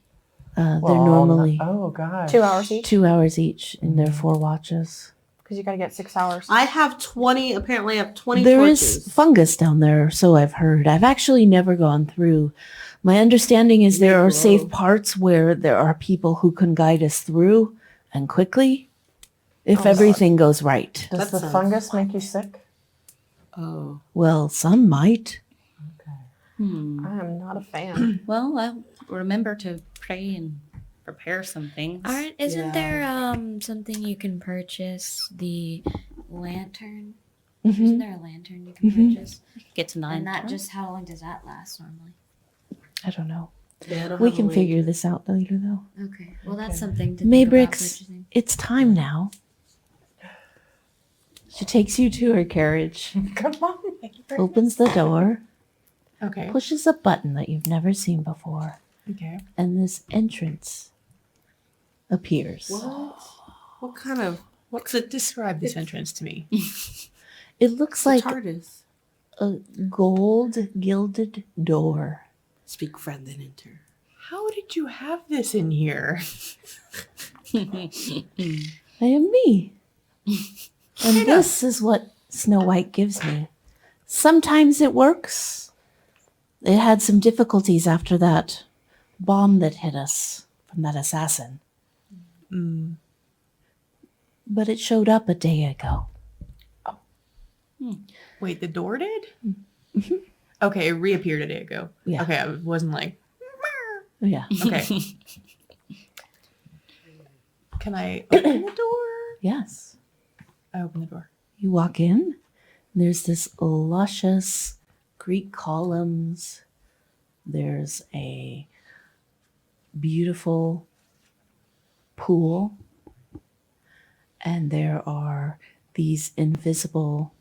They're Well, normally Oh, gosh. 2 hours each 2 hours each, and they're 4 watches. because you got to get 6 hours. I have 20. Apparently, I have 20 There torches. is fungus down there, so I've heard. I've actually never gone through. My understanding is there are safe Whoa. parts where there are people who can guide us through and quickly if Oh, everything goes right. Does That the sounds- fungus make you sick? Oh, Well, some might. Hmm. I am not a fan. Well, I'll remember to pray and prepare some things. Isn't Yeah. there something you can purchase? The lantern? Mhm. Isn't there a lantern you can Mhm. purchase? Get to 9. And that just how long does that last normally? I don't know. Yeah, I don't We have a can link. figure this out later, though. Okay. Well, that's something to think about Mabrix, purchasing. it's time now. She takes you to her carriage, Come on. opens the door, Okay. pushes a button that you've never seen before, Okay. and this entrance appears. What kind of Describe this entrance to me. It looks the like TARDIS? a gold gilded door. Speak friend then enter. How did you have this in here? I am me. And this is what Snow White gives me. Sometimes it works. It had some difficulties after that bomb that hit us from that assassin. But it showed up a day ago. Wait, the door did? Okay, it reappeared a day ago. Yeah. Okay, I wasn't like, Yeah. okay. Can I open the door? Yes. I open the door. You walk in. There's this luscious Greek columns. There's a beautiful pool. And there are these invisible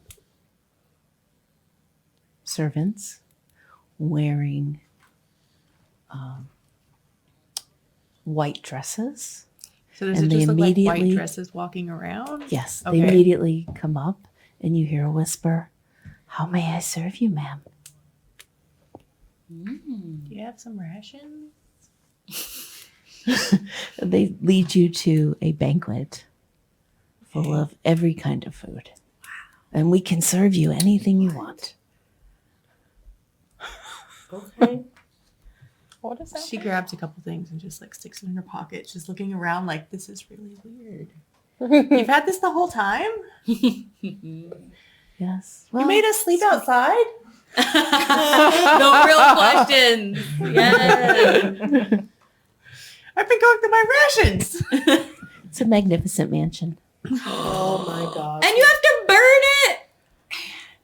servants wearing white dresses. So does And it they just look like immediately- white dresses walking around? Yes, Okay. they immediately come up and you hear a whisper, "How may I serve you, ma'am?" Do you have some rations? They lead you to a banquet full of every kind of food. And we can serve you anything you want. Okay. What is that? She grabs a couple things and just like sticks it in her pocket. She's looking around like, this is really weird. You've had this the whole time? Yes. You made us sleep outside? The real questions. Yes. I've been going through my rations. It's a magnificent mansion. Oh my god. And you have to burn it.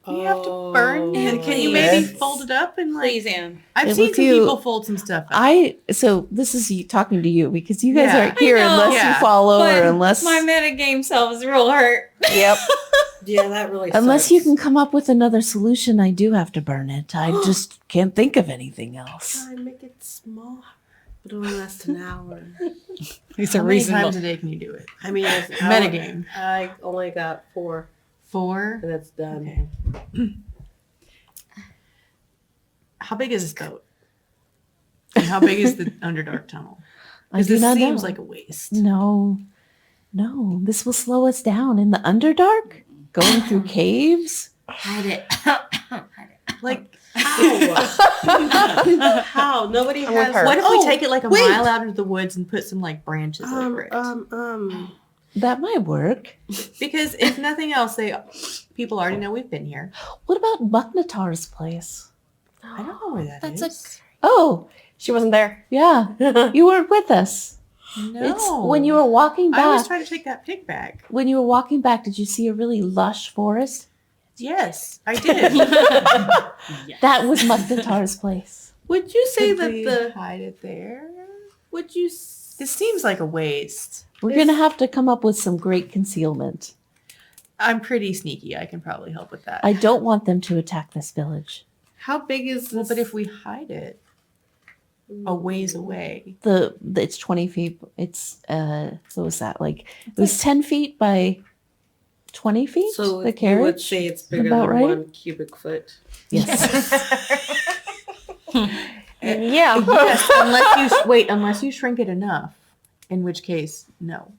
You have to burn it. Oh, Can you yes. maybe fold it up and like? Please, Anne. I've If seen some you- people fold some stuff up. So this is talking to you because you guys Yeah. aren't here I know. unless Yeah. you follow But or unless my metagame self is real hurt. Yep. Yeah, that really Unless sucks. you can come up with another solution, I do have to burn it. I just can't think of anything else. Try and make it small. But it only lasts an hour. How many times a day can you do it? I mean, it's Metagame. I only got 4 4. and that's done. Okay. How big is this boat? And how big is the Underdark tunnel? I Because do this not seems know. like a waste. No, this will slow us down in the Underdark. Going through caves. Hide it. Like, How? How? Nobody I'm with has. her. what if we take it like a wait. mile out into the woods and put some like branches over it? That might work. Because if nothing else, people already know we've been here. What about Bucknatar's place? I don't know where that is. That's Oh, She wasn't there. yeah. You weren't with us. No. It's when you were walking I was back. trying to take that pig back. When you were walking back, did you see a really lush forest? Yes, I did. That was Bucknatar's place. Would you say Could that we the? hide it there? Would you? This seems like a waste. We're gonna have to come up with some great concealment. I'm pretty sneaky. I can probably help with that. I don't want them to attack this village. How big is Well, this? but if we hide it a ways away, It's 20 feet. It's what was that like? It was 10 feet by 20 feet. so the you carriage. would say it's bigger About than right? 1 cubic foot. Yes. Yeah. yes, unless you shrink it enough, in which case, no.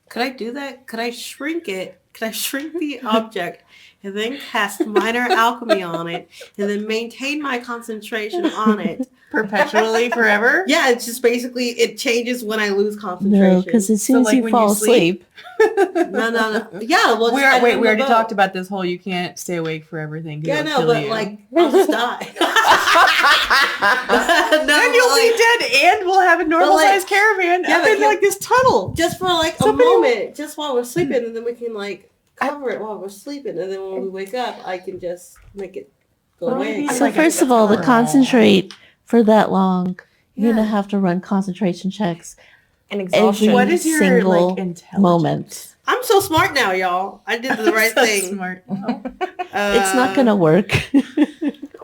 Could I do that? Could I shrink it? Could I shrink the object and then cast minor alchemy on it and then maintain my concentration on it? Perpetually, forever. Yeah, it's just basically it changes when I lose concentration. No, because as soon as like you when fall you sleep- asleep, no. Yeah, well, We already talked about this whole you can't stay awake forever thing. 'cause Yeah, it'll no, kill but you. like I'll just die. No, then you'll like, be dead and we'll have a normal like- sized caravan Yeah, up but in you- like this tunnel. just for like Somebody- a moment, just while we're sleeping, and then we can like cover it while we're sleeping, and then when we wake up, I can just make it Go away. So first of all, to concentrate for that long, you're gonna have to run concentration checks And exhaustion. every What is your single like intelligence? moment. I'm so smart now, y'all. I did the right So thing. smart. It's not gonna work.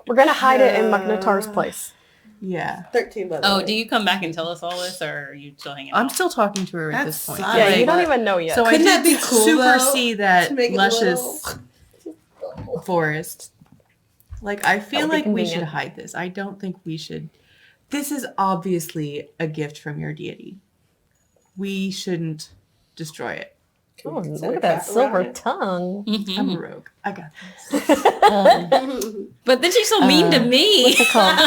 We're gonna hide it in Magnetar's place. Yeah. 13 by the Oh, way. do you come back and tell us all this, or are you still hanging out? I'm still talking to her at That's this point. solid. Yeah, Like, you don't even know yet. So I Couldn't did that be cool, supersee to that make it luscious forest. Like, I feel That would be like we should convenient. hide this. I don't think we should. This is obviously a gift from your deity. We shouldn't destroy it. Oh, look at that silver tongue. Mhm. I'm a rogue. I got this. But then she's so mean to me. What's it called?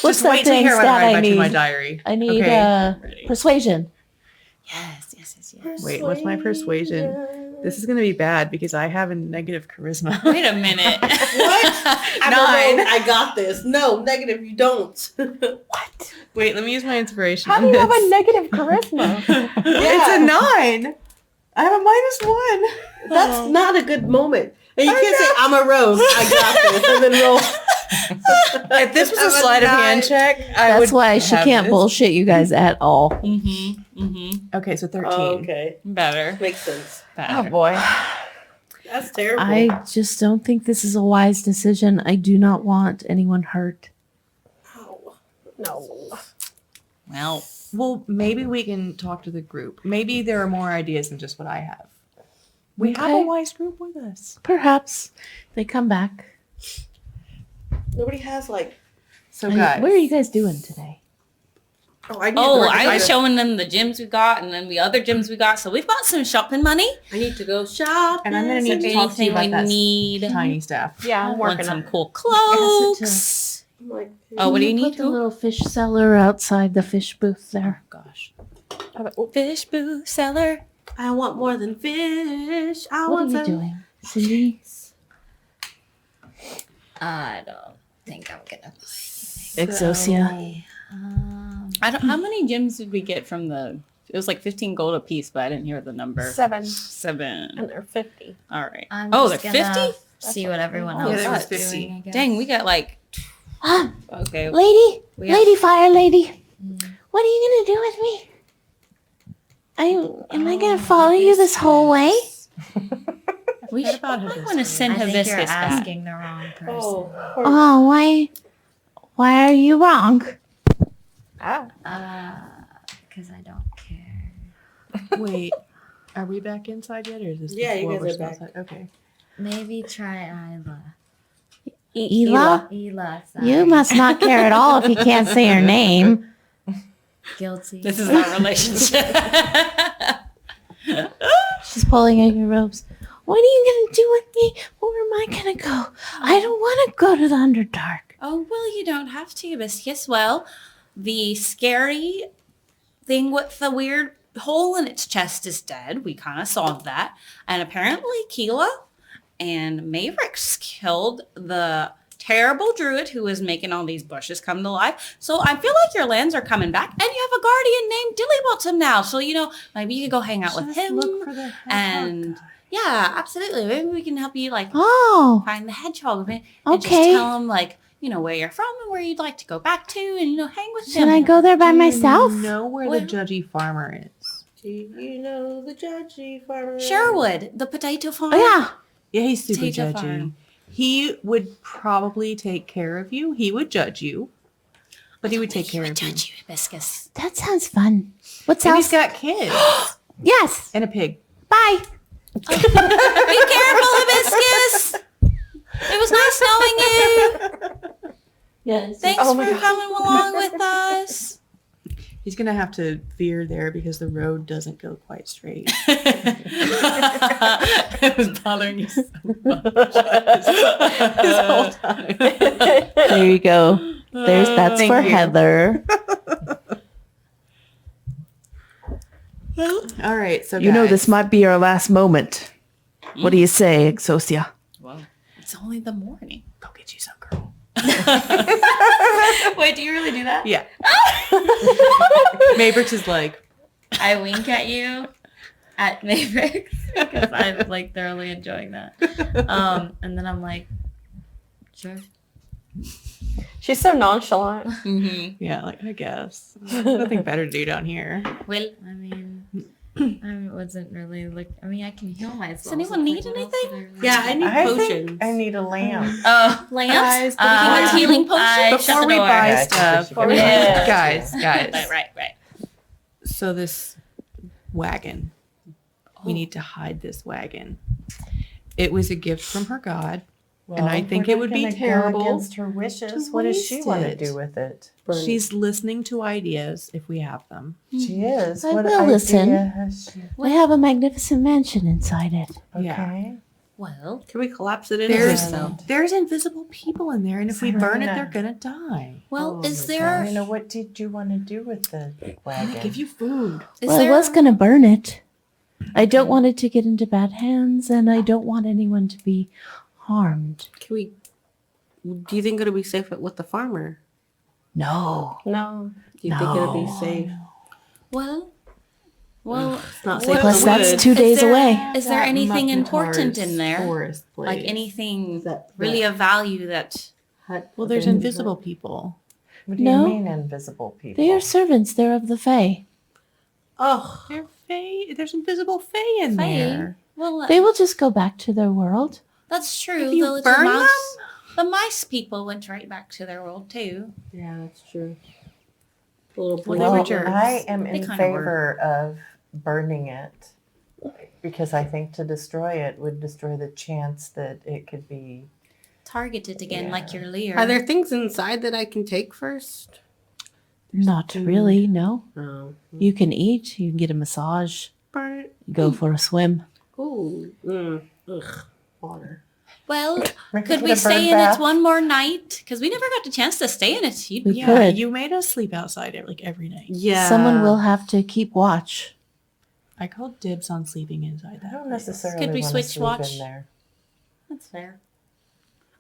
What's Just that wait till you thing hear what stat I I write in my need? diary. I need Okay. persuasion. Yes. Wait, what's my persuasion? This is going to be bad because I have a negative charisma. Wait a minute. What? I'm a 9. rogue. I got this. No, negative, you don't. Wait, let me use my inspiration. How do on you have this. a negative charisma? It's a 9. I have a -1. That's not a good moment. And you can't say, I'm a rogue. I got this. And then roll. If this was a I'm sleight of 9. hand check, I That's would why she have can't this. bullshit you guys at all. Okay, so 13. Oh, okay. Better. Makes sense. Oh boy. That's terrible. I just don't think this is a wise decision. I do not want anyone hurt. No. Well, Well, maybe we can talk to the group. Maybe there are more ideas than just what I have. We have a Okay. wise group with us. Perhaps they come back. Nobody has like, So, guys. What are you guys doing today? I need oh, to I was go. showing them the gyms we got and then the other gyms we got. So we've got some shopping money. I need to go shop. And I'm going to need to talk to you Anything about we that need. tiny staff. Yeah, I'm Want working some on it. cool cloaks. I'm like, Oh, what do you Put need? the little fish cellar outside the fish booth there. Gosh. How about- Fish booth seller. I want more than fish. I What are want you some. doing, Cindy? I don't think I'm gonna. Exosia. I don't. How many gems did we get from the? It was like 15 gold a piece, but I didn't hear the number. 7. 7. And they're 50. All right. I'm Oh, just they're gonna 50? See what everyone Yeah, else there was is 50. doing. I guess. Dang, we got like. Ah, Okay. lady, We got- lady, fire lady. What are you gonna do with me? Am I gonna follow you this whole way? We should probably want to send I think hibiscus you're back. asking the wrong person. Oh, why? Why are you wrong? Because I don't care. Wait, are we back inside yet, or is this Yeah, you before guys we're are still back. outside? Okay. Maybe try Isla. Ela, Ela, sorry. you must not care at all if you can't say her name. Guilty. This is our relationship. She's pulling at your robes. What are you gonna do with me? Where am I gonna go? I don't want to go to the Underdark. Oh, well, you don't have to, hibiscus. Well, the scary thing with the weird hole in its chest is dead. We kind of solved that. And apparently Keela and Mavericks killed the terrible druid who was making all these bushes come to life. So I feel like your lands are coming back. And you have a guardian named Dillybottom now. So, maybe you could go hang out with Just him. look for the And yeah, absolutely. Maybe we can help you Oh, find the hedgehog and just okay. tell him where you're from and where you'd like to go back to and hang with Should him. I go there by myself? Do you know where Well- the judgy farmer is? Do you know the judgy farmer? Sherwood, the potato farm. Oh, yeah. Yeah, he's super Potato judgy. farm. He would probably take care of you. He would judge you, but he would take care of you. Judge you, hibiscus. That sounds fun. What's And else? he's got kids Yes. and a pig. Bye. Be careful, hibiscus. It was nice knowing you. Yes. Thanks Oh for my God. coming along with us. He's gonna have to veer there because the road doesn't go quite straight. It was bothering you so much. This whole time. There you go. That's Thank for you. Heather. All right, so You know, guys, this might be our last moment. What do you say, Exosia? Well, it's only the morning. go get you some, girl. Wait, do you really do that? Yeah. Mavericks is like, I wink at you at Mavericks because I'm like thoroughly enjoying that. And then I'm like, Sure. She's so nonchalant. Mm-hmm. Yeah, like I guess. Nothing better to do down here. Well, I mean, I wasn't really I mean, I can heal myself. Does anyone need anything? Yeah, I need I potions. think I need a lamp. Oh, Guys, lamps, healing potions. before we buy stuff, Yeah. guys. Right. So this wagon, we need to hide this wagon. It was a gift from her god. And I think we're it would not be gonna go terrible against her wishes. to What does she waste want to it. do with it? She's listening to ideas if we have them. She is. I What will idea listen. has she? We have a magnificent mansion inside it. Okay. Well, Can we collapse it into There's so? there's invisible people in there, and if we burn it, Serena. they're gonna die. is You there know, what did you want to do with the I'm wagon? gonna give you food. is Well, I there was going to burn it. I don't want it to get into bad hands, and I don't want anyone to be harmed. Can we? Do you think it'll be safe with the farmer? No. No. Do you think it'll be safe? well, It's not safe. Plus, in the that's woods. 2 days there- away. is there anything important in there? Forest Like place. anything That- really of value that Well, there's invisible people. What do you No. mean invisible people? They are servants. They're of the Fae. Oh, They're fae. There's invisible fae in Fae? there. well They will just go back to their world. that's true. If you the little burn mouse, the mice people went right back to their world too. Yeah, that's true. A little Well, blink. they were Well, jerks. I am They in kinda favor of burning it because I think to destroy it would destroy the chance that it could be. Targeted again, like your Lear. are there things inside that I can take first? Not really, no. Oh. You can eat, you can get a massage, Burn. go for a swim. Ooh. Ugh. Water. Well, Rick, could get we a bird stay in bath? it one more night? Because we never got the chance to stay in it. We Yeah, could. you made us sleep outside every night. Yeah. Someone will have to keep watch. I called dibs on sleeping inside I that. don't place. necessarily Could we want switch to sleep watch? in there. That's fair.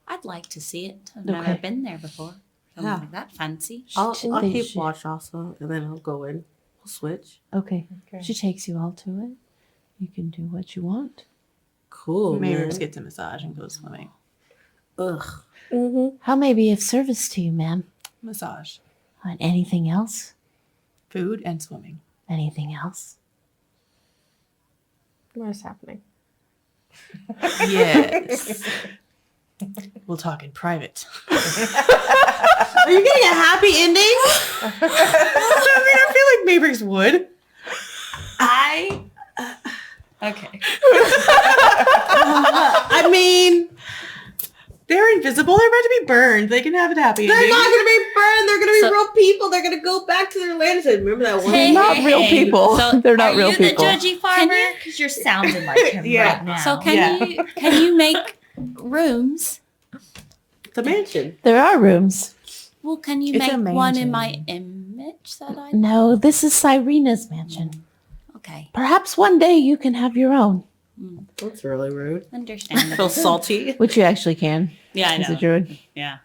I'd like to see it. I've Okay. never been there before. Something Yeah. like that fancy. I'll They keep should- watch also, and then I'll go in. We'll switch. Okay. Okay. She takes you all to it. You can do what you want. Cool. Maybe man. just gets a massage and goes swimming. Ugh. Mm-hmm. How may be of service to you, ma'am? Massage, On anything else? food, and swimming. Anything else? What is happening? Yes. We'll talk in private. Are you getting a happy ending? I feel like Mavericks would. Okay. I mean, They're invisible. They're about to be burned. They can have it happy. they're ending. not going to be burned. They're going to be So- real people. They're going to go back to their land. And remember that one? Hey, not real people. They're not Are real you people. the judgy farmer? Because you're sounding like him Yeah. right now. So can you make rooms? It's a mansion. There are rooms. Well, can you It's a make one in mansion. my image that I? No, this is Cyrena's mansion. Okay, Perhaps one day you can have your own, That's really rude. I understandable. feel salty. which you actually can Yeah, I as a know. druid. Yeah.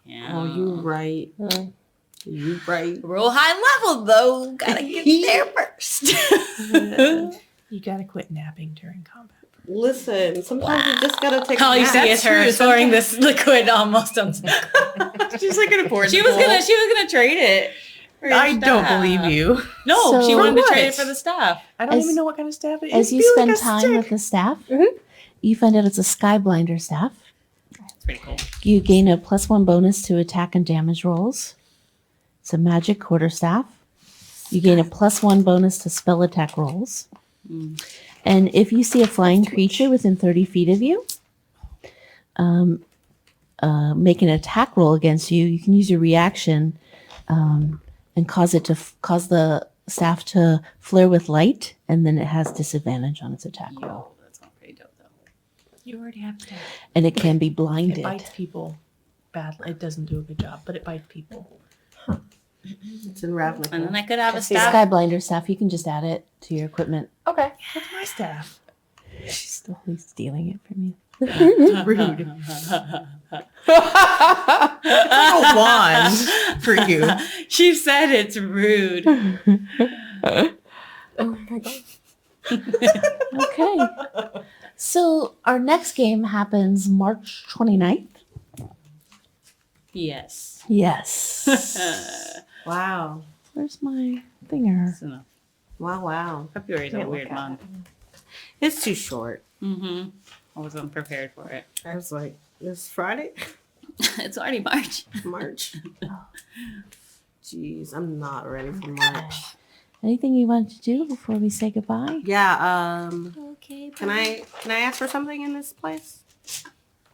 Yeah. Oh, you right. You right. Real high level though. Gotta get there first. You gotta quit napping during combat. Listen, sometimes you just gotta take. All a you nap. see is her true. pouring this liquid almost on. She's like gonna pour. She was gonna trade it. for your I don't stuff. believe you. No, So- she wanted to For trade it what? for the stuff. I don't As- even know what kind of staff it is. As you It'd be spend like a time stick. with the staff, you find out it's a Skyblinder staff. It's pretty cool. You gain a +1 bonus to attack and damage rolls. It's a magic quarterstaff. You gain a +1 bonus to spell attack rolls. And if you see a flying creature within 30 feet of you, make an attack roll against you, you can use your reaction and cause it to cause the staff to flare with light, and then it has disadvantage on its attack roll. That's all pretty dope though. You already have staff. And it can be It blinded. bites people badly. It doesn't do a good job, but it bites people. It's in Ravnica. And then I could have a The staff. Skyblinder staff, you can just add it to your equipment. Okay. That's my staff. She's totally stealing it from you. Rude. A wand for you. She said it's rude. Oh my god. Okay. So our next game happens March 29th. Yes. Yes. Wow. Where's my thinger? So, Wow. February's a Can't weird look at month. It's too short. Mm-hmm. I wasn't prepared for it. I was like, this Friday? It's already March. March. Jeez, I'm not ready for March. Anything you want to do before we say goodbye? Yeah, Okay. can I ask for something in this place?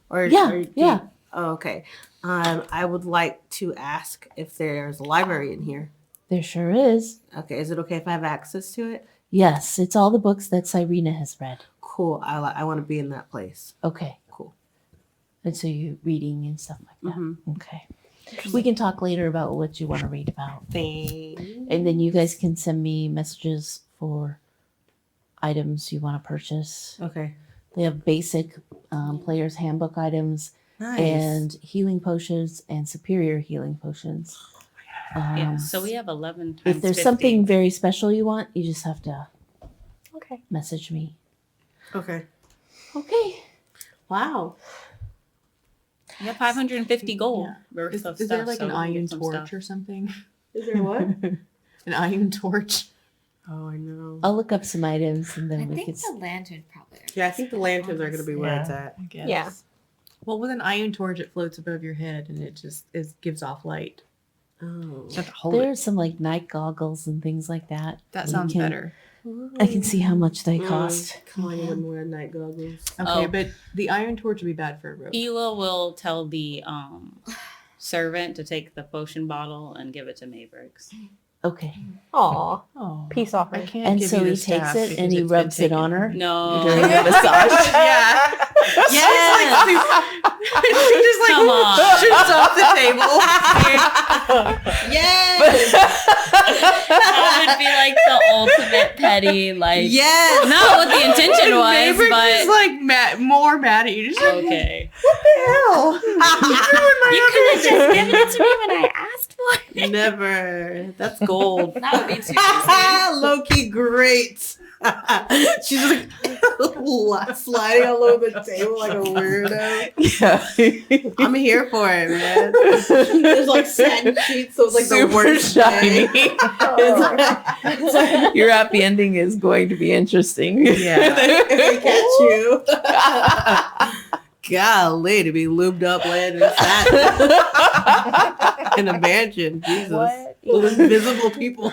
Or Yeah, or do yeah. oh, okay. I would like to ask if there's a library in here. There sure is. Okay, is it okay if I have access to it? Yes, it's all the books that Cyrena has read. Cool. I want to be in that place. Okay. Cool. And so you're reading and stuff like that. Mhm. Okay. We can talk later about what you want to read about. Thanks. And then you guys can send me messages for items you want to purchase. Okay. They have basic player's handbook items Nice. and healing potions and superior healing potions. Yeah. So we have 11 times If there's 50. something very special you want, you just have to Okay. message me. Okay. Okay. Wow. You have 550 gold. Yeah. Worth Is of there stuff, like so an we can get iron some torch stuff. or something? Is there what? An iron torch. Oh, I know. I'll look up some items and I then we think could. the lantern probably. Yeah, I think the lanterns are going to be where it's at. I guess. Yeah. Well, with an iron torch, it floats above your head and it just gives off light. Oh. You have to hold it. There's some like night goggles and things like that. That You sounds can- better. I can see how much they cost. Colin wouldn't wear night goggles. Okay, Oh. but the iron torch would be bad for a rope. Ela will tell the servant to take the potion bottle and give it to Mavericks. Okay. Aw. Oh, Peace I offering. can't And give so you the he takes staff it because and he it's been rubs it on taken. her No. during the massage. Yeah. Yes! She just like Come on. shoots off the table. Yes! That would be like the ultimate petty, like Yes! not what the intention was, Maverick but is like more mad at you. Just like, okay. what the hell? You could have just given it to me when I asked for it. Never. That's gold. That would be too easy. Low key great. She's like sliding all over the table like a weirdo. Yeah. I'm here for it, man. There's like satin sheets, so it's like Super the worst shiny. day. Your happy ending is going to be interesting. Yeah. If they catch you. Golly, to be lubed up laying in satin in a mansion. Jesus. What? Those invisible people.